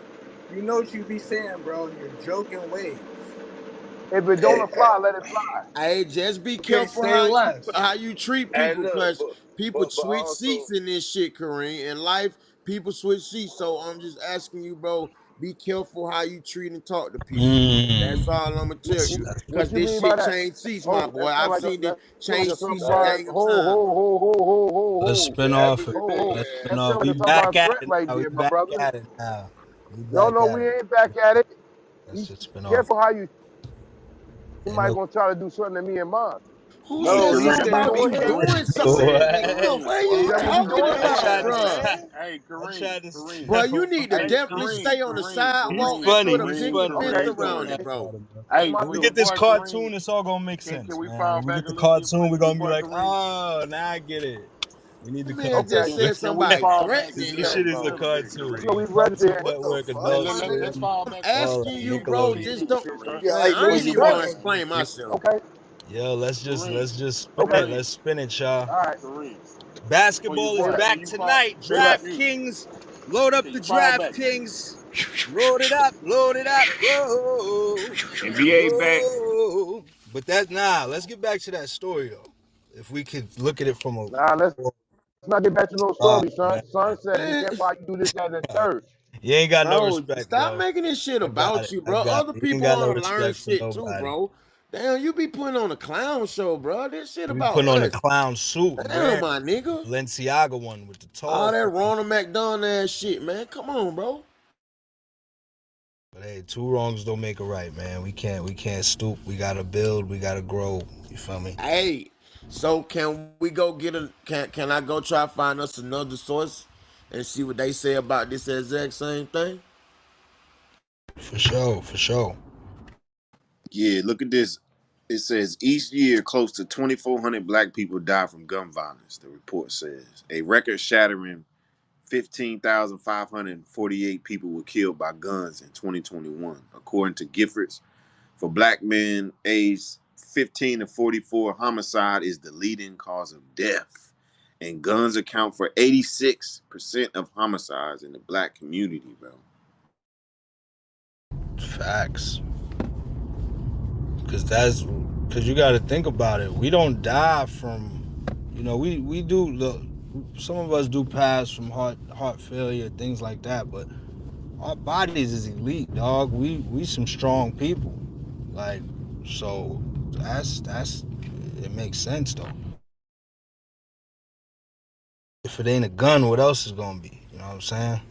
you know what you be saying, bro, in your joking ways. If it don't apply, let it fly. Hey, just be Okay, careful say less. how you treat And people, look, cause people but switch also seats in this shit, Kareem. In life, people switch seats. So I'm just asking you, bro, be careful how you treat and talk to people. That's Mm. all I'm gonna tell That's, you. that's Cause What you this mean by shit that? changed seats, my Oh, boy. I've seen it that sound like change a song seats a about gang of ho times. ho ho ho ho ho let's ho spin off it. Every ho day, ho. Let's spin That man. off. sound like We a song about back a at threat it right now. We there, my back brother. at it now. We No, back no, at we it. ain't back at it. Be Let's just spin off careful it. how you. Ain't Somebody no gonna try to do something to me and mine. Who Hey, No, says he it's Kareem, said about go you ahead. doing something? Kareem, Nigga, Kareem. what are He you said what you talking doing about, now. bruh? Hey, I Kareem, tried to Kareem. Bro, you need to Hey, definitely Kareem, stay on the Kareem, He's sidewalk Kareem, and put funny. a He's picket funny. We Okay, fence get the around Kareem. it, laugh bro. out of him. That's Hey, my When we little get dude. this boy cartoon, Kareem. it's all gonna make Can sense, we man. fall When we back get a the little bit, cartoon, we're please, gonna be boy like, Kareem? oh, now I get it. We need The to come man up with just Okay, said can we somebody fall back this. just threatening a This him, shit is a bro. little bit, cartoon. You know, Kareem? we Cartoon registered. What the Network, fuck, Adult my nigga? Let's Swim. fall I'm back a little All bit, asking right, you, bro. Kareem. Just Nickelodeon. don't. Kareem, Yeah, Man, like I what ain't you even want to ready? explain myself. Okay, Yo, Kareem, let's just spin okay. it. Kareem, Let's spin it, y'all. All right. Kareem. For your Basketball is Say boy, that. back can you fall? tonight. Say that. Mute. DraftKings, load up Can the you fall back? DraftKings. Load it up, load it up. Whoa, NBA back. whoa. But let's get back to that story though. If we could look at it from a Nah, let's not get back to no all story, right, son. Son man. said he Man, said why you do this as a All right. third. You ain't got no bro, respect, stop bro. making this shit I got about it. you, I bro. got Other it. You ain't people got no want to learn respect for shit too, nobody. bro. Damn, you be putting on a clown show, bro. This shit You be about putting on a us. clown suit Damn, wearing my nigga. the Balenciaga one with the All tall that frame. Ronald McDonald ass shit, man. Come on, bro. But hey, two wrongs don't make a right, man. We can't stoop. We gotta build. We gotta grow. You feel me? Hey, so can we go get a can I go try to find us another source and see what they say about this exact same thing? For sure, for sure. Yeah, look at this. It says each year close to 2,400 black people die from gun violence, the report says. A record shattering 15,548 people were killed by guns in 2021, according to Giffords. For black men aged 15 to 44, homicide is the leading cause of death. And guns account for 86% of homicides in the black community, bro. Facts. Cause you gotta think about it. We don't die from, we do look. Some of us do pass from heart failure, things like that. But our bodies is elite, dog. We some strong people. Like, so that's it makes sense though. If it ain't a gun, what else is gonna be? You know what I'm saying?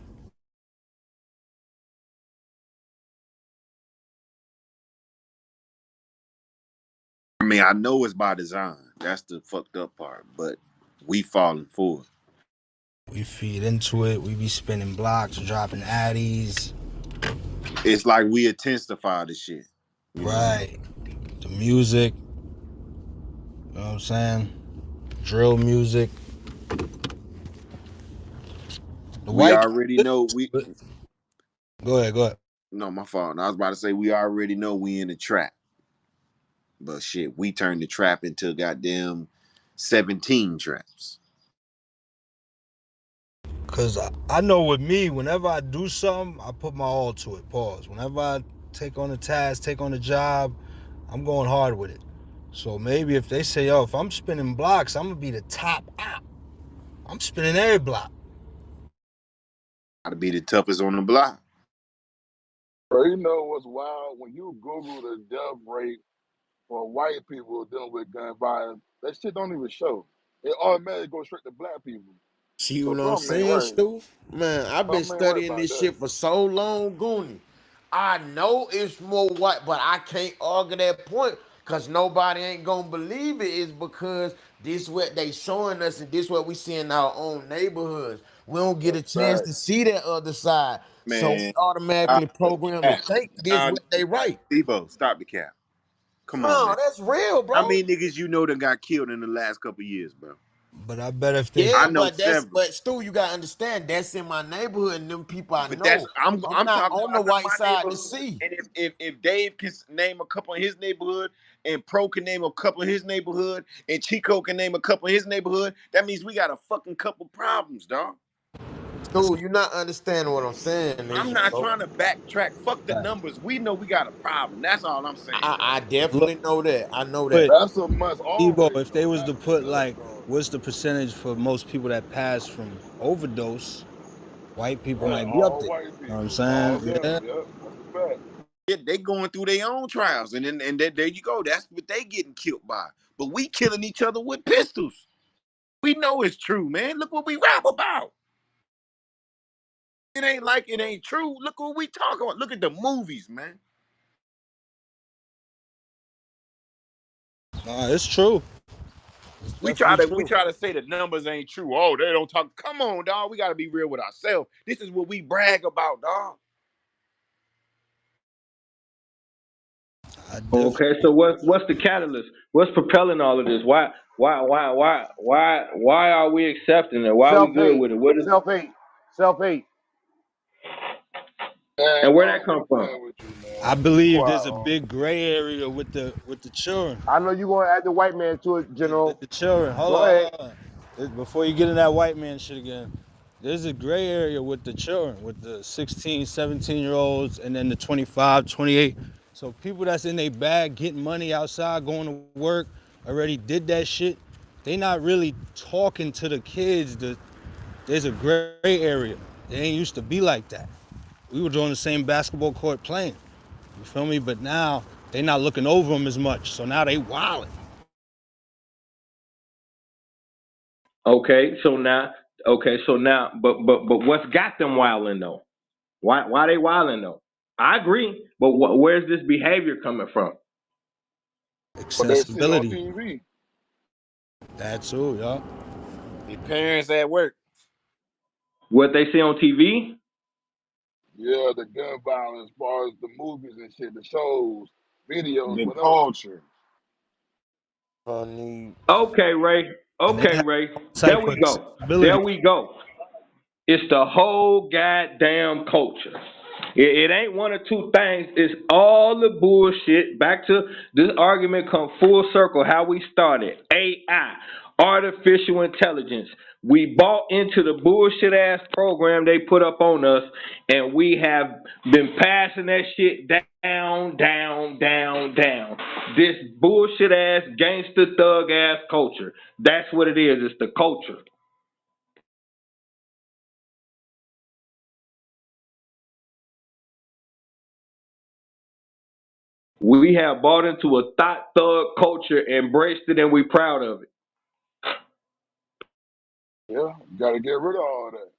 I mean, I know it's by design. That's the fucked up part, but we falling for it. We feed into it. We be spinning blocks, dropping addies. It's like we intensify the shit, you know? Right. The music. You know what I'm saying? Drill music. The We white people already listen know we to it. Go ahead, go ahead. no, my fault. I was about to say we already know we in the trap. But shit, we turned the trap into goddamn 17 traps. Cause I know with me, whenever I do something, I put my all to it. Pause. Whenever I take on a task, take on a job, I'm going hard with it. So maybe if they say, yo, if I'm spinning blocks, I'm gonna be the top out. I'm spinning every block. Gotta be the toughest on the block. Bro, you know what's wild? When you Google the death rate for white people dealing with gun violence, that shit don't even show. It automatically goes straight to black people. See So what I'm something ain't saying, right. Stu? Man, I've been Something ain't right studying about this that. shit for so long, Goonie. I know it's more white, but I can't argue that point because nobody ain't gonna believe it is because this what they showing us and this what we see in our own neighborhoods. We don't get That's a a chance fact. to see that other side. So we Man, stop automatically the program to cap. think this Nah, what they right. Debo, stop the cap. Come on, No, man. that's real, How bro. many niggas you know that got killed in the last couple years, bro? But I bet if they I Yeah, know several. but Stu, you gotta understand that's in my neighborhood and them people I But that's know. I'm I'm I'm not talking on the about in white my side to neighborhood. see. And if Dave can name a couple in his neighborhood, and Pro can name a couple in his neighborhood, and Chico can name a couple in his neighborhood, that means we got a fucking couple problems, dog. that's Stu, you're not understanding what I'm saying, is I'm you, not bro? trying to backtrack. Fuck the a fact. numbers. We know we got a problem. That's all I'm saying, bro. I Look, definitely know that. I know that. but That's a must Evo, always if they though. was to That's a put must like, though. what's the percentage for most people that pass from overdose? White people Right, might be up all there. white You know what I'm people, all saying? them. Yeah. Yep, that's a fact. Yeah, they going through their own trials, and there you go. That's what they getting killed by. But we killing each other with pistols. We know it's true, man. Look what we rap about. It ain't like it ain't true. Look what we talk about. Look at the movies, man. Nah, it's true. It's We definitely we true. try to say the numbers ain't true. Oh, they don't talk. Come on, dog. We gotta be real with ourselves. This is what we brag about, dog. I Okay, definitely so what's the catalyst? What's propelling all of this? Why are we accepting it? Why are we Self good hate, with it? What is self hate, self hate. Man, and where that I'm come just from? playing with you, I man. Be believe quiet, there's a Unc. big gray area with the children. I know you're gonna add the white man to it, The General. children. Hold Go on, ahead. hold on. Before you get in that white man shit again, there's a gray area with the children, with the 16, 17 year olds, and then the 25, 28. So people that's in their bag getting money outside, going to work, already did that shit. They not really talking to the kids. There's a gray area. It ain't used to be like that. We were on the same basketball court playing. You feel me? But now they not looking over them as much. So now they wilding. Okay, so now, but what's got them wilding though? Why they wilding though? I agree, but where's this behavior coming from? What they see on Accessibility. TV. That's all, y'all. The parents at work, What they see on TV? Yeah, the gun violence, as far as the movies and shit, the shows, videos, the whatever. culture. Funny. Okay, Ray. And they Okay, have Ray. all There type of we go. accessibility. There we go. It's the whole goddamn culture. It ain't one or two things. It's all the bullshit. Back to this argument come full circle how we started. AI, artificial intelligence. We bought into the bullshit ass program they put up on us, and we have been passing that shit down. This bullshit ass gangster thug ass culture. That's what it is. It's the culture. We have bought into a thought thug culture, embraced it, and we proud of it. Yeah, you gotta get rid of all that.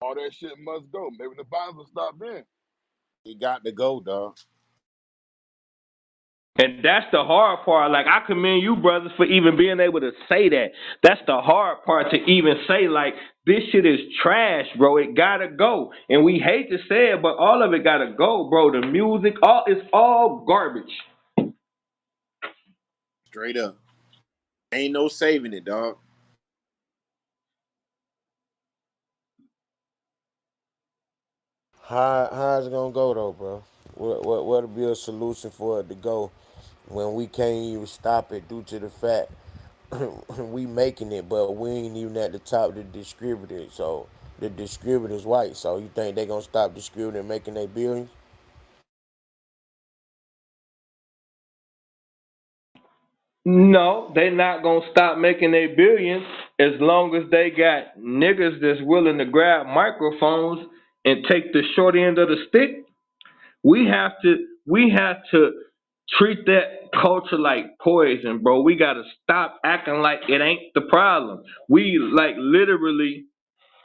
All that shit must go. Maybe the violence will stop then. It got to go, dog. And that's the hard part. Like, I commend you, brothers, for even being able to say that. That's the hard part to even say, like, this shit is trash, bro. It gotta go. And we hate to say it, but all of it gotta go, bro. The music, all it's all garbage. Straight up. Ain't no saving it, dog. How's it gonna go though, bro? What'll be a solution for it to go when we can't even stop it due to the fact we making it, but we ain't even at the top of the distributor. So the distributor's white. So you think they gonna stop distributing and making their billions? No, they not gonna stop making their billions as long as they got niggas that's willing to grab microphones and take the short end of the stick. We have to treat that culture like poison, bro. We gotta stop acting like it ain't the problem. We like literally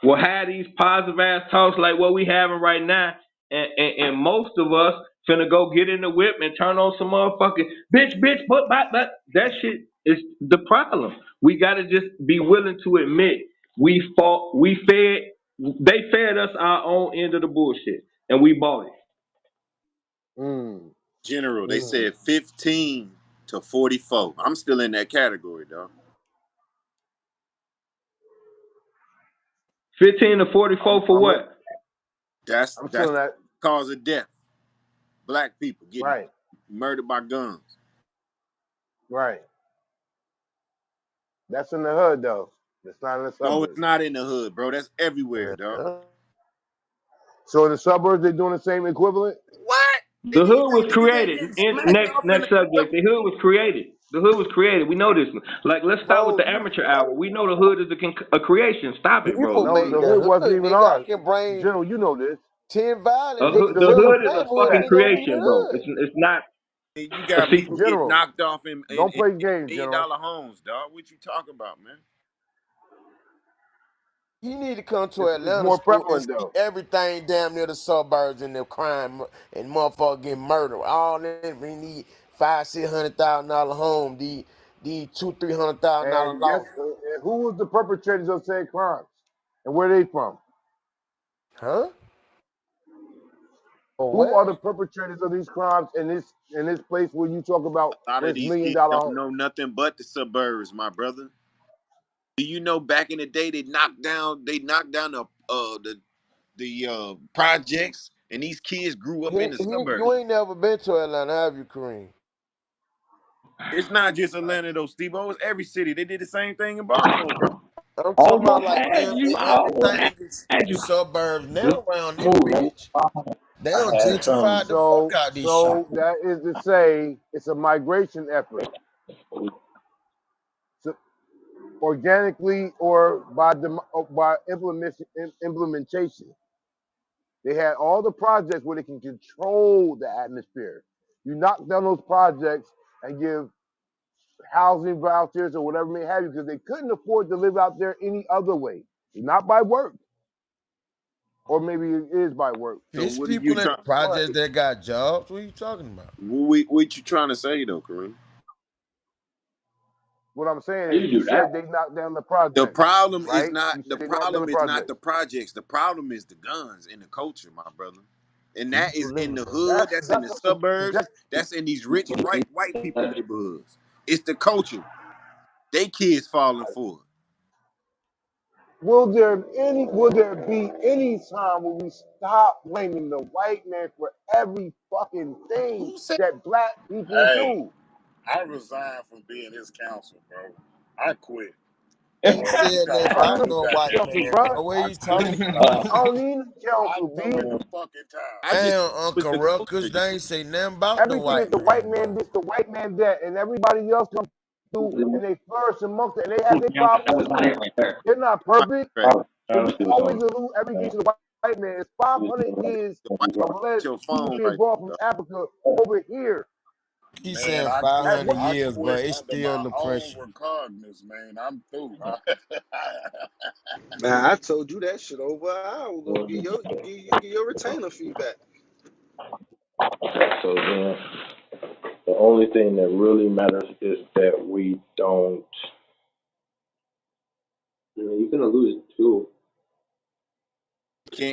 will have these positive ass talks like what we having right now, and most of us finna go get in the whip and turn on some motherfucking bitch, but that shit is the problem. We gotta just be willing to admit they fed us our own end of the bullshit, and we bought it. Mm, General, they mm. said 15 to 44. I'm still in that category, dog. 15 to I'm 44 for I'm what? I'm That's feeling the that. cause of death. Black people getting Right, murdered by guns. right. That's in the hood though. It's not in the No, it's suburbs. not in the hood, bro. That's everywhere, dog. So in the suburbs, they're doing the same equivalent. What? The Nigga, you hood was think niggas ain't created. getting smacked off in Next the subject. The hood was created. The hood was created. We know this. Like, let's start with Bro, the amateur hour. We know the hood is a creation. Stop it, people bro. No, made the the hood wasn't hood, even nigga. I ours. can bring General, you know this. 10 violent niggas The The to hood was your hood is a created for neighborhood, fucking that. they gonna be the creation, bro. hood. It's not. You got See, people getting General, knocked off don't play games, $1 million General. homes, dog. What you talking about, man? You need to come to It's Atlanta more school and prevalent see though. everything damn near the suburbs and the crime and motherfucker getting murdered. All that we need $500,000, $600,000 home. these $200,000-300,000 And guess losses. who was the perpetrators of said crimes, and where are they from? Huh? Or Who are the where? perpetrators of these crimes in this place where you talk about A lot where of it's these million kids dollar don't homes? know nothing but the suburbs, my brother. Do you know back in the day they knocked down the projects, and these kids grew up in the You suburbs. ain't never been to Atlanta, have you, Kareem? It's not just Atlanta though, Steve. It's every city. They did the same thing in Baltimore, bro. I'm talking about Almost like had damn you. near I almost everything is had you. suburbs now Good around this move. bitch. They I don't had gentrified some. the fuck out this shit. So that is to say, it's a migration effort, so organically or by implementation. They had all the projects where they can control the atmosphere. You knock down those projects and give housing vouchers or whatever may have you because they couldn't afford to live out there any other way, not by work, or maybe it is by work. So It's what are you people in trying? the But projects that got jobs. What are you talking about? What you trying to say though, Kareem? what I'm saying How is, you you do that? said they knocked down the The projects, problem is right? not You the said they knocked down the problem is not projects. the projects. The problem is the guns and the culture, my brother. And that People is in living the there. hood. That's That's in that's the suburbs. that's. That's in these rich white people neighborhoods. It's the culture. They kids falling for it. Will there be any time when we stop blaming the white man for every fucking thing Who said that black people Hey, do? I resigned from being his counsel, bro. I quit. He You said gotta that I ask about know, me no that white question. man, bro. bro. What are I you quit. talking about? I don't need I counsel, do it B. the fucking time. I just Damn, it was Uncle the Ruckus, culture. they ain't say nothing about the Everything that white the white man, man bro. this, the white man that, and everybody else comes through and they flourish amongst it, and they have their problems That was not too. it right there. They're not perfect, Right. but Let's we do always something. allude everything to the white man. It's 500 years The white of your people phone being right brought from there. Africa over here. He Man, saying I That's quit. 500 what. I years, but quit it's under still my the own pressure. recognizance, man. I'm through. Man, I told you that shit over an hour ago. Get your retainer feedback. So then, the only thing that really matters is that we don't. I mean, you're gonna lose it too.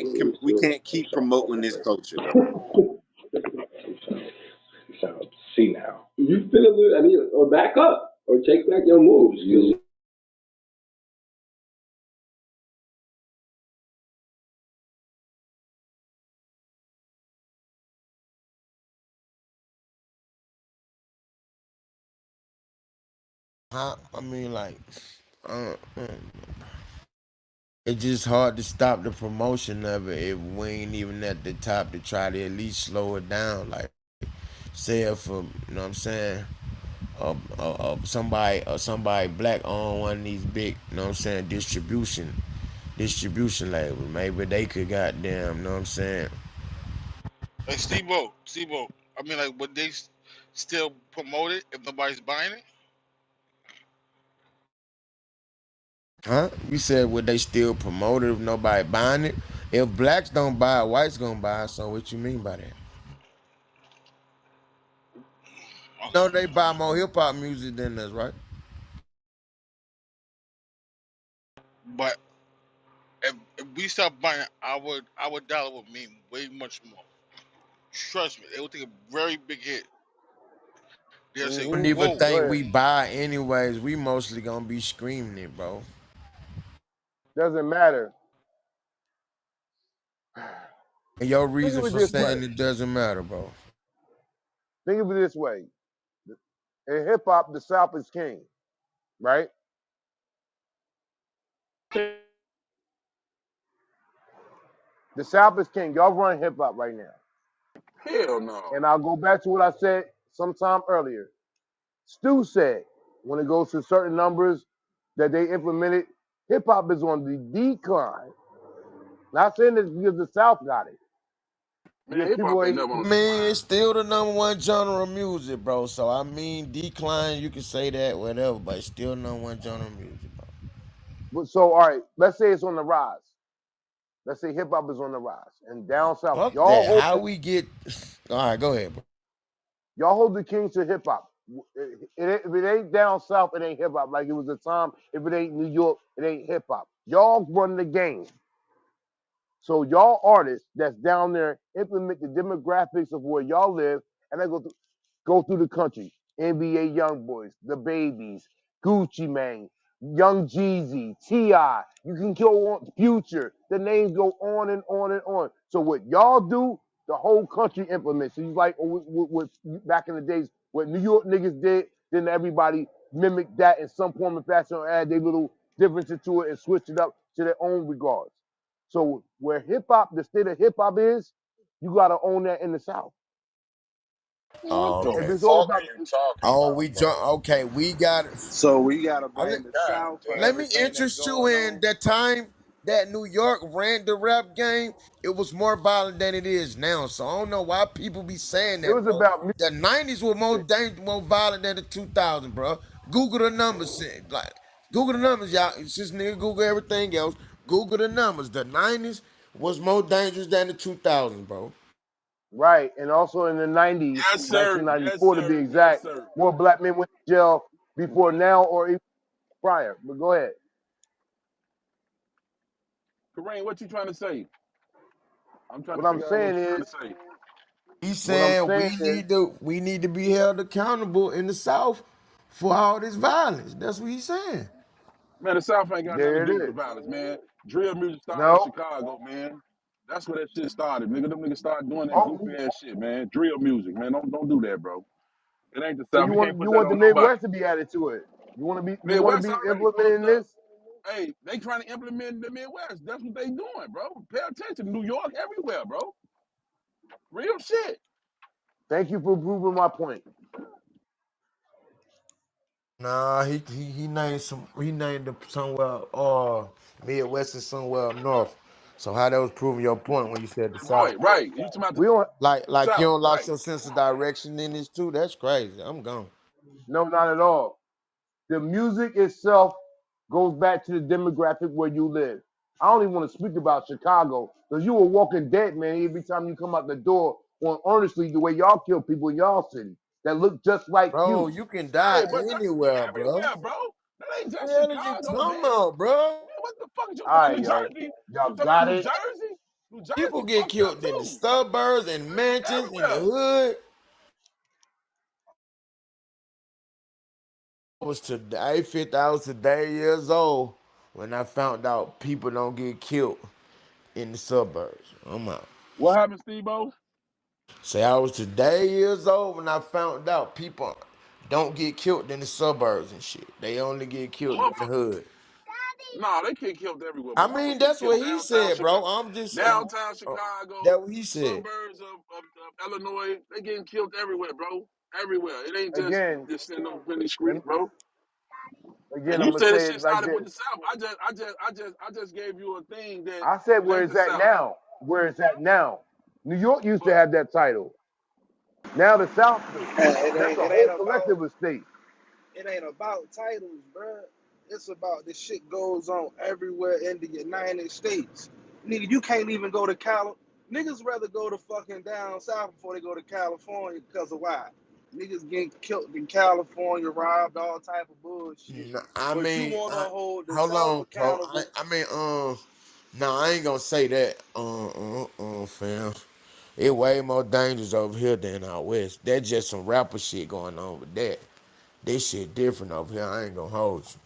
You're gonna lose We too. can't keep promoting this culture though. You sound senile. You finna lose. I mean, or back up, or take back your moves. You Huh? I mean, like, uh, uh, it's just hard to stop the promotion of it if we ain't even at the top to try to at least slow it down. Like, say if, you know what I'm saying, somebody black on one of these big, you know what I'm saying, distribution labels. Maybe they could goddamn, you know what I'm saying. Like Steve-O. I mean, like, would they still promote it if nobody's buying it? Huh? You said would they still promote it if nobody buying it? If blacks don't buy it, whites gonna buy it. So what you mean by that? No, they buy more hip hop music than us, right? But if we stop buying it, our dollar would mean way much more. Trust me, it would take a very big hit. They'll say, Don't Mm-hmm. even "Whoa, Go think ahead. we buy anyways. We mostly gonna be screaming it, bro. Doesn't matter. And your Think reason of it for this way. saying it doesn't matter, bro. Think of it this way. In hip hop, the South is king, right? The South is king. Y'all run hip hop right now. Hell no. And I'll go back to what I said sometime earlier. Stu said when it goes to certain numbers that they implemented, hip hop is on the decline. Not saying this because the South got it. Man, Because hip people hop ain't ain't. never on I the mean, it's decline. still the number one genre of music, bro. So I mean, decline, you can say that, whatever, but it's still number one genre of music, bro. So, all right, let's say it's on the rise. Let's say hip hop is on the rise. And down south, Fuck that. How we get? All right, go ahead, bro. y'all hold the kings to hip hop. If it ain't down south, it ain't hip hop. Like it was a time. If it ain't New York, it ain't hip hop. Y'all run the game. So y'all artists that's down there implement the demographics of where y'all live, and I go through the country. NBA Young Boys, the Babies, Gucci Mane, Young Jeezy, Ti. You can go on Future. The names go on and on and on. So what y'all do, the whole country implements. So you like back in the days what New York niggas did, then everybody mimicked that in some form and fashion, or add their little difference into it and switch it up to their own regards. So where hip hop, the state of hip hop is, you gotta own that in the South. What Oh, the If okay. it's all fuck are about, you talking Oh, about, we bro? jump. Okay, we got. So we gotta I let, blame the God South for let me damn. everything that's interest you going in on. that time that New York ran the rap game. It was more violent than it is now. So I don't know why people be saying it that, was bro. about The '90s were more music. dangerous, more violent than the 2000s, bro. Google the numbers, like Google the numbers, y'all. It's just nigga Google everything else. Google the numbers. The '90s was more dangerous than the 2000s, bro. Right. And also in the 90s, Yes, sir. Yes, 1994 to be sir. Yes, exact, sir. more black men went to jail before now or even prior. But go ahead. Kareem, what you trying to say? I'm trying to What I'm figure out what saying you're trying is, to say. He's what I'm saying saying is, we need to be held accountable in the South for all this violence. That's what he's saying. Man, the South ain't got nothing to there it do with the is. violence, man. Drill music started in No. Chicago, man. That's where that shit started, nigga. Them niggas started doing that Oh, goofy ass shit, man. Drill music, man. Don't do that, bro. It ain't the so South. You can't put you that want the on nobody. Midwest to be added to it. You want to Midwest be already fucked implementing up. this? Hey, they trying to implement the Midwest. That's what they doing, bro. Pay attention. New York, everywhere, bro. Real shit. Thank you for proving my point. Nah, he named somewhere Midwest and somewhere up north. So how that was proving your point when you said the South. Right, right. You talking about the We don't. Like you South, don't lost right? your sense of direction in this too. That's crazy. I'm gone. No, not at all. The music itself goes back to the demographic where you live. I don't even want to speak about Chicago because you a walking dead, man. Every time you come out the door, on honestly, the way y'all kill people in y'all city that look just like Bro, you. you can die Hey, but that's anywhere, bro. everywhere, bro. That ain't What just the hell is you Chicago, talking man. about, bro? Man, what the fuck is you All talking about? right, New yo, Jersey? y'all You talking about got New it. Jersey? New People Jersey get fucked up killed in the too. suburbs and mansions in the Everywhere. hood. I was today years old when I found out people don't get killed in the suburbs. I'm out. What happened, Steve-O? Say I was today years old when I found out people don't get killed in the suburbs and shit. They only get killed in the Motherfucker. hood. Nah, they get killed everywhere, I but mean, motherfuckers get that's killed what he downtown said, Chicago. bro. I'm just saying. Downtown Oh, Chicago, that's what he said. suburbs of Illinois, they getting killed everywhere, bro. Everywhere. It ain't Again. just sitting on Philly Let streets, me, bro. And again, I'm you gonna said this say shit it like started this. with the South. I just gave you a thing that I said it where ain't it's the at South. now. Where it's at now. New York used to But have that title. Now the South do. That's a It whole ain't about collective of states. titles, bruh. It's about this shit goes on everywhere in the United States. Nigga, you can't even go to Cali. Niggas rather go to fucking down south before they go to California because of why? Niggas getting killed in California, robbed, all type of bullshit. I But you mean, want to hold the hold South on, bro. accountable. No, I ain't gonna say that. Fam. It way more dangerous over here than out west. That's just some rapper shit going on with that. This shit different over here. I ain't gonna hold you.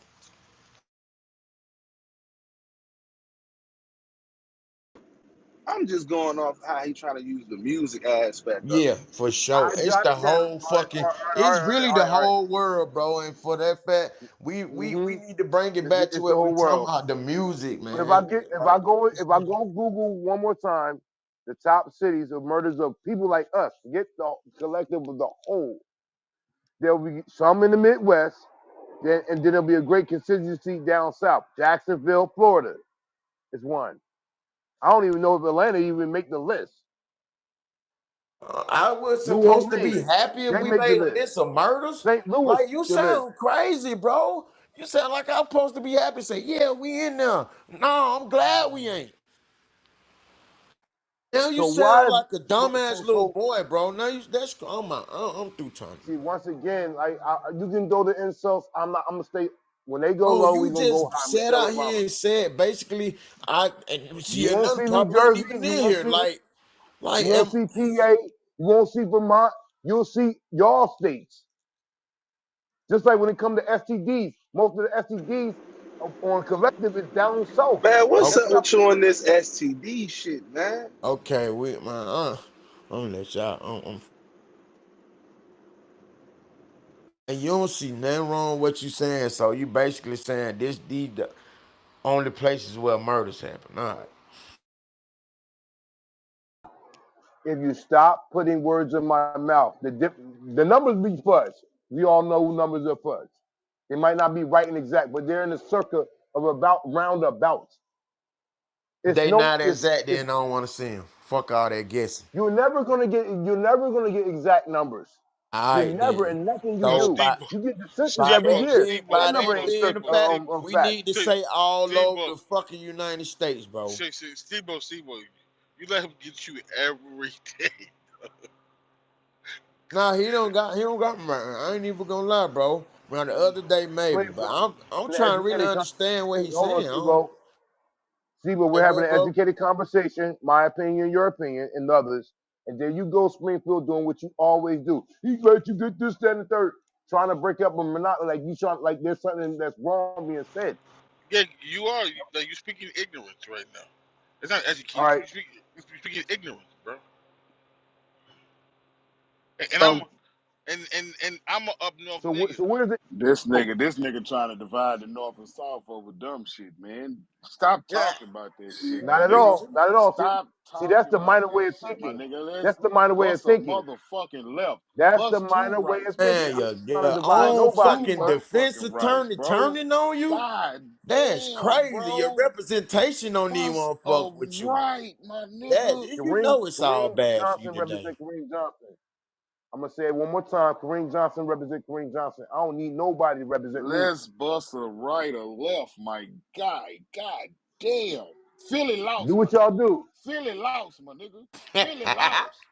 I'm just going off how he trying to use the music aspect of Yeah, it. for sure. It's I the understand. whole fucking. It's really All the right, all right. whole world, bro. And for that fact, we need to bring it back to It's the where we whole talking world. about the music, But man. Like, if I go Google one more time, the top cities of murders of people like us, get the collective of the whole. There'll be some in the Midwest, and then there'll be a great consistency down south. Jacksonville, Florida is one. I don't even know if Atlanta even make the list. I was New supposed to be Orleans, happy if they we make the made a list. list of murders. St. Louis Like make you the list. sound crazy, bro. You sound like I'm supposed to be happy. Say, yeah, we in there. No, I'm glad we ain't. Now you So why sound is like a dumbass little so boy, bro. Now you that's I'm through talking. see once again, like you can go to insults. I'm gonna stay when they go Bro, low, we you gonna go just high. sat Michelle out here Obama. and said basically and You see won't another see New part wasn't Jersey. even You in won't here. see. Like You won't see PA. You won't see Vermont. You'll see y'all states. Just like when it comes to STDs, most of the STDs on collective is down south. Man, what's up okay, That's with you on this STD shit, man? okay, we man, I'm gonna let y'all and you don't see nothing wrong with what you saying, so you basically saying these the only places where murders happen. All right. if you stop putting words in my mouth. The numbers be fudge. We all know numbers are fudge. They might not be right and exact, but they're in the circle of about roundabouts. It's They no, not exact, it's then I don't want to see them. Fuck all that guessing. you're never gonna get exact numbers. All You're right never then. in nothing you Hey, So do. by Steve, You get the census by every that year. being Steve-O, That by number that Steve-O, ain't being a Steve-O, fact, Steve-O, of we fact. need to Steve- say all over Steve-O, the fucking United States, bro. Steve-O, Steve-O, you let him get you every day. Nah, he don't got me right. I ain't even gonna lie, bro. Now the other day maybe, but Springfield. I'm An trying to really educated understand what he's hold on, saying. I Steve. don't See, but we're like having what, an bro. educated conversation, my opinion, your opinion, and others. And there you go, Springfield, doing what you always do. He let you get this, that, and the third, trying to break up a monopoly, like you trying, like there's something that's wrong being said. Yeah, you are. Like, you're speaking ignorance right now. It's not All education. right. You're speaking ignorance, bro. And I'm Um. and I'm a up north So nigga. where does it go? This nigga trying to divide the North and South over dumb shit, man. Stop Yeah. talking about that shit, my Not at nigga. all. Not at all. Stop See, that's talking the about minor way that of shit, my thinking. nigga. Let's That's the minor way of bust a thinking. motherfucking left. That's the Bust two minor way of rights, my thinking. Man, nigga. I'm not trying to your divide Bust own nobody, two fucking son. defense motherfucking rights, attorney bro. turning on you? God That's damn, crazy. Your bro. representation don't even Bust want to a fuck with you. right, my That nigga. you Kareem know it's all Kareem bad for you Johnson today. represent Kareem Johnson. I'm gonna say it one more time. Kareem Johnson represent Kareem Johnson. I don't need nobody to represent me. Let's bust a right or left, my guy. God damn. Philly Do lost, my what y'all nigga. do. Philly lost, my nigga. Philly lost.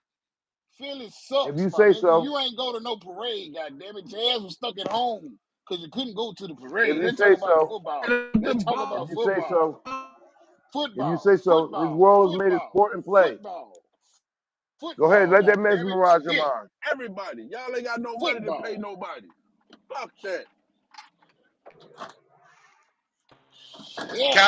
Philly If sucks, you my say nigga. so. You ain't go to no parade, goddamn it. Your ass was stuck at home because you couldn't go to the If parade. you Let's talk say about so. football. Let's talk If about you say football. so. If you Football. say so. This Football. world is made of Football. sport and play. Football. Go ahead. Football, Let that goddamn it. mesmerize your Shit. mind. Everybody, y'all ain't got no money to pay Football. nobody. Fuck that. Yeah.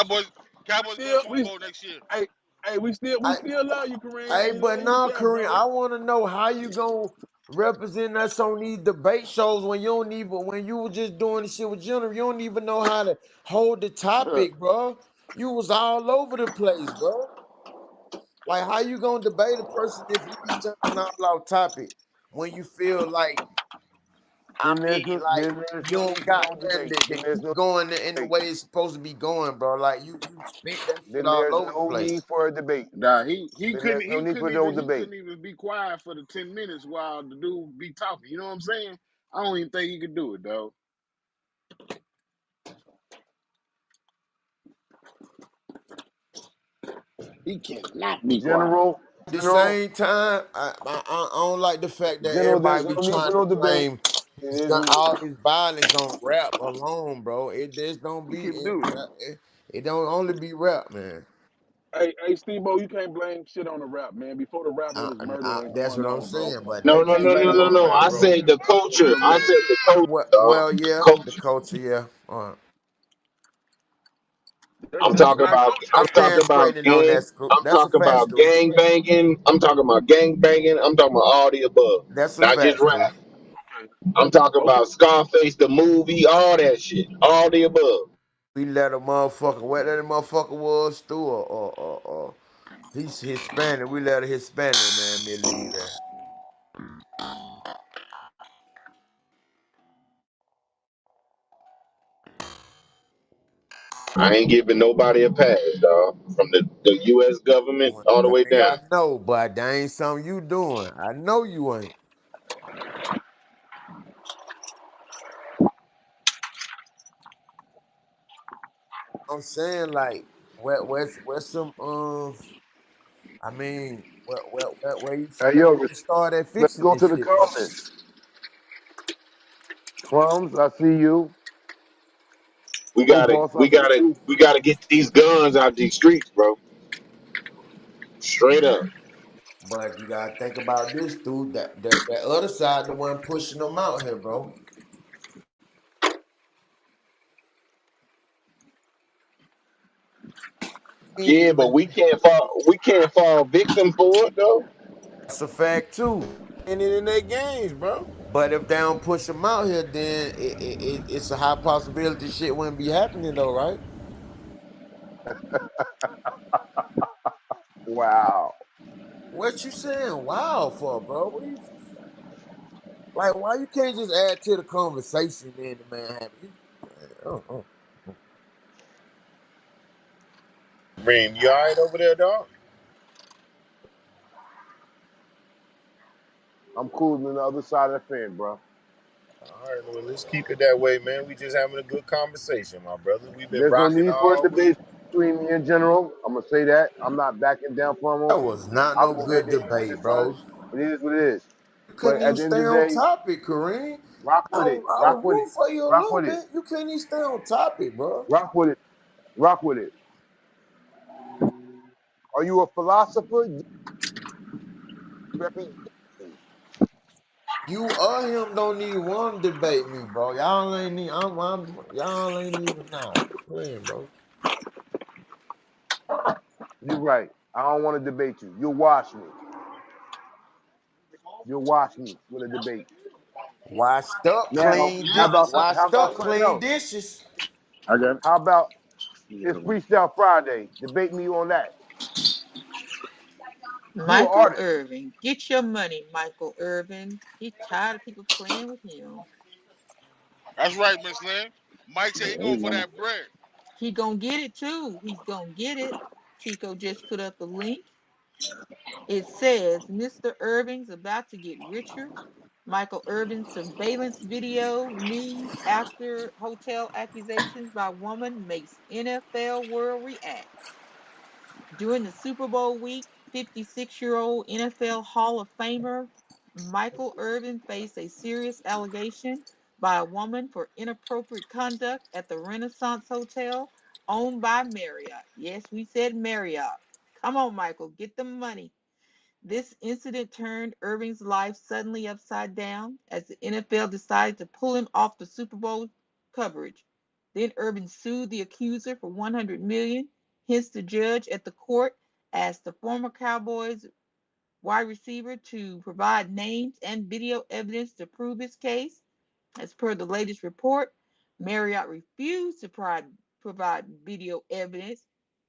Cowboys going Still, Super we, Bowl next year. hey, hey, we I, still love you, Kareem. hey, We but love you to now, death, Kareem, bro. I want to know how you gonna represent us on these debate shows when you don't even when you were just doing the shit with Jennifer, you don't even know how to hold the topic, bro. You was all over the place, bro. Like, how you gonna debate a person if you be jumping all off topic when you feel like I Then mean, like there's you no don't need for got no nothing debate. to Then there's keep no going in the debate. way it's supposed to be going, bro. Like you spent that shit Then all there's over the no place. need for a debate. Nah, he Then couldn't there's no he need for couldn't no even he debate. couldn't even be quiet for the 10 minutes while the dude be talking. You know what I'm saying? I don't even think he could do it, though. He cannot be quiet. General, At the general, same time, I don't like the fact that general. everybody There's be no need for trying to no debate. blame It is what all this violence on rap alone, bro. It just don't You be keep doing it. it don't only be rap, man. Hey, Steve-O, you can't blame shit on the rap, man. Before the rap, it was murder That's going what I'm on, bro. saying. But You No, at the no, can't no, blame no, it same no, on the no. rap, I time, bro. said the culture. For I real. said the culture, well, dog. yeah, the Culture. culture, yeah. That's I'm that's talking what our about. culture I I'm is. talking stand about corrected on gang. that. Scoop. I'm That's a talking fact, about Scoop. gang banging. I'm talking about gang banging. I'm talking about all the above, That's a not just fact, Scoop. rap. I'm talking Okay. about Scarface, the movie, all that shit, all the above. We let a motherfucker, whether that motherfucker was through or he's Hispanic. We let a Hispanic man believe that. I ain't giving nobody a pass, dog. From the U.S. government One all the way thing down. I know, but that ain't something you doing. I know you ain't. I'm saying like, where's some I mean, where you Hey, where yo, you can start at let's fixing go this to the shit though. comments. Crumbs, I see you. We Big gotta, Boss, I we see gotta, you. we gotta get these guns out these streets, bro. Straight up. But you gotta think about this, dude. That other side, the one pushing them out here, bro. Ain't Yeah, but even we can't fall victim for it though. that's a fact too. And it in their games, bro. But if they don't push them out here, then it's a high possibility shit wouldn't be happening though, right? Wow. What you saying? Wow, for bro? Like, why you can't just add to the conversation? Then the man have Reem, you all right over there, dog? I'm cooling on the other side of the fence, bro. All right, well, let's keep it that way, man. We just having a good conversation, my brother. We've been There's no rocking need for a all week. debate between me and General. I'm gonna say that. I'm not backing down from him. that was not I'll no go ahead good and debate, son. bro. It is what it is. You But couldn't even at the end stay of the on day, topic, Kareem. rock I with it. was, I Rock was with it. rooting for you a Rock little with it. bit. You can't even stay on topic, bro. Rock with it. Rock with it. Are you a philosopher? You or him don't need one debate me, bro. Y'all ain't need. Y'all ain't even nah. Quit playing, bro. You're right. I don't want to debate you. You'll wash me. You'll wash me with a debate. Now, how Washed about up, something clean else? dishes. I got it. How about You it's got one. Freestyle Friday? Debate me on that. You an Michael artist. Irvin, get your money, Michael Irvin. He tired of people playing with him. That's right, Miss Lynn. Mike said he Yeah, going he's for on. that bread. He gonna get it too. He's gonna get it. Chico just put up a link. It says Mr. Irving's about to get richer. Michael Irvin's surveillance video news after hotel accusations by woman makes NFL world react. During the Super Bowl week, 56-year-old NFL Hall of Famer Michael Irvin faced a serious allegation by a woman for inappropriate conduct at the Renaissance Hotel owned by Marriott. Yes, we said Marriott. Come on, Michael, get the money. This incident turned Irving's life suddenly upside down as the NFL decided to pull him off the Super Bowl coverage. Then Irving sued the accuser for 100 million dollars. Hence, the judge at the court asked the former Cowboys wide receiver to provide names and video evidence to prove his case. As per the latest report, Marriott refused to provide video evidence.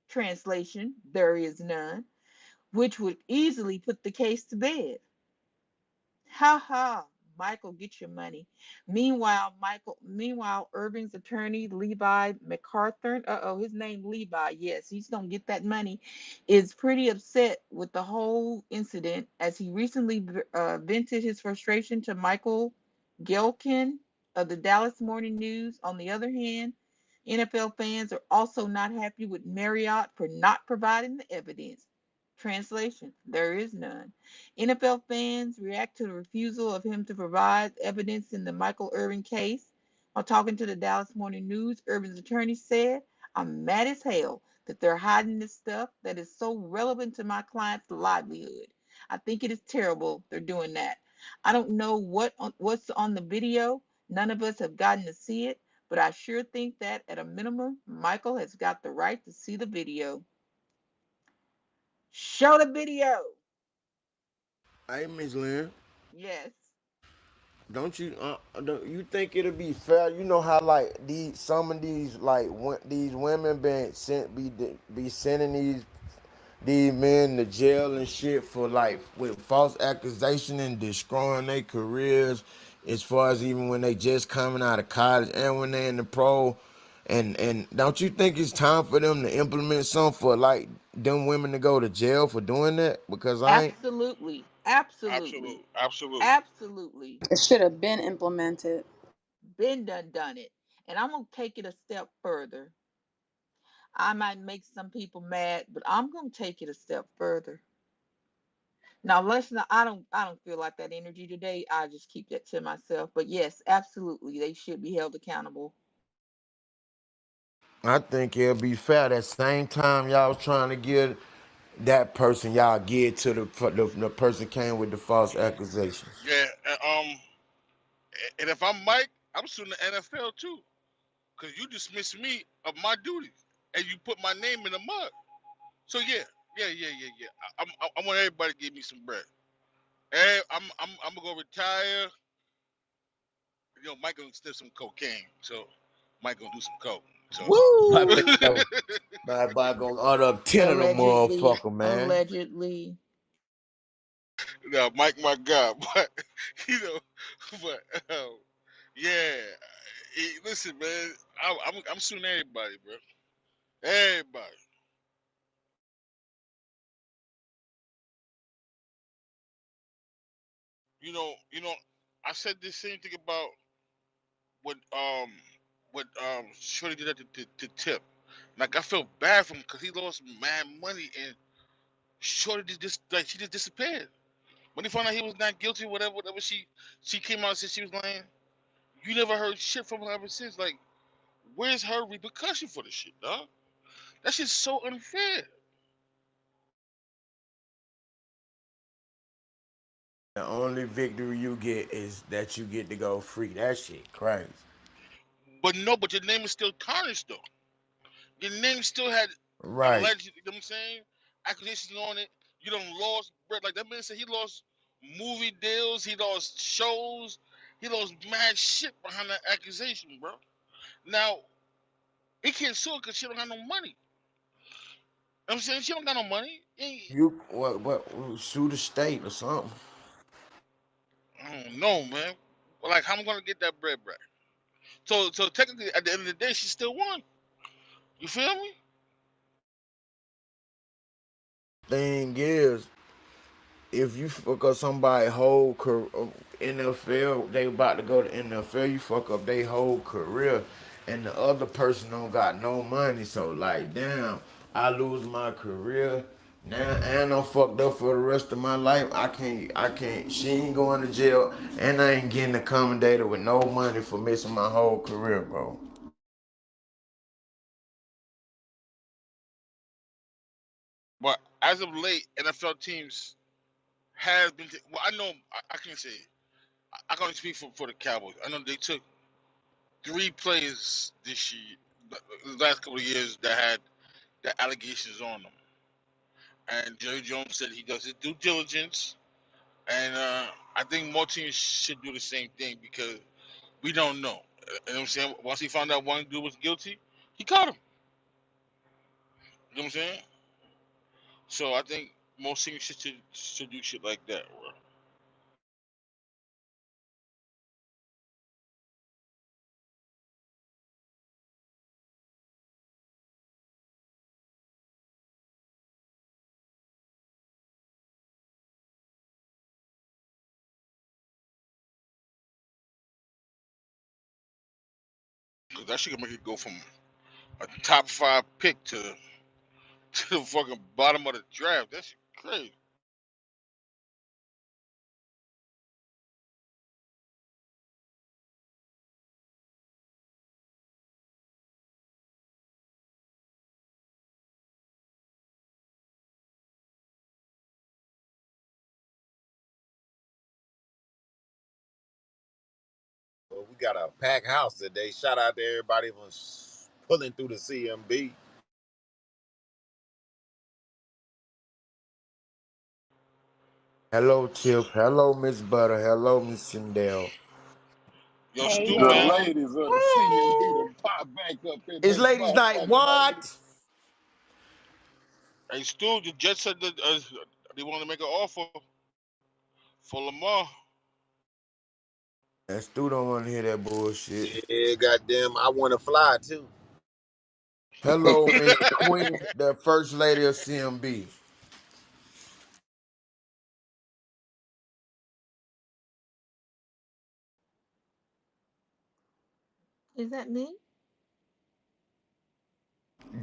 Translation: there is none, which would easily put the case to bed. Ha ha. Michael, get your money. Meanwhile, Irving's attorney, Levi McCarthy, his name Levi, yes, he's gonna get that money, is pretty upset with the whole incident as he recently vented his frustration to Michael Gelkin of the Dallas Morning News. On the other hand, NFL fans are also not happy with Marriott for not providing the evidence. Translation: there is none. NFL fans react to the refusal of him to provide evidence in the Michael Irvin case. While talking to the Dallas Morning News, Irvin's attorney said, I'm mad as hell that they're hiding this stuff that is so relevant to my client's livelihood. I think it is terrible they're doing that. I don't know what's on the video. None of us have gotten to see it, but I sure think that at a minimum, Michael has got the right to see the video. Show the video. Hey, Miss Lynn, Yes. don't you think it'll be fair? You know how like these some of these these women been be sending these men to jail and shit for like with false accusation and destroying their careers as far as even when they just coming out of college and when they in the pro. And don't you think it's time for them to implement something for like them women to go to jail for doing that? Because I ain't Absolutely. Absolutely. Absolute. Absolute. Absolutely. It should have been implemented. Been done it. And I'm gonna take it a step further. I might make some people mad, but I'm gonna take it a step further. Now, let's not. I don't feel like that energy today. I just keep that to myself. But yes, absolutely, they should be held accountable. I think it'll be fair. That same time y'all was trying to give that person, y'all give to the person came with the false accusations. Yeah, and if I'm Mike, I'm suing the NFL too, because you dismissed me of my duties and you put my name in the mud. So yeah. I want everybody to give me some bread. Hey, I'm gonna go retire. You know, Mike gonna sniff some cocaine, so Mike gonna do some coke. So I think Woo! that my gonna order up 10 of them Allegedly, motherfucker, man. allegedly. now, Mike, my God, but you know, but yeah. Listen, man, I'm suing everybody, bro. Everybody. You know. I said the same thing about what Shorty did at the tip. Like I felt bad for him because he lost mad money and Shorty just like she just disappeared. When he found out he was not guilty, whatever she came out and said she was lying. You never heard shit from her ever since. Like, where's her repercussion for the shit, dog? That shit's so unfair. The only victory you get is that you get to go free. That shit crazy. But no, but your name is still tarnished though. Your name still had Right. alleged, you know what I'm saying? Accusations on it. You don't lost bread. Like that man said he lost movie deals, he lost shows, he lost mad shit behind that accusation, bro. Now, he can't sue because she don't have no money. You know what I'm saying? She don't got no money. You what sue the state or something. I don't know, man. But like, how am I gonna get that bread back? So technically, at the end of the day, she still won. You feel me? Thing is, if you fuck up somebody whole NFL, they about to go to NFL, you fuck up their whole career, and the other person don't got no money. So like, damn, I lose my career now, and I'm fucked up for the rest of my life. I can't. She ain't going to jail, and I ain't getting accommodated with no money for missing my whole career, bro. But as of late, NFL teams has been. Well, I know I can't say it. I can only speak for the Cowboys. I know they took three players this year, the last couple of years that had the allegations on them, and Jerry Jones said he does his due diligence, and I think more teams should do the same thing because we don't know. You know what I'm saying? Once he found out one dude was guilty, he caught him. You know what I'm saying? So I think most teams should do shit like that, bro. Because that shit can make it go from a top five pick to the fucking bottom of the draft. That's crazy. Well, we got a packed house today. Shout out to everybody who's pulling through the C.M.B. Hello, Tiff. Hello, Miss Butter. Hello, Miss Sindel. Yo, Hey Stu, The man. y'all. ladies of the CMB to pop back up in It's this ladies' night. motherfucker, baby. What? Hey, Stu, the Jets said that they want to make an offer for Lamar. And Stu don't want to hear that bullshit. Yeah, goddamn, I want to fly too. Hello, Miss Queen, the first lady of CMB. Is that me?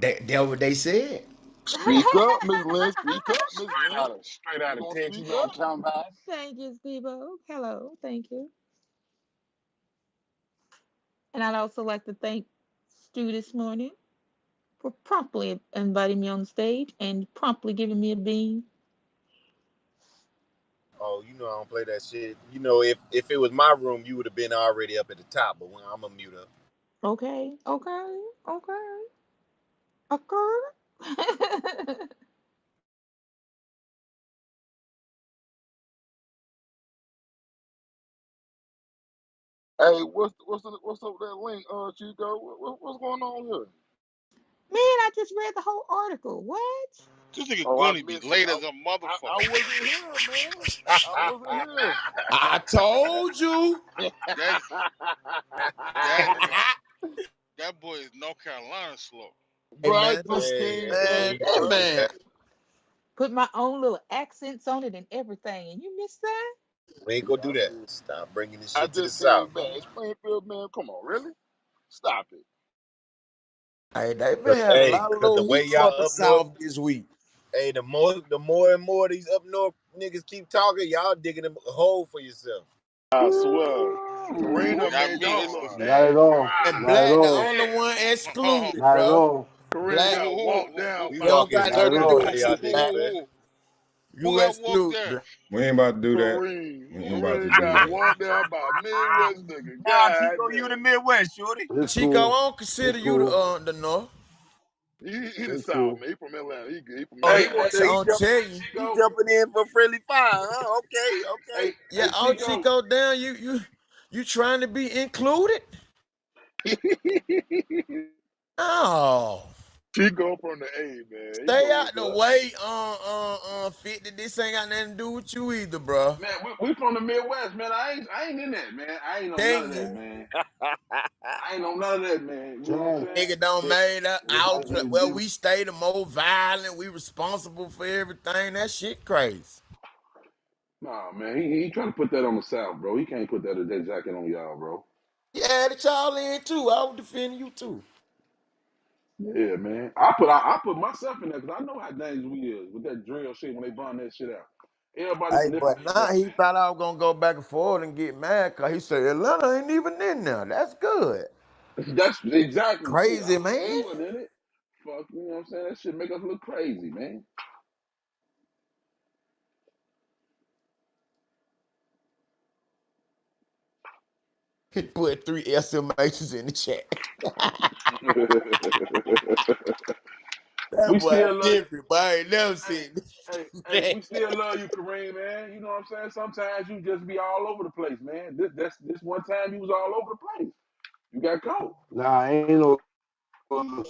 That what they said. Speak up, Miss Lynn. Speak up, Miss Lynn. Straight You out of gonna Texas. You speak know I'm up? talking about. Thank you, Steve-O. Hello, thank you. And I'd also like to thank Stu this morning for promptly inviting me on the stage and promptly giving me a bean. Oh, you know I don't play that shit. You know, if it was my room, you would have been already up at the top. But when I'm a mute up. Okay, okay, okay, okay. Hey, what's up with that link, Chico? What's going on here? Man, I just read the whole article. What? This nigga Oh, I gonna be missed it. late as a I motherfucker. wasn't here, man. I wasn't here. I told you. That that that boy is North Carolina slow. Hey Bro, I man, just listen, came man, back, We ain't that gonna bro. do man. that. Put my own little accents on it and everything, and you missed that? We ain't gonna do that. Stop bringing this I shit to the just south. came back. Springfield, man, come on, really? Stop it. Hey, they been Cause had a lot of cause the little way heat from y'all the up north, south this week. hey, the more and more these up north niggas keep talking, y'all digging a hole for yourself. I swear. Ooh, Karina Not made me. y'all It's look not at bad. all. And Not at Black, the all. only one Oh, excluded, Not at bro. all. Karina Black, got walked down We you by don't walking got Not nothing at to dirty do the all. way with y'all it, niggas, Black. man. who You got walked excluded, there? Black. We ain't about to do that. Kareem. We ain't about to Kareem do got that. walked down by a Midwest nigga. Nah, God Chico, you the damn. Midwest, shorty. It's Chico, I cool. don't It's consider you cool. the North. He the It's South, cool. man. He from Atlanta. He from Oh, Hey, Atlanta. hey, I'll tell you. he Chico. jumping in for friendly fire, huh? Okay, okay. Yeah, oh Chico. Chico, down. You trying to be included? Oh, Chico from the A, man. He stay know out what's the up. way. 50. This ain't got nothing to do with you either, bro. Man, we from the Midwest, man. I ain't in that, man. I ain't on none Tell of that, you, man. I ain't on none of that, man. You know what I'm Chad, saying? nigga don't it, made our it, it, well. it, We stay the more violent. We responsible for everything. That shit crazy. Nah, man. He trying to put that on the South, bro. He can't put that jacket on y'all, bro. You added y'all in too. I would defend you too. Yeah, man. I put myself in there because I know how dangerous we is with that drill shit when they bomb that shit out. Everybody Hey, sniffing but each now other. he thought I was gonna go back and forth and get mad because he said Atlanta ain't even in there. That's good. That's exactly shit. Crazy We man. wasn't in it. Fuck, you know what I'm saying? That shit make us look crazy, man. He put 3 SMHs in the chat. That we boy still love you. different, but I ain't never Hey, seen hey, this. we still love you, Kareem, man. You know what I'm saying? Sometimes you just be all over the place, man. This one time you was all over the place. You got caught. nah, ain't no son.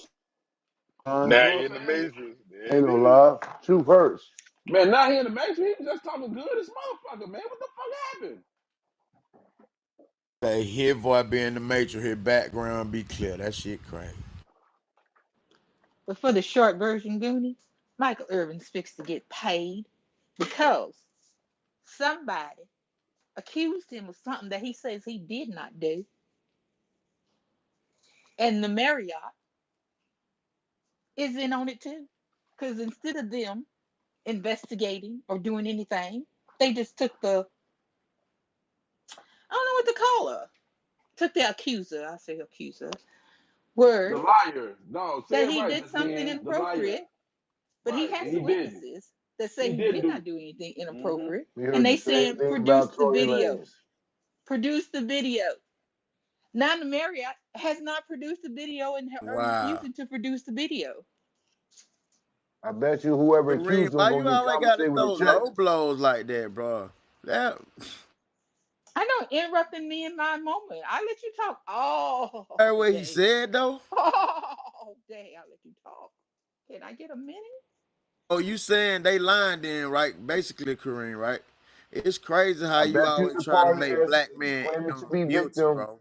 You Now know you what in the I'm saying? Matrix. There Ain't it no is. love. Truth hurts. Man, not here in the Matrix, he was just talking good as motherfucker, man. What the fuck happened? Hey, his voice be in the major, his background be clear. That shit crazy. But for the short version, Goonies, Michael Irvin's fixed to get paid because somebody accused him of something that he says he did not do. And the Marriott is in on it too. Because instead of them investigating or doing anything, they just took I don't know what to call her, took the accuser, I say accuser, The word liar. No, say that it he right, did Miss something Lynn. The liar. inappropriate, but he Right. has And he didn't. witnesses that say He he didn't did do not do anything it. Hmm. inappropriate. We And heard the they same saying, thing produce about the Tory video. Lanez. Produce the video. Now the Marriott has not produced the video and are Wow. refusing to produce the video. I bet you whoever Kareem, accused him why gonna you get always gotta compensated with a throw check. low blows like that, bro? That I know interrupting me in my moment. I let you talk heard all what he day. said though? All day I let you talk. Can I get a minute? Oh, you saying they lying then, right? Basically, Kareem, right? It's crazy how I you bet you always the trying to party make that's black men claiming to be guilty, victim. bro.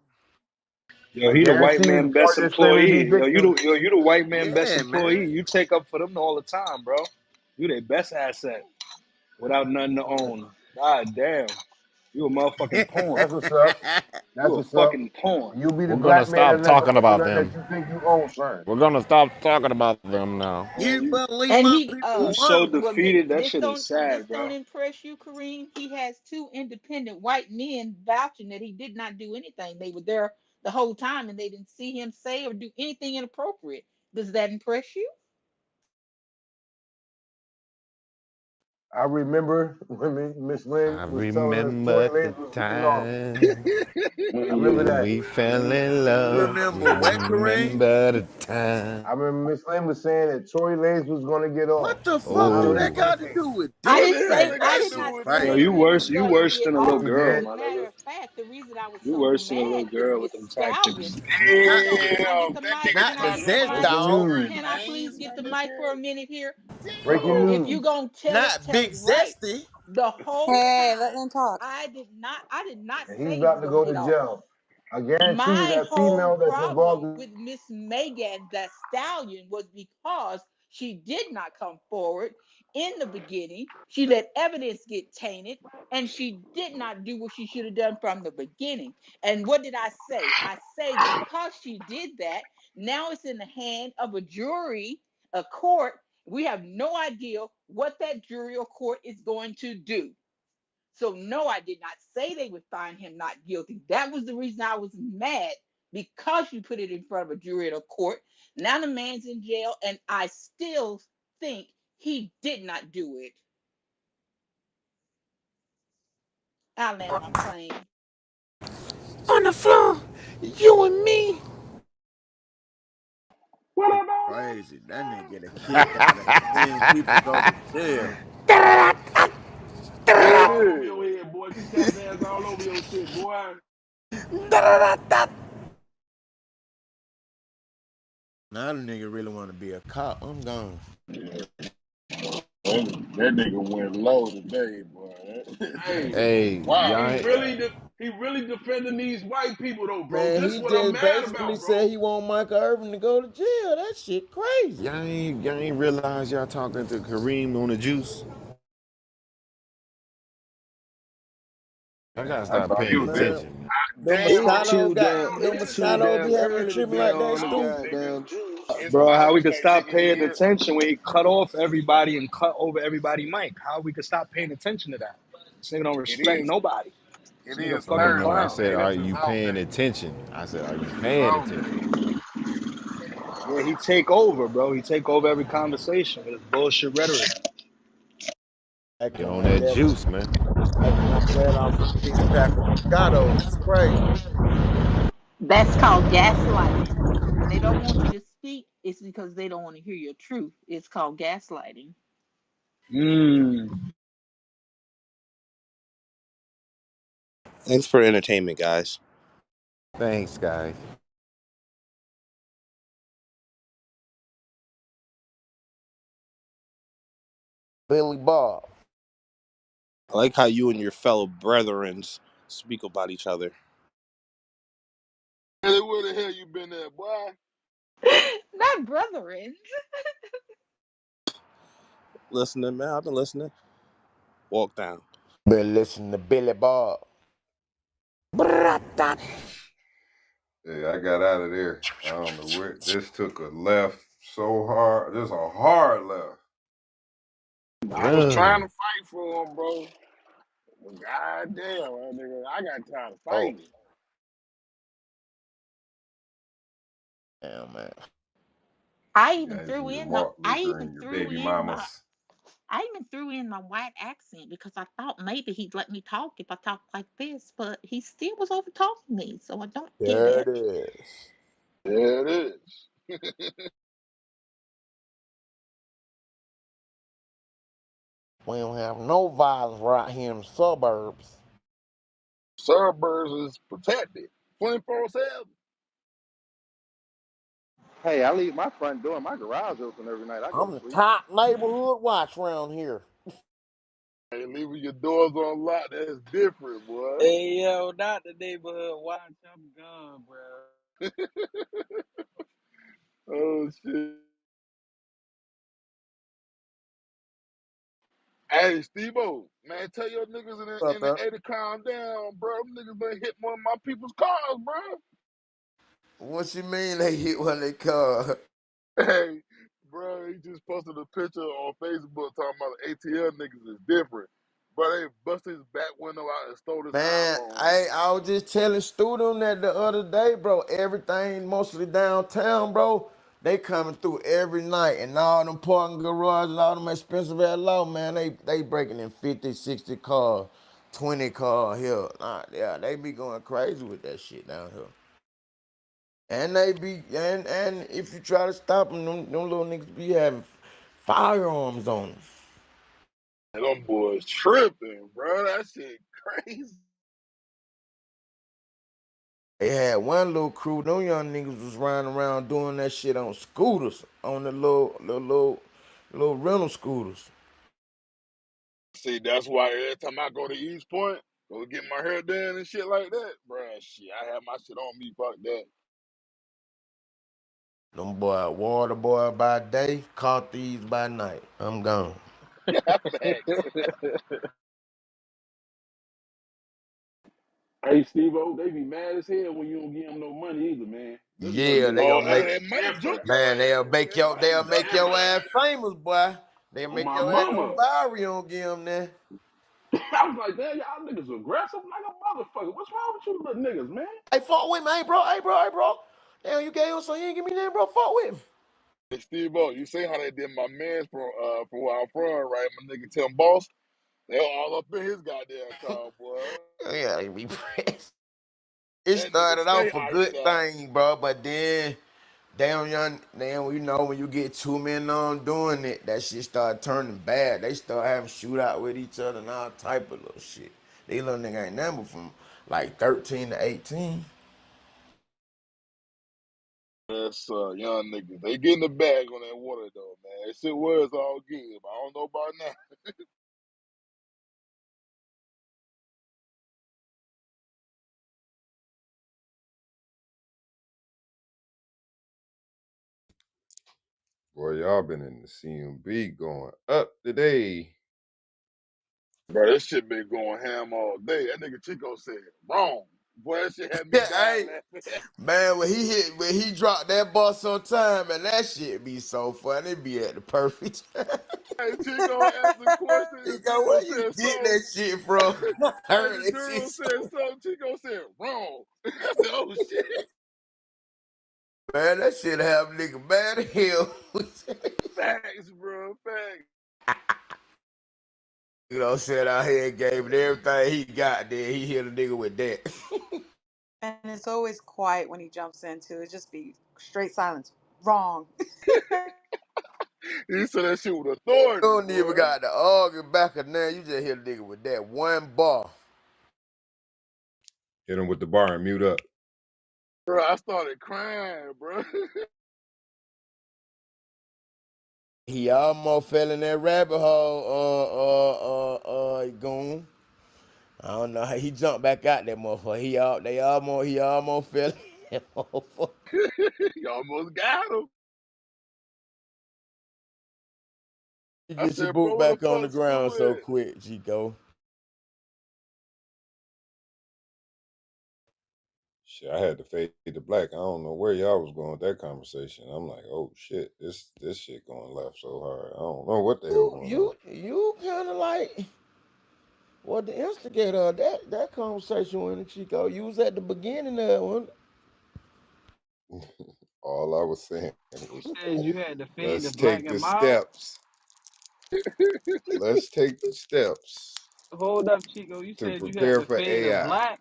Yo, I he the white guarantee you the man best party that's claiming to be employee. victim. You the white man best Yeah, employee. man. You take up for them all the time, bro. You their best asset without nothing to own. God damn. You a motherfucking pawn. That's what's up. You That's a what's up. fucking pawn. You be the We're gonna black man stop that never talking own about nothing them. that you think you own, son. We're gonna stop talking about them now. Man, You you better leave And my he people you so alone. well defeated. That this shit is don't sad, bro. impress you, Kareem. He has two independent white men vouching that he did not do anything. They were there the whole time and they didn't see him say or do anything inappropriate. Does that impress you? I remember when Miss Lynn I was telling us remember Tory Lanez the was getting off. time I remember when that. we fell in You love. remember what, Kareem? Remember the time. I remember Miss Lynn was saying that Tory Lanez was going to get off. What the And fuck now do look that Oh, what got it to is. do with I this? didn't What the hell say Man, they I got to that did do shit not with Yo, say crazy. you he was worse. You going to worse get than a Yes, little off. he girl, did. As a my matter nigga. of fact, the reason I was You so worse than a mad little is girl with Miss them tactics. Stallion. Not Can I get Damn, the that mic? nigga not Can I the tried get to the zest fight mic? Breaking dog. news. Can I please man. get That the mic for a nigga, minute here? Breaking damn. If you news. gonna Not tell Big it right, Zesty. the whole Hey, let time them talk. I did not And he's say he was about to gonna go get to off. jail. I guarantee you My that whole female that's involved problem in with Miss Megan the Stallion was because she did not come forward in the beginning. She let evidence get tainted and she did not do what she should have done from the beginning. And what did I say? I say because she did that, now it's in the hand of a jury, a court. We have no idea what that jury or court is going to do. So no, I did not say they would find him not guilty. That was the reason I was mad because you put it in front of a jury or a court. Now the man's in jail, and I still think he did not do it. I land my plane. on the floor, you and me. What It's up, dog? crazy. That nigga get a kick out of seeing people go to jail. There it All over is. your head, boy. Keep tapping ass all over your shit, boy. Now the nigga really want to be a cop. I'm gone. That nigga went low today, boy. That Hey, nigga went Hey, wild y'all he ain't, really today. de- he really defending these white people though, bro. Man, This he is what I'm just mad basically about, said bro. he want Michael Irvin to go to jail. That shit crazy. y'all ain't realize y'all talking to Kareem on the juice. I gotta I stop thought he paying was there. Man, attention. them Damn, It's I Moscato too got damn. them It's too Moscato damn be having a early to tripping be like that on the stew. goddamn. it's Bro, how somebody we could stop expecting to paying hear. attention when he cut off everybody and cut over everybody mic? How we could stop paying attention to that? This nigga don't It respect is. nobody. It This nigga is No, fucking no, Thursday I clown. said, today. are That's his you off paying day. attention? I said, are you It's his paying off attention? day. Yeah, he take over, bro. He take over every conversation with his bullshit rhetoric. Get Acting on like that that was juice, man. acting like that off a 6 pack of Moscatos is crazy. That's called gaslighting. When they don't want you to speak, it's because they don't want to hear your truth. It's called gaslighting. Mmm. Thanks for entertainment, guys. Thanks, guys. Billy Bob. I like how you and your fellow brethrens speak about each other. Hey, where the hell you been at, boy? Not brethren. Listening, man. I've been listening. Walk down. Been listening to Billy Bob. Hey, I got out of there. I don't know where. This took a left so hard. This a hard left. I was trying Ugh. to fight for him, bro. But God damn, nigga, I got tired of Oh, fighting. damn man. I You even guys threw need to in the malt I liquor even in your threw baby in my mamas. I even threw in my white accent because I thought maybe he'd let me talk if I talked like this, but he still was over talking me, so I don't get There it. it is. There it is. We don't have no violence right here in the suburbs. Suburbs is protected. 24/7. Hey, I leave my front door and my garage open every night. I go I'm to the sleep. top neighborhood watch around here. Hey, leaving your doors unlocked, that's different, boy. Hey yo, not the neighborhood watch. I'm gone, bro. Oh shit. Hey, Steve-O, man, tell your niggas What's in up, the bro? A to calm down, bro. Them niggas been hit one of my people's cars, bro. What you mean they hit what they call? Hey, bro, he just posted a picture on Facebook talking about the ATL niggas is different. Bro, they busted his back window out and stole his Man, iPhone. I was just telling Student that the other day, bro. Everything mostly downtown, bro. They coming through every night, and all them parking garages, all them expensive ass law, man. They breaking in 50, 60 cars, 20 cars here. Nah, yeah, they be going crazy with that shit down here. And they be and if you try to stop them little niggas be having firearms on them. And them boys tripping, bro. That shit crazy. They had one little crew, them young niggas was riding around doing that shit on scooters, on the little rental scooters. See, that's why every time I go to East Point, go get my hair done and shit like that, bro. Shit, I have my shit on me, fuck that. Them boy, water boy by day, caught these by night. I'm gone. Facts. Hey, Steve O, they be mad as hell when you don't give them no money either, man. Them young Yeah, niggas they Oh, gonna be make out that here money juke different. your man, ass. That they'll money make juke your your Different. ass ass. famous, boy. They'll On make my your ass go mama. viral, you don't give them that. I was like, damn, y'all niggas aggressive like a motherfucker. What's wrong with you little niggas, man? Hey, fuck with me, hey bro. Damn, you gave him so you ain't give me that, bro. Fuck with me. Hey, Steve-O, you see how they did my man from where I'm from, right? My nigga Tim Boss. They all up in his goddamn car, boy. Yeah, they be pressed. It That nigga started stay off a iced good out. thing, bro, but then damn, you know, when you get two men on doing it, that shit start turning bad. They start having shootout with each other and all type of little shit. These little nigga ain't number from like 13 to 18. That's young niggas. They getting the bag on that water though, man. That shit was all good, but I don't know about now. Boy, y'all been in the C.M.B. going up today. Bro, that shit been going ham all day. That nigga Chico said wrong. Boy, that shit had me Yeah, dying hey, laughing. man, when he dropped that bus on time, and that shit be so funny. It be at the perfect time. Hey, Chico asked a question. He The go, girl where you said get something. that shit from? I Hey, heard the that shit girl so said something. Chico said wrong. I said, oh shit. man, that shit have nigga mad as hell. Facts, bro. Facts. You know, said out here and gave it everything he got there. He hit a nigga with that. And it's always quiet when he jumps into it. Just be straight silence. Wrong. He said that shit with You authority, don't even boy. got to argue back or nothing. You just hit a nigga with that one bar. Hit him with the bar and mute up. Bro, I started crying, bro. He almost fell in that rabbit hole, goon. I don't know how he jumped back out that motherfucker. He almost fell in that motherfucker. You almost got him. You I get your said, bro, boot what the back on the fuck ground Stu so at? quick, Chico. Shit, I had to fade to black. I don't know where y'all was going with that conversation. I'm like, oh shit, this shit going left so hard. I don't know what the hell going on. You kind of like what the instigator of that conversation with Chico. You was at the beginning of one. All I was saying You was, said you had to fade let's to black take the him out. steps. Let's take the steps Hold up, Chico. You to said you had prepare to for fade to AI. black.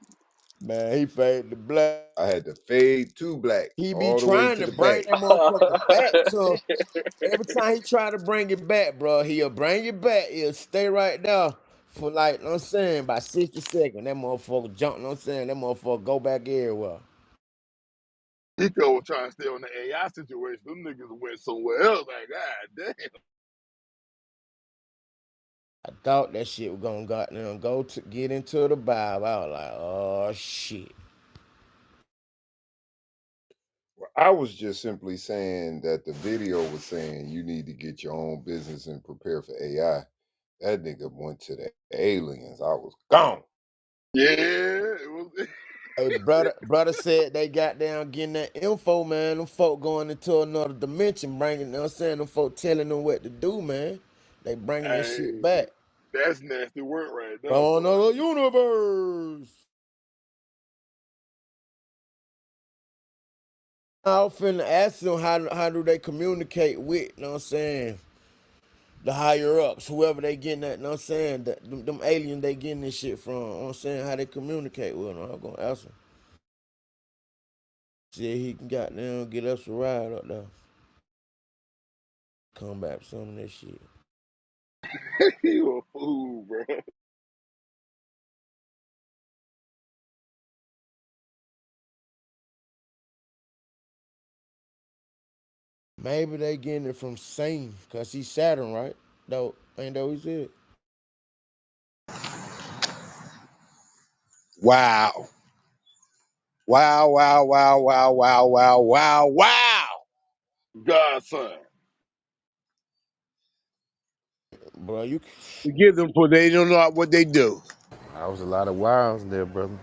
Man, he faded the black. I had to fade to black He be all the way trying to to the bring back. that motherfucker back to. Every time he try to bring it back, bro, he'll bring it back. He'll stay right there for like, you know what I'm saying, about 60 seconds. That motherfucker jump, you know what I'm saying? That motherfucker go back everywhere. Nico was trying to stay on the AI situation. Them niggas went somewhere else. Like, god damn. I thought that shit was gonna go to get into the Bible. I was like, oh shit. Well, I was just simply saying that the video was saying you need to get your own business and prepare for AI. That nigga went to the aliens. I was gone. Yeah, it was. Hey, brother said they got down getting that info, man. Them folk going into another dimension, bringing, you know what I'm saying? Them folk telling them what to do, man. They bringing that Hey, shit back that's nasty work right there, from boy. another universe. I was finna ask them how do they communicate with, you know what I'm saying, the higher ups, whoever they getting that, you know what I'm saying, them aliens they getting this shit from, you know what I'm saying, how they communicate with them. I'm gonna ask him. See if he can goddamn get us a ride up there. Come back with some of that shit. You a fool, bro. Maybe they getting it from Satan, cause he's Saturn, right? Though ain't that what he said? Wow. Wow, wow, wow, wow, wow, wow, wow, wow. Godson. Bro, you Forgive them for they don't know what they do. That was a lot of wows there, brother.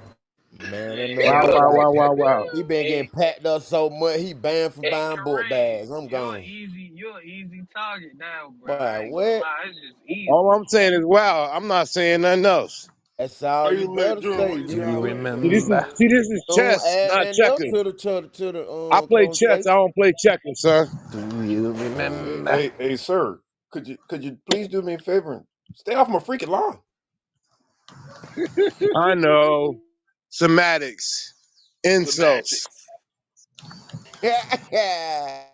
man, that Hey, Wow, man look wow, like wow, wow, wow. he been getting hey, packed up so much he banned from hey, buying book Kareem, bags. I'm you're gone. easy. You're an easy target now, bro. Boy, I ain't gonna what? lie, it's just All easy. I'm saying is wow. I'm not saying nothing else. That's all Where you you live, better Drew? say. Where Do you you y'all You live? remember? See, this is don't chess, add not nothing else checkers. to the I play chess. I conversation. don't play checkers, son. Do you Hey, remember? hey, hey, sir, could you please do me a favor and stay off my freaking lawn? I know. Semantics, insults.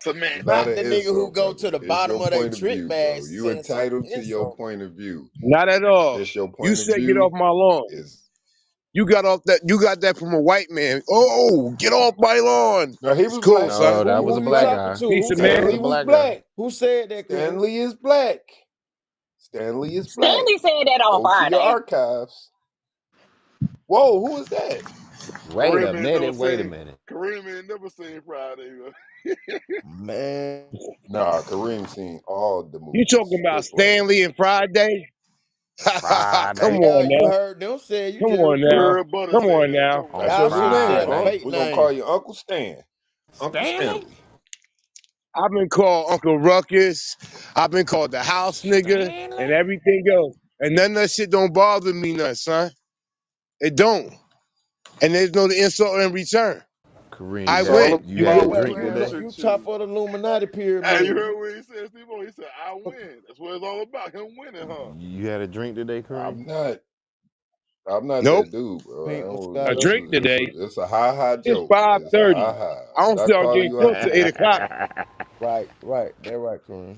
Semantics. Not Not an the Semantics. nigga who insult, go brother. to the It's bottom your of their point of trick view, bag bro. You saying something entitled to your insult. point of view. Not at all. Just your You point of said get off view my lawn. is You got off that. You got that from a white man. Oh, get off my lawn. now he It's was cool, black. son. No, that was Who a you black talking guy. to? Piece Who of That said was man. a Stanley was black guy. black. who said that, Kareem? Stanley is black. Stanley is black. Stanley said that on Go to your Friday. archives. Whoa, who is that? Wait a Kareem ain't never minute, wait a seen. minute. Kareem ain't never seen Friday. Bro. Man. Nah, Kareem seen all the You movies. talking about Look like Stanley and Friday? Come Friday. Yeah, on you now. heard them say you Come just on You now. repeated. heard Butter Come say on that. now. Come on, that's Y'all your man. should new have name, said a huh? Friday. fake We're gonna name. call you Uncle Stan. Uncle Stanley? Stanley. I've been called Uncle Ruckus. I've been called the house nigga and Stanley? everything else. And none of that shit don't bother me none, son. It don't. And there's no insult in return. Kareem, I you It's had a all win. you You had know a about what? drink who today? You answered top you. of the Illuminati Hey, you pyramid. heard what he said, Steve? He said, "I win." That's what it's all about. Him winning, huh? You had a drink today, Kareem? I'm not. I'm not Nope. that dude, bro. I Pink don't, A Moscato. drink today. it's a ha ha It's joke. It's a 5:30. ha ha. I I'm don't not start calling getting you close Uncle to 8 Stan. o'clock. Right. They're right, Kareem.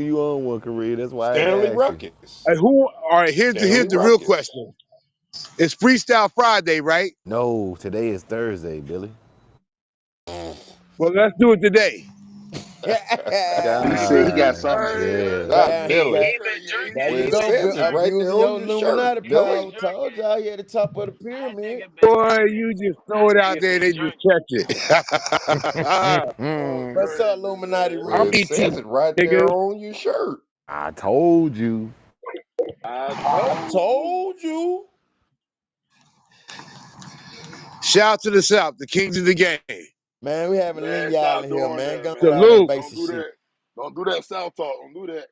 You own one, Kareem. That's why I had to Stanley ask you. Ruckus. All right, here's Stanley the real Ruckus. question. It's Freestyle Friday, right? No, today is Thursday, Billy. Well, let's do it today. He said he got God something to say. damn. Not there, He Billy. there, he been there drinking. you Well, it He go, been says it right drinking. there abusing on your your shirt, Illuminati He been Billy. power. Told drinking. y'all he at the top of the That pyramid. nigga been Boy, you drinking. just throw That it out nigga there. been They just drinking. catch it. Oh, What's up, crazy, Illuminati man. I'm Well, it Reese? ET, says it right there nigga. on your shirt. I told you. I I told you. told you. Shout out to the South, the kings of the game. Man, we having Lin Man, Y'all stop in here, doing man. that, Go with all man. that Salute. Don't basic do shit. that. Don't do that South talk. Don't do that.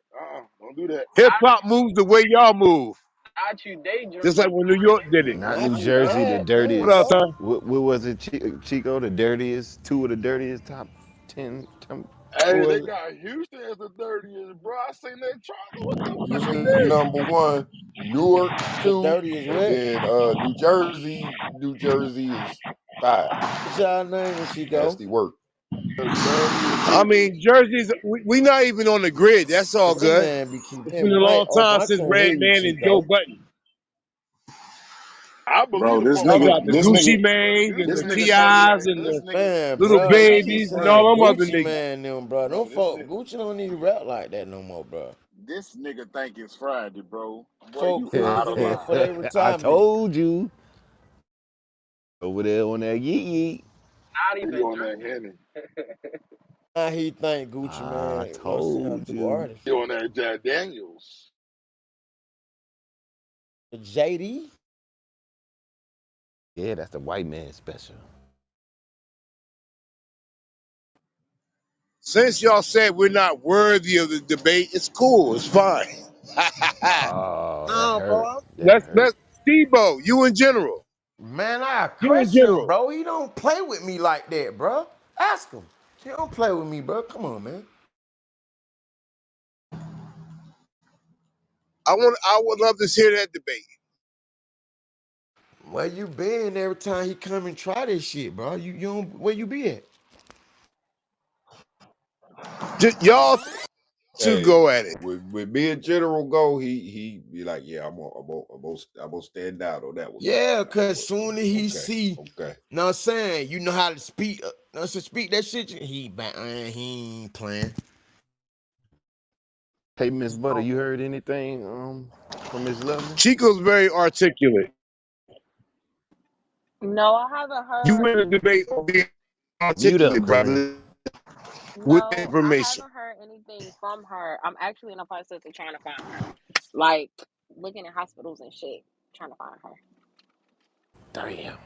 Don't do that. Hip Not hop moves the way y'all move, not you day just like drinking, when New York Kareem. did it. Not New Not you Jersey, the bad. Damn, What up, dirtiest. bro. son? What was it, Chico? The dirtiest, two of the dirtiest top 10. What Hey, they was it? got Houston as the dirtiest, bro. I seen that Charlie. What the fuck is Houston that? number one, Newark The two, dirty is and what? then New Jersey is five. What y'all naming, Chico? Nasty work. The dirtiest I cities. mean, Jersey's, we not even on the grid. That's all This good. man be keeping It's his been a mic long open. time I since couldn't hear you, Redman and Joe Chico. Button. I believe Bro, the this Talking nigga, about the motherfuckers. this Gucci nigga, Manes and this the Listen, nigga think he, T.I.s and this the nigga, Man, little bro, you this, keep babies and saying all them other Gucci niggas. man them, bro. bro, Them folk, Gucci don't need to rap like that no more, bro. this nigga think it's Friday, bro. Boy, Folk you cruising out of for line. their I retirement. told you. Over there on that yeet yeet. Not He even on that drinking. henny. Now he think Gucci I man gonna sound told new you. artist. You on that Jack Daniels? JD. Yeah, that's the white man special. Since y'all said we're not worthy of the debate, it's cool. It's fine. Oh, that No, hurt. bro. That hurt. Let's Debo, you in general. Man, I You in question him, general. bro. He don't play with me like that, bro. Ask him. He don't play with me, bro. Come on, man. I would love to hear that debate. Where you been every time he come and try this shit, bro? You don't, where you be at? Just, y'all two Hey, go at it. with me and General go, he be like, yeah, I'm gonna stand out on that one, man. Yeah, Like, cause soon as he okay, see, okay. know what I'm saying, you know how to speak, know what I'm saying, speak that shit, he back, man, he ain't playing. Hey, Miss Butter, you heard anything from Miss Lovely? Chico's very articulate. No, I haven't You heard. win the debate on being Mute up, articulate, Kareem. brother, with No, I information. haven't heard anything from her. I'm actually in the process of trying to find her, like looking at hospitals and shit, trying to find her. Damn.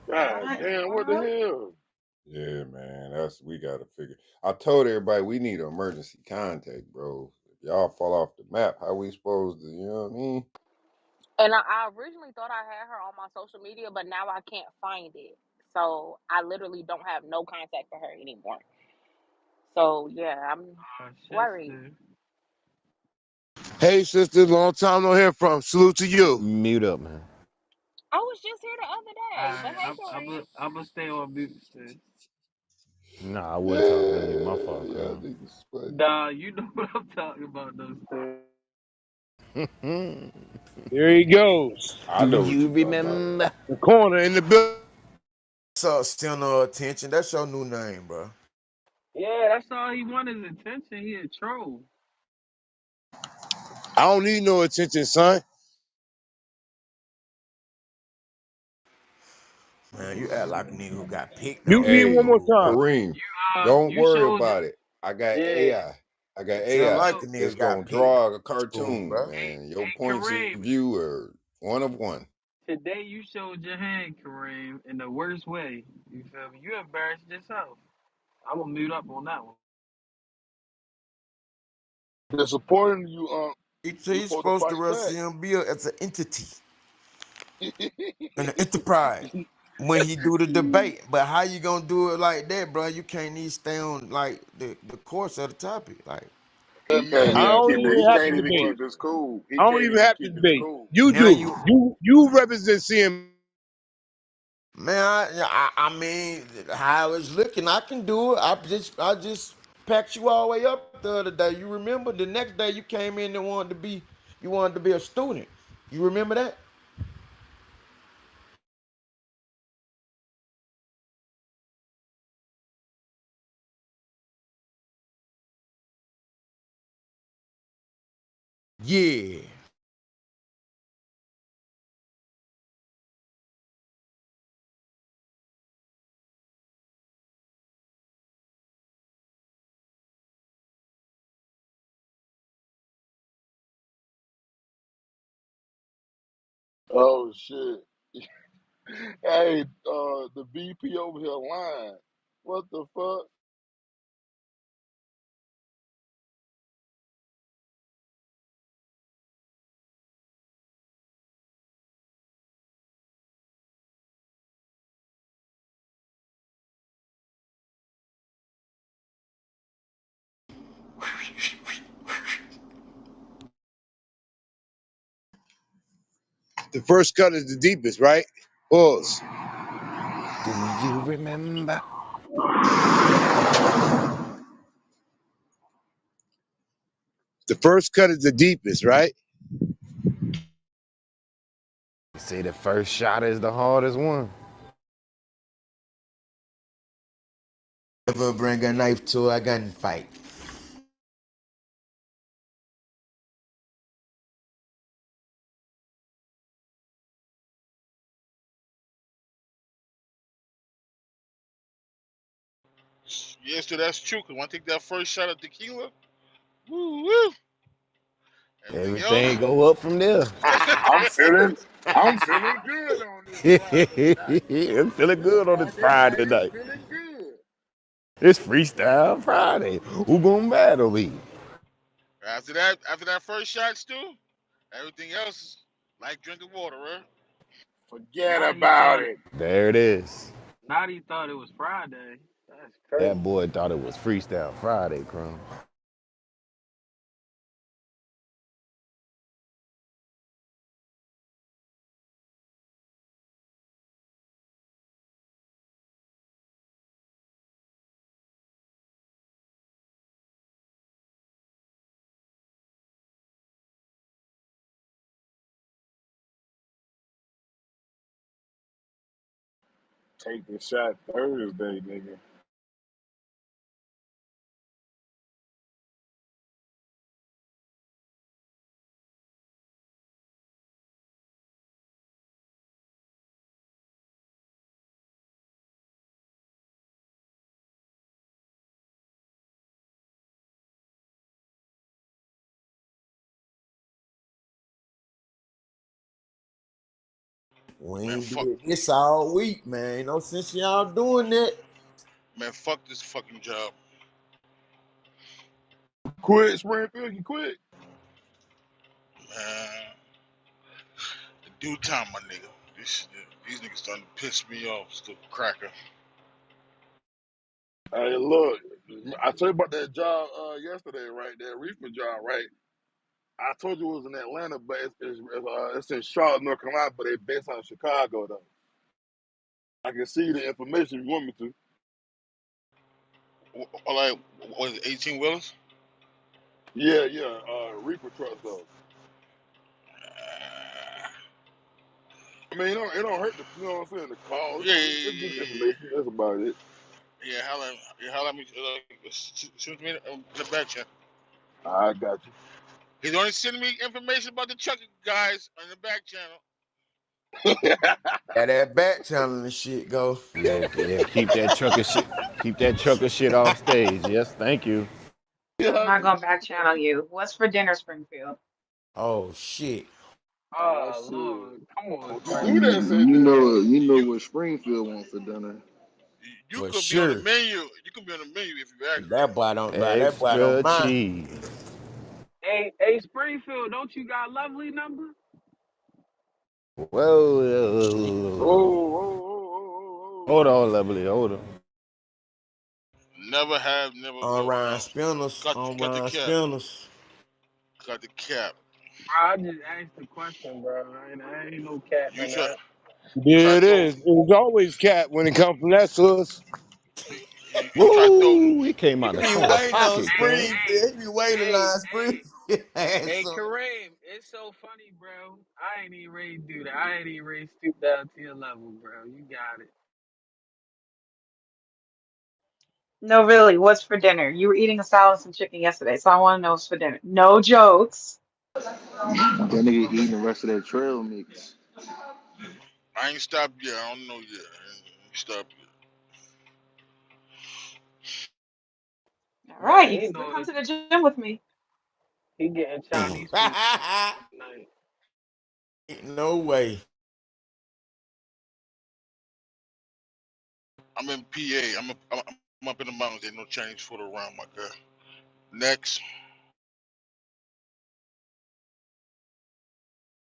God damn, what the hell? Yeah, man, we gotta figure. I told everybody we need an emergency contact, bro. If y'all fall off the map, how we supposed to? You know what I mean? And I originally thought I had her on my social media, but now I can't find it. So I literally don't have no contact for her anymore. So yeah, I'm Oh shit, worried. Steve. Hey, sister, long time no hear from. Salute to you. Mute up, man. I was just here the other day, but Alright, hey, Kareem. I'm gonna stay on mute, Steve. Nah, I wasn't talking to you. My Yeah, fault, y'all Kareem. niggas funny. Nah, you know what I'm talking about, though, Steve. There he goes. I Do know what you you talking about. remember? The corner in the building. So center attention, that's your new name, bro. Yeah, that's all he want is attention. He a troll. I don't need no attention, son. Man, you act like a nigga who got picked Mute on. me one Hey, more time. Kareem, don't You worry showed about it. I got yeah, AI. I got Sound you AI. like a showed nigga It's got gonna picked draw a in school, cartoon, bro. man. Your hey points of Kareem. view are one of one. Today you showed your hand, Kareem, in the worst way. You feel me? You embarrassed yourself. I'm gonna mute up on that one. They're supporting you. You He's supposed to supposed to fight run back. C.M.B. as an entity, an enterprise. When he do the debate, but how you gonna do it like that, bro? You can't even stay on like the course of the topic, like. That He man can't I even got don't keep it. even He jokes, have can't to even boy. debate. keep his cool. He I don't can't even even have to keep his debate. cool. You Now do. you, You represent CM. man, I mean, how it's looking, I can do it. I just packed you all the way up the other day. You remember the next day you came in and you wanted to be a student. You remember that? Yeah. Oh shit. Hey, the VP over here lying. What the fuck? The first cut is the deepest, right? Pause. Do you remember? The first cut is the deepest, right? They say the first shot is the hardest one. Never bring a knife to a gunfight. Yes, so that's true. Cause when I take that first shot of tequila, woo woo, everything Everything else. go up from there. I'm feeling, I'm feeling good on this Friday night. I'm feeling good on this Friday Friday night is night. feeling good. It's Freestyle Friday. Who gonna battle me? After that first shot, Stu, everything else is like drinking water, right? Forget Not he about thought it. There it is. not he thought it was Friday. That's crazy. That boy thought it was Freestyle Friday, Crum. Take the shot Thursday, nigga. We Man, ain't fuck, did this all week, man. Ain't no sense y'all doing that. man, fuck this fucking job, Quit, Springfield, you quit. man. In due time, my nigga. These niggas starting to piss me off. Still cracker. Hey, look, I told you about that job yesterday, right? That reefer job, right? I told you it was in Atlanta, but it's in Charlotte, North Carolina, but they based out of Chicago, though. I can see the information if you want me to. Like, what is it, 18 wheelers? Yeah, yeah, reefer trucks, though. I mean, it don't hurt to, you know what I'm saying, the call. Yeah, yeah, It's yeah, good yeah, information. That's about it. yeah. Yeah, holla at me. Shoot me in the back chat. I got He's only sending me information about the truck guys on the back channel. you. Yeah, that back channel and shit go. Yeah, yeah. Keep that trucker shit. Keep that trucker shit off stage. Yes, thank you. I'm Yeah. not going to back channel you. What's for dinner, Springfield? Oh shit. Oh, Oh shit. Lord, come on, Don't you do that, Springfield. say that. You know You what Springfield wants for dinner. you For could be on the sure. menu. You could be on the menu if you ask for it. That boy don't Extra mind. cheese. Hey, Springfield, don't you got lovely number? Whoa. Oh, oh, oh, Hold on, Lovely. Hold on. Never have, never On will. Ryan Spinners. On Cut the Ryan cap. Spinners. Cut the cap. Bro, I just asked the question, bro. I ain't no cap You in try. that. You try Yeah, to it throw. is. It's always cat when it comes from that source. You try to throw. Woo! He came He out the be corner waiting on pocket, cuz. Springfield. He be waiting Hey, on hey, Springfield. hey, So, Kareem, it's so funny, bro. I ain't even ready to do that. I ain't even ready to stoop down to your level, bro. You got it. No, really, what's for dinner? You were eating a salad and some chicken yesterday, so I want to know what's for dinner. No jokes. That nigga eating the rest of that trail mix. I ain't stopped yet. I don't know yet. I ain't stopped yet. All Man, right, you he can still know come this. to the gym with me. He getting Chinese food tonight. ain't no way. I'm in PA. I'm up in the mountains. Ain't no Chinese food around, my girl. Next,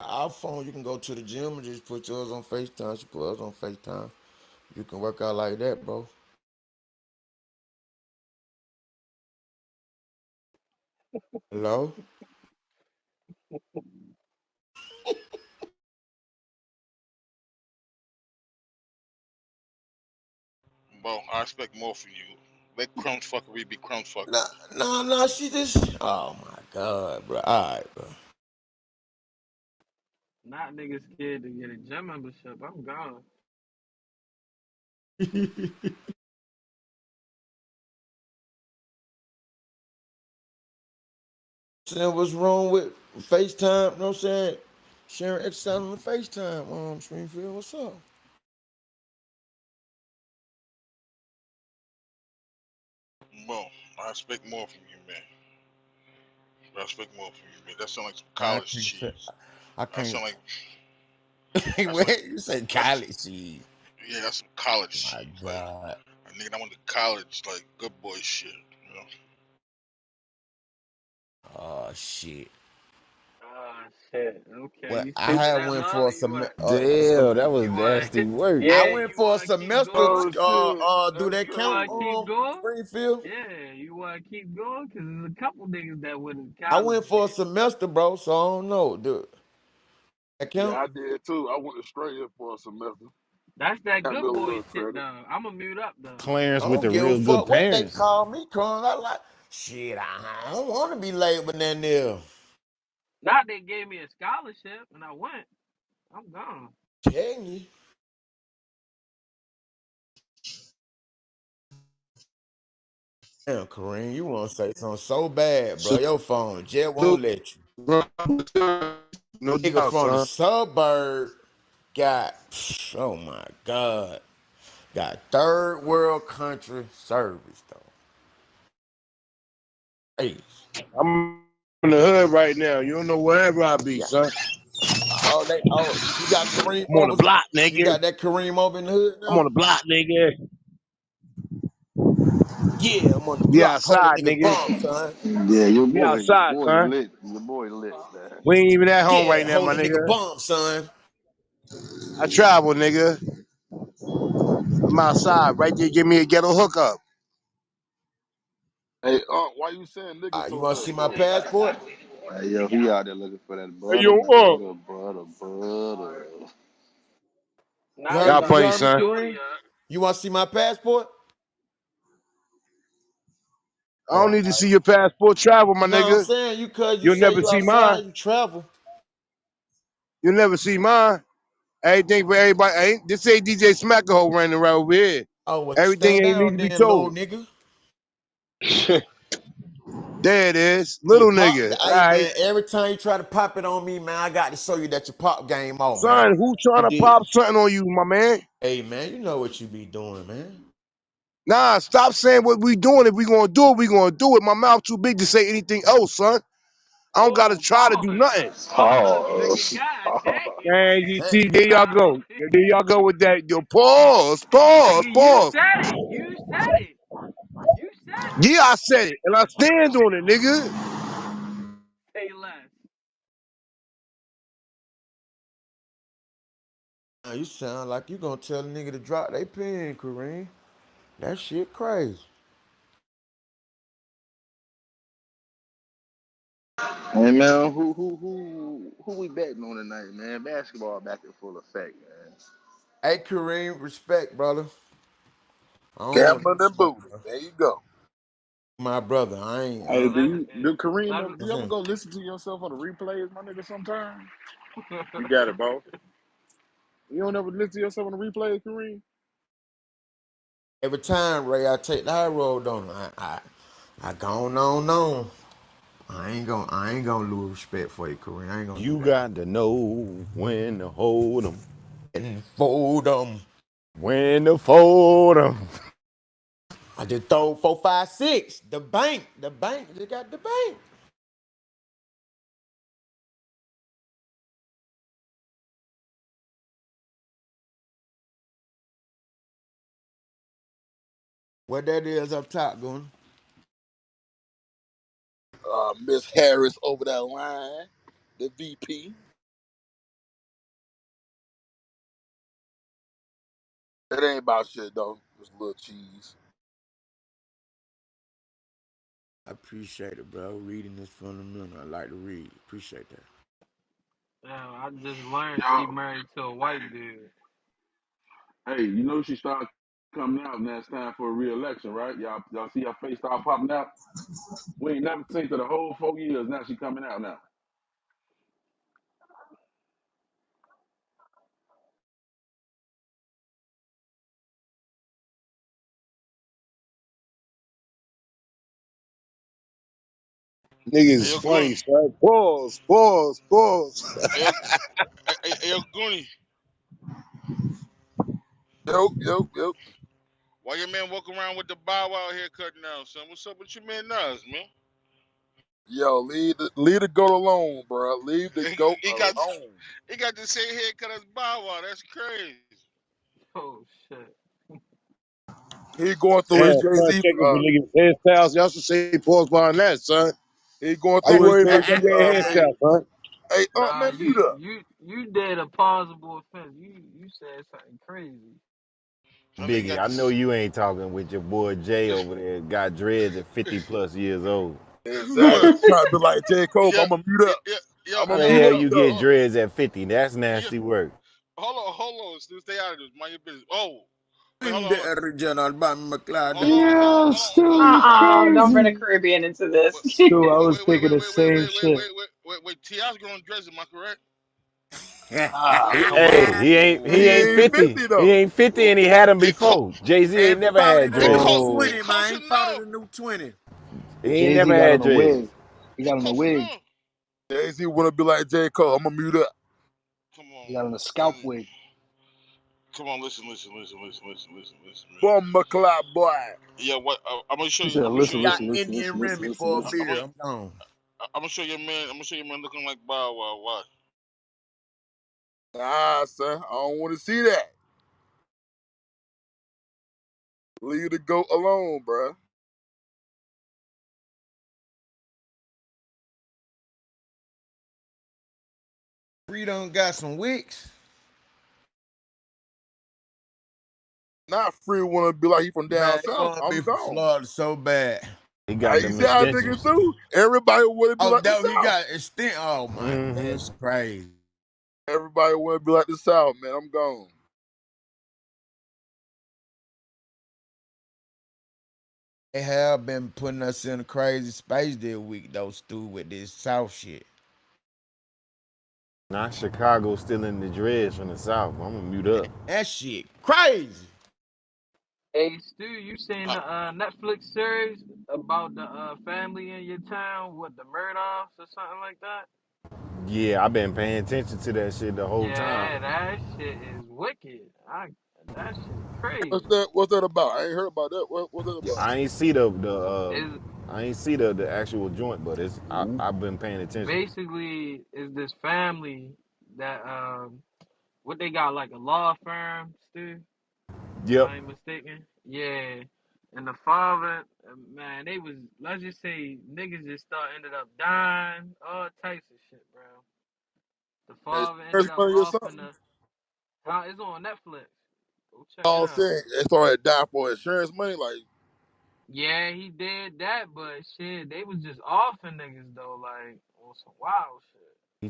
Our phone, you can go to the gym and just put yours on FaceTime. She put us on FaceTime. You can work out like that, bro. Hello? bro. I expect more from you. Let crumbs fuckery be crumbs Nah, fuckery. nah, she just. Oh my God, bro. All right, bro. Not niggas scared to get a gym membership. I'm gone. Saying what's wrong with FaceTime? You know what I'm saying? Sharing exercise on the FaceTime. Springfield, what's up? Well, I expect more from you, man. I expect more from you, man. That sound like some I college can't say. cheese. I That can't. sound like that's like What you say, that's college? Shit. yeah, that's some college My cheese. Like God. a nigga that went to college, like good boy shit. You know. Oh shit. Oh shit. Okay, Well, you I stupid had as went hell. for You want some. Damn, that was you want nasty work. I yeah, went you for a wanna keep semester. going? Oh shit, Do that's that You count? wanna crazy. keep going? Springfield. Yeah, you wanna keep going? Cause there's a couple niggas that went to I college went for a there. semester, bro. So I don't know, dude. That Yeah, count? I did too. I went to straight here for a semester. That's that Got me good a boy little shit credit. though. I'ma mute up though. Clarence I with don't the give a real good fuck what they parents. call me, Cron. I like shit. I don't want to be laboring that near. Not they gave me a scholarship and I went. I'm gone. Telling you. Damn, Kareem, you want to say something so bad, bro. Your phone just won't Salute, let you. bro. No Nigga doubt, from the son. suburb got, oh my God, got third world country service, though. Hey, I'm in the hood right now. You don't know wherever I be, yeah. son. You got Kareem I'm on the over, block, you nigga. got that Kareem over in the hood I'm on now? the block, nigga. Yeah, I'm on the We block holding outside, niggas nigga. bomb, son. Yeah, We outside, son. your boy lit, man. We ain't even at home right Yeah, now, my holding nigga nigga. bomb, son. I travel, nigga. I'm outside. Right there, give me a ghetto hookup. Hey, why you saying nigga You so want to much see my though? passport? Hey, yo, he out there looking for that Hey, butter, yo, man. Butter. You Now heard he Y'all me? You about to funny, heard me, get son. Shorty Kareem? up. You want to see my passport? I Oh, don't all need to right. see your passport travel, my You know what I'm nigga. saying? You cuz you You'll say never you see mine. outside, you travel. You'll never see mine. Everything for everybody. Ain't this ain't DJ Smackerhole running around over here. Oh, well, Everything stand ain't need down to be then, little told. nigga. There it is. Your Little pop, nigga. All hey right. man, every time you try to pop it on me, man, I got to show you that your pop game on, man. Son, who trying You to did. pop something on you, my man? Hey man, you know what you be doing, man. Nah, stop saying what we doing. If we gonna do it, we gonna do it. My mouth too big to say anything else, son. I don't gotta Oh, try to do pause. nothing. Pause, nigga. Pause. God damn. And you Damn. see, there y'all God go. damn. There y'all go with that. Yo, pause, pause, Nigga, you pause. said it. You said it. You said it. Yeah, I said it, and I stand on it, nigga. Say less. Now, you sound like you gonna tell a nigga to drop they pen, Kareem. That shit crazy. Hey man, who we betting on tonight, man? Basketball back in full effect, man. Hey Kareem, respect, brother. I don't want Gambling no and smoke, booty. bro. There you go. My brother, I ain't. Hey, Listen. do Kareem do you ever Listen. go listen to yourself on the replays, my nigga, sometime? You got it, bro. You don't ever listen to yourself on the replays, Kareem? Every time Ray, I take the high road on him. I gone on. I ain't gonna lose respect for you, Kareem. I ain't gonna do You that. got to know when to hold 'em, And fold them. when to fold 'em. I just throw 4, 5, 6. The bank. They got the bank. What that is up top, going? Miss Harris over that line, the VP. It ain't about shit though. Just a little cheese. I appreciate it, bro. Reading is fundamental. I like to read. Appreciate that. Damn, I just learned she Y'all, married to a white dude. hey, you know she started coming out now. It's time for a re-election, right? Y'all see her face start popping out. We ain't never seen her the whole 4 years. Now she coming out now. Niggas Hey, is yo, funny, Goon. son. Pause, pause, pause. Hey, yo, hey, yo, Goonie. Yo. Why Why your man walk around with the bow wow haircut now, son? What's up with your man Nas, man? Yo, leave the goat alone, bro. Leave the goat he got alone. he got the same haircut as Bow Wow. That's crazy. Oh shit. He going through his Damn, Jay son, Z. check it for niggas hairstyles. Y'all should say pause behind that, son. He going Why you through his worried Jay about Z. your man Hey, hairstyle, son? Hey, nah, man, mute up. you did a plausible offense. You said something crazy. I think he Biggie, got I know this. you ain't talking with your boy Jay over there. Got dreads at 50 plus years old. Exactly. What? I'm trying to be like J. Cole. Yeah, I'm gonna mute up. yo, I'm How gonna the mute hell up you get though. dreads at 50? That's yeah. nasty work. Hold on, Stu. Stay out of this. Mind your business. Oh, wait, In the original Bonnie McLeod. Yeah, Stu, you Don't bring the crazy. Caribbean into this. Wait, Stu, I was wait, wait, thinking wait, the wait, wait, same wait, wait, shit. wait, wait, wait. Ti's growing dreads. Am I correct? Ah, come Hey, on. he He ain't ain't 50. 50 He though. ain't 50 and he had them He close. before. Jay-Z Hey, ain't never follow had the new dreads. He Whoa. 20, close man. Follow enough. the new 20. He ain't Jay Z never got had on a dreads. wig. He He got on a close wig. enough. Jay Z wanna be like J. Cole. I'm gonna mute up. Come He got on. on a scalp wig. Come on. Listen, man. Bum McCloud boy. Yeah, what? I'm gonna show He you. said, I'm gonna show listen, you. Got listen, listen, Indian listen, listen, Remy listen, for a I'm listen. beer. gonna. I'm gone. I'm gonna show your man. I'm gonna show your man looking like Bow Wow. Watch. Nah, son. I don't wanna see that. Leave the goat alone, bruh. Free done got some wicks. Not free wanna be like he from down Man, he south. wanna be I'm from gone. Florida so bad. He got You them see how niggas extensions. do? Everybody wanna be Oh, like the no, he south. got extent. Oh my, Mm-hmm. that's crazy. Everybody wanna be like the south, man. I'm gone. They have been putting us in a crazy space this week, though, Stu, with this South shit. Not Chicago still in the dreads from the South. I'm gonna mute up. That shit crazy. Hey Stu, you seen Uh, the Netflix series about the family in your town with the Murdochs or something like that? Yeah, I've been paying attention to that shit the whole time. Yeah, that shit is wicked. That shit crazy. What's that about? I ain't heard about that. What's that Yeah, about? I ain't see Is I ain't see the actual joint, but I've been paying attention. basically is this family that what they got like a law firm, Stu, if Yep. I ain't mistaken. Yeah. And the father, man, they was, let's just say niggas just ended up dying, all types of shit, bro. The father ended Insurance up money or off in something? the, it's on Netflix. Go check it All out. saying they started dying for insurance money. Like, Yeah, he did that, but shit, they was just offing niggas though, like on some wild shit. He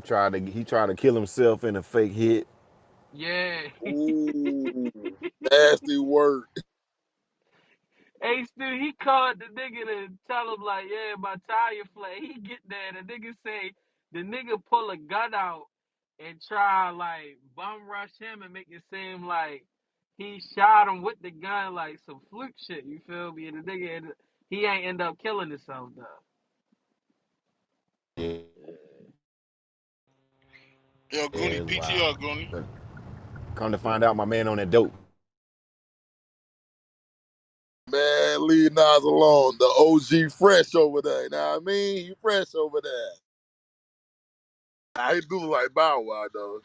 tried to kill himself in a fake hit. Yeah. ooh, nasty word. Hey, Stu, he called the nigga to tell him, like, yeah, my tire flat. He get there, the nigga say, the nigga pull a gun out and try, like, bum rush him and make it seem like he shot him with the gun, like some fluke shit, you feel me? And the nigga, he ain't end up killing himself, though. Yeah, yo, Goonie, it's wild. PTR, Goonie. But come to find out, my man on that dope. Man, leave Nas alone. The OG fresh over there. You know what I mean? He fresh over there. I do look like Bow Wow though.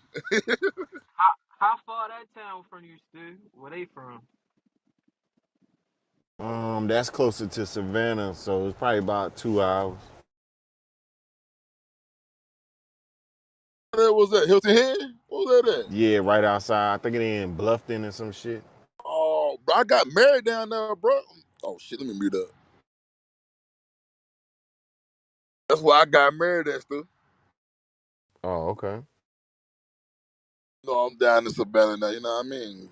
How far that town from you, Stu? Where they from? That's closer to Savannah, so it's probably about 2 hours. What was that? Hilton Head? What was that at? Yeah, right outside. I think it in Bluffton or some shit. Oh, bro, I got married down there, bro. Oh shit, let me mute up. That's why I got married at, Stu. Oh, okay. You know, I'm down in Savannah now, you know what I mean?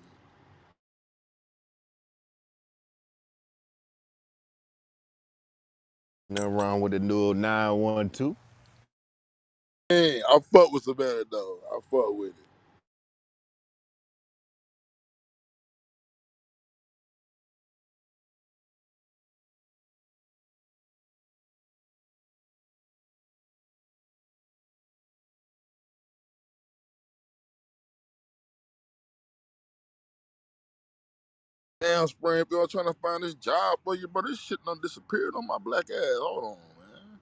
Nothing wrong with the new 912. Hey, I fuck with Savannah though. I fuck with it. Damn, Springfield, trying to find this job, but this shit done disappeared on my black ass. Hold on, man.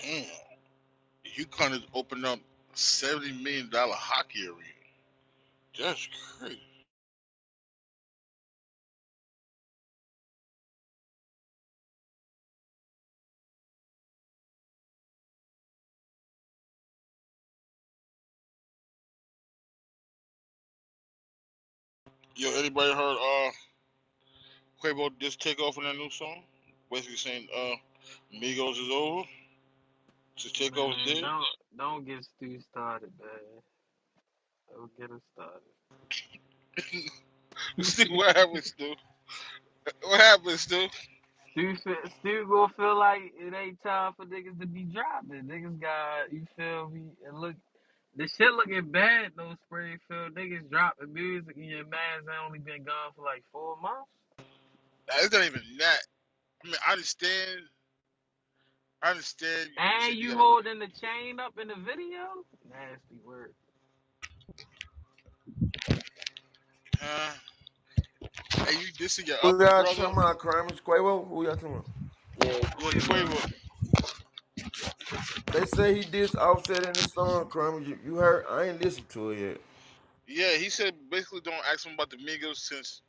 Damn, UConn has opened up $70 million hockey arena. That's crazy. Yo, anybody heard Quavo just take off in that new song? Basically saying Migos is over. His takeover's Man, dead. don't get Stu started, man. Don't get him started. Stu, what happened, Stu? What happened, Stu? Stu gonna feel like it ain't time for niggas to be dropping. Niggas got, you feel me? And look, the shit looking bad though, Springfield. Niggas dropping music and your man's only been gone for like 4 months. Nah, it's not even that. I mean, I understand. You And said you you gotta. holding the chain up in the video? Nasty word. Uh, and you dissing your Who other y'all brother? talking about, Kramer? Quavo? Who y'all talking about? Yeah, Yeah, Quavo. Quavo. They say he did Offset in the song, Kramer. You heard? I ain't listened to it yet. Yeah, he said basically don't ask him about the Migos since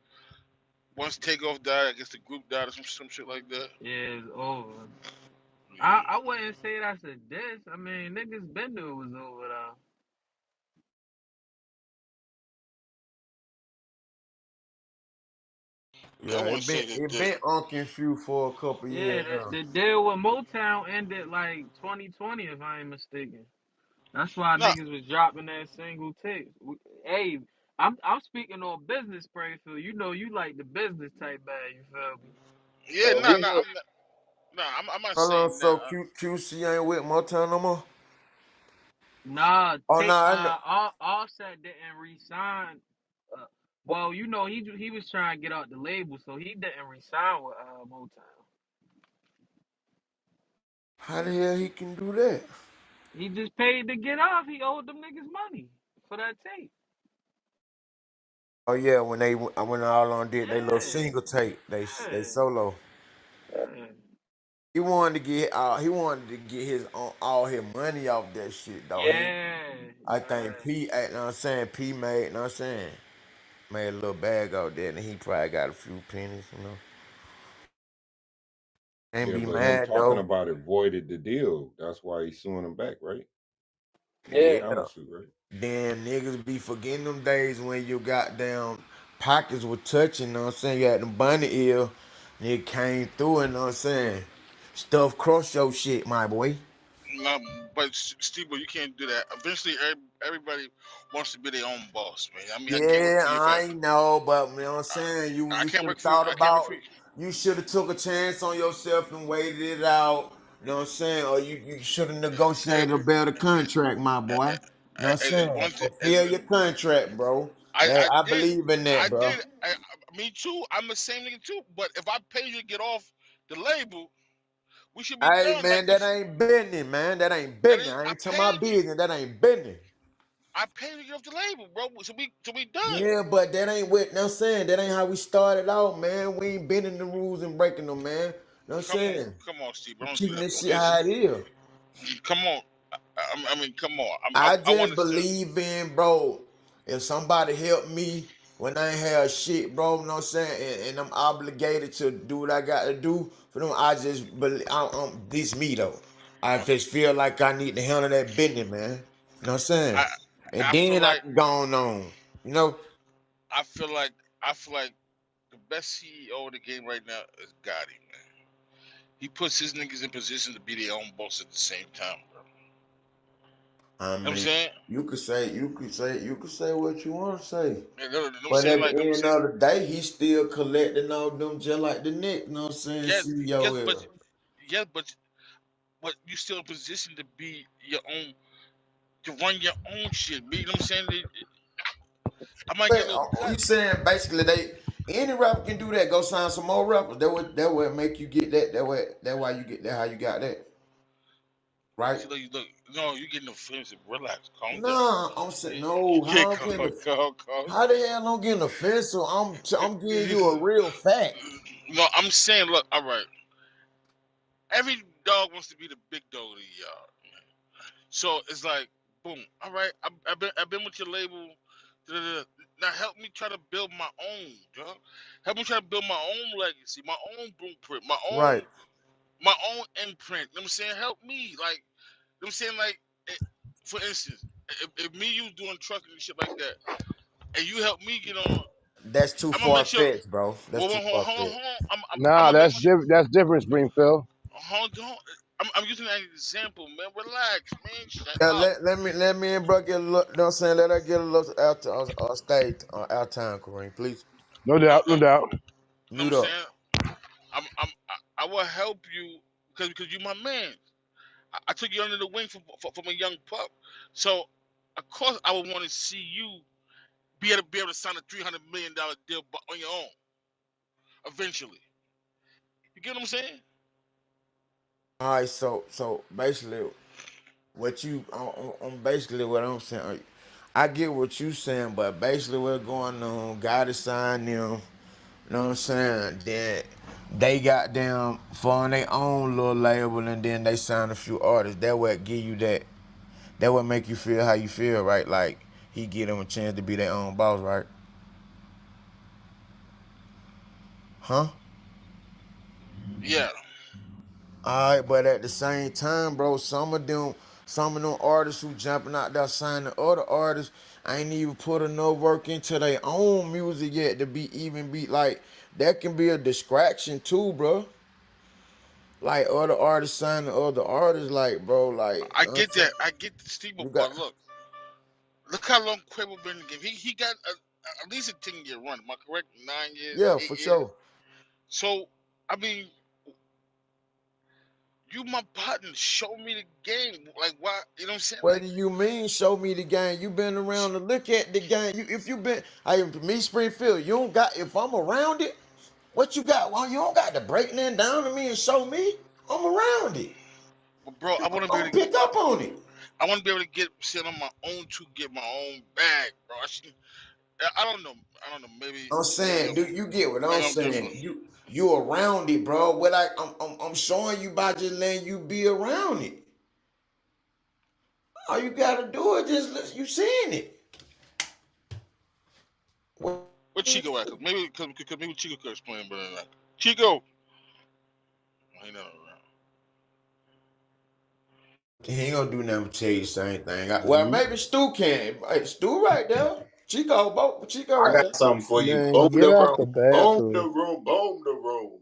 once Takeoff died, I guess the group died or some shit like that. Yeah, it's over. I Yeah. wouldn't say that's a diss. I mean, niggas been knew it was over though. I Yeah, wouldn't say that. it been Unkin Few for a couple Yeah, years now. the deal with Motown ended like 2020, if I ain't mistaken. That's why No, niggas was dropping that single tape. Hey, I'm speaking on business, Springfield. You know you like the business type bag. You feel me? yeah, no, no, I'm not Hold on, saying that. so QC ain't with Motown no more? Nah, Oh, no, I know. Offset didn't resign. Uh, well, you know he was trying to get out the label, so he didn't resign with Motown. How the hell he can do that? He just paid to get off. He owed them niggas money for that tape. Oh, yeah, when all on did they little Yeah, single tape, they yeah, solo. yeah, He wanted to get his all his money off that shit though. yeah, I think yeah. P, you know what I'm saying, P made, you know what I'm saying, made a little bag out there, and he probably got a few pennies. Ain't Yeah, be but him mad talking though. about it voided the deal. That's why he's suing him back, right? It's a Yeah. Yeah. countersuit, right? Then niggas be forgetting them days when you goddamn pockets were touching, you know what I'm saying? You had them bunny ear, and it came through, you know what I'm saying? Stuff cross your shit, my boy. No, but Steve, you can't do that. Eventually, everybody wants to be their own boss, man. I mean, I can't wait Yeah, till you got. I know, but you know what I'm saying? You I should can't have wait for you. thought I can't wait about for you. it. You should have took a chance on yourself and waited it out. You know what I'm saying? Or you should have Hey, negotiated a better contract, my boy. You know what I'm saying? one thing, Fulfill your contract, bro. I I did, believe in I that, bro. did. Me too. I'm the same nigga too. But if I pay you to get off the label, we should be Hey done. man, Like that this. ain't business, man. That ain't That business. ain't. I I ain't talking about paid you. business. That ain't business. I paid you to get off the label, bro. So we done. Yeah, but that ain't what I'm saying. That ain't how we started out, man. We ain't bending the rules and breaking them, man. You know what I'm saying? Come on, Steve. We Don't do keeping that, this bro. shit how it is. Come on. I mean, come on. I I want just to still. believe in, bro, if somebody help me, when I ain't have shit, bro, you know what I'm saying? And I'm obligated to do what I got to do for them. I just believe, this me though. I just feel like I need to handle that business, man. You know what I'm saying? I And I feel then I like can go on, you know? I feel like I feel like the best CEO of the game right now is Gotti, man. He puts his niggas in position to be their own boss at the same time, bro. I You know what I'm mean, saying? you could say what you want to say. You know what I'm But saying? at Like, the I'm end saying, of the day, he's still collecting all them just like the Nick, you know what I'm saying? yes, yes, CEO but is. yes, but you still in position to be your own, to run your own shit. You know what I'm saying? I might get But a little cut. you saying basically any rapper can do that. Go sign some more rappers. That would make you get that. That why you get that. How you got that, right? See, look, no, you getting offensive. Relax, calm down. Nah, I'm saying no. Yeah, How I'm getting calm how down. the hell I'm getting offensive? I'm giving you a real fact. No, I'm saying, look, all right. Every dog wants to be the big dog of the yard. So it's like, boom. All right, I've been with your label. Da-da-da. Now help me try to build my own, dog. Help me try to build my own legacy, my own blueprint, Right. my own imprint. You know what I'm saying? Help me, like, you know what I'm saying, like, for instance, if me you doing trucking and shit like that, and you help me get on, That's too I'm gonna far make sure. fetched, bro. That's Well, too hold on, far hold on, fetched. hold on. I'm Nah, gonna make that's sure. that's different, Springfield. Hold on. I'm using that example, man. Relax, man. Shut Yeah, up. let me and bro get a look. You know what I'm saying? Let her get a little out stage out time, Kareem. Please No No, doubt, no, no doubt. no. I'm mute up. saying I will help you because you're my man. I took you under the wing from a young pup, so of course I would want to see you be able to sign a $300 million deal on your own eventually. You get what I'm saying? All right, so basically, what you on basically what I'm saying. I get what you saying, but basically what's going on, gotta sign them. You know what I'm saying? Then they got them for their own little label, and then they sign a few artists. That would give you that. That would make you feel how you feel, right? Like he give them a chance to be their own boss, right? Huh? Yeah. Alright, but at the same time, bro, some of them artists who jumping out there signing other artists ain't even put enough work into their own music yet to be like that can be a distraction too, bro. Like other artists signing other artists, like bro, like I you know what I'm get saying? that. I get the Steve, You got but look how long Quavo been in the game. He got at least a 10-year run. Am I correct? 9 years, yeah, for 8 years. sure. So I mean, you my partner. Show me the game. Like why? You know what I'm saying? What Like do you mean? Show me the game. You been around to look at the game. If you been, me Springfield. You don't got. If I'm around it, what you got? Well, you don't got to break that down to me and show me. I'm around it. but bro, I want to be I'm able to. pick up on it. I want to be able to get sit on my own to get my own bag, bro. I don't know. I don't know. I'm Maybe saying, do you get what I'm maybe I'm saying? different. You around it, bro. What I'm showing you by just letting you be around it. All you gotta do is just you seeing it. Where Chico at? Cause maybe Chico could explain better than that. Chico, I ain't never around. He ain't gonna do nothing but tell you the same thing. Well, Mhm. maybe Stu can. Hey, Stu right there. Chico I right got there. something for you. Man, Boom get the out room. the Boom the bathroom. room. Boom the room.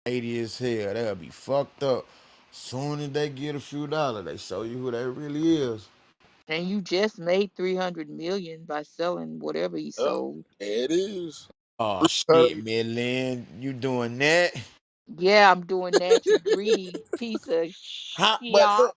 80 as hell. They'll be fucked up. Soon as they get a few dollars, they show you who they really is. And you just made 300 million by selling whatever he Yep, sold. there it is. Oh shit, 330. Midland, you doing that? Yeah, I'm doing that, you greedy piece of How, but shit. look.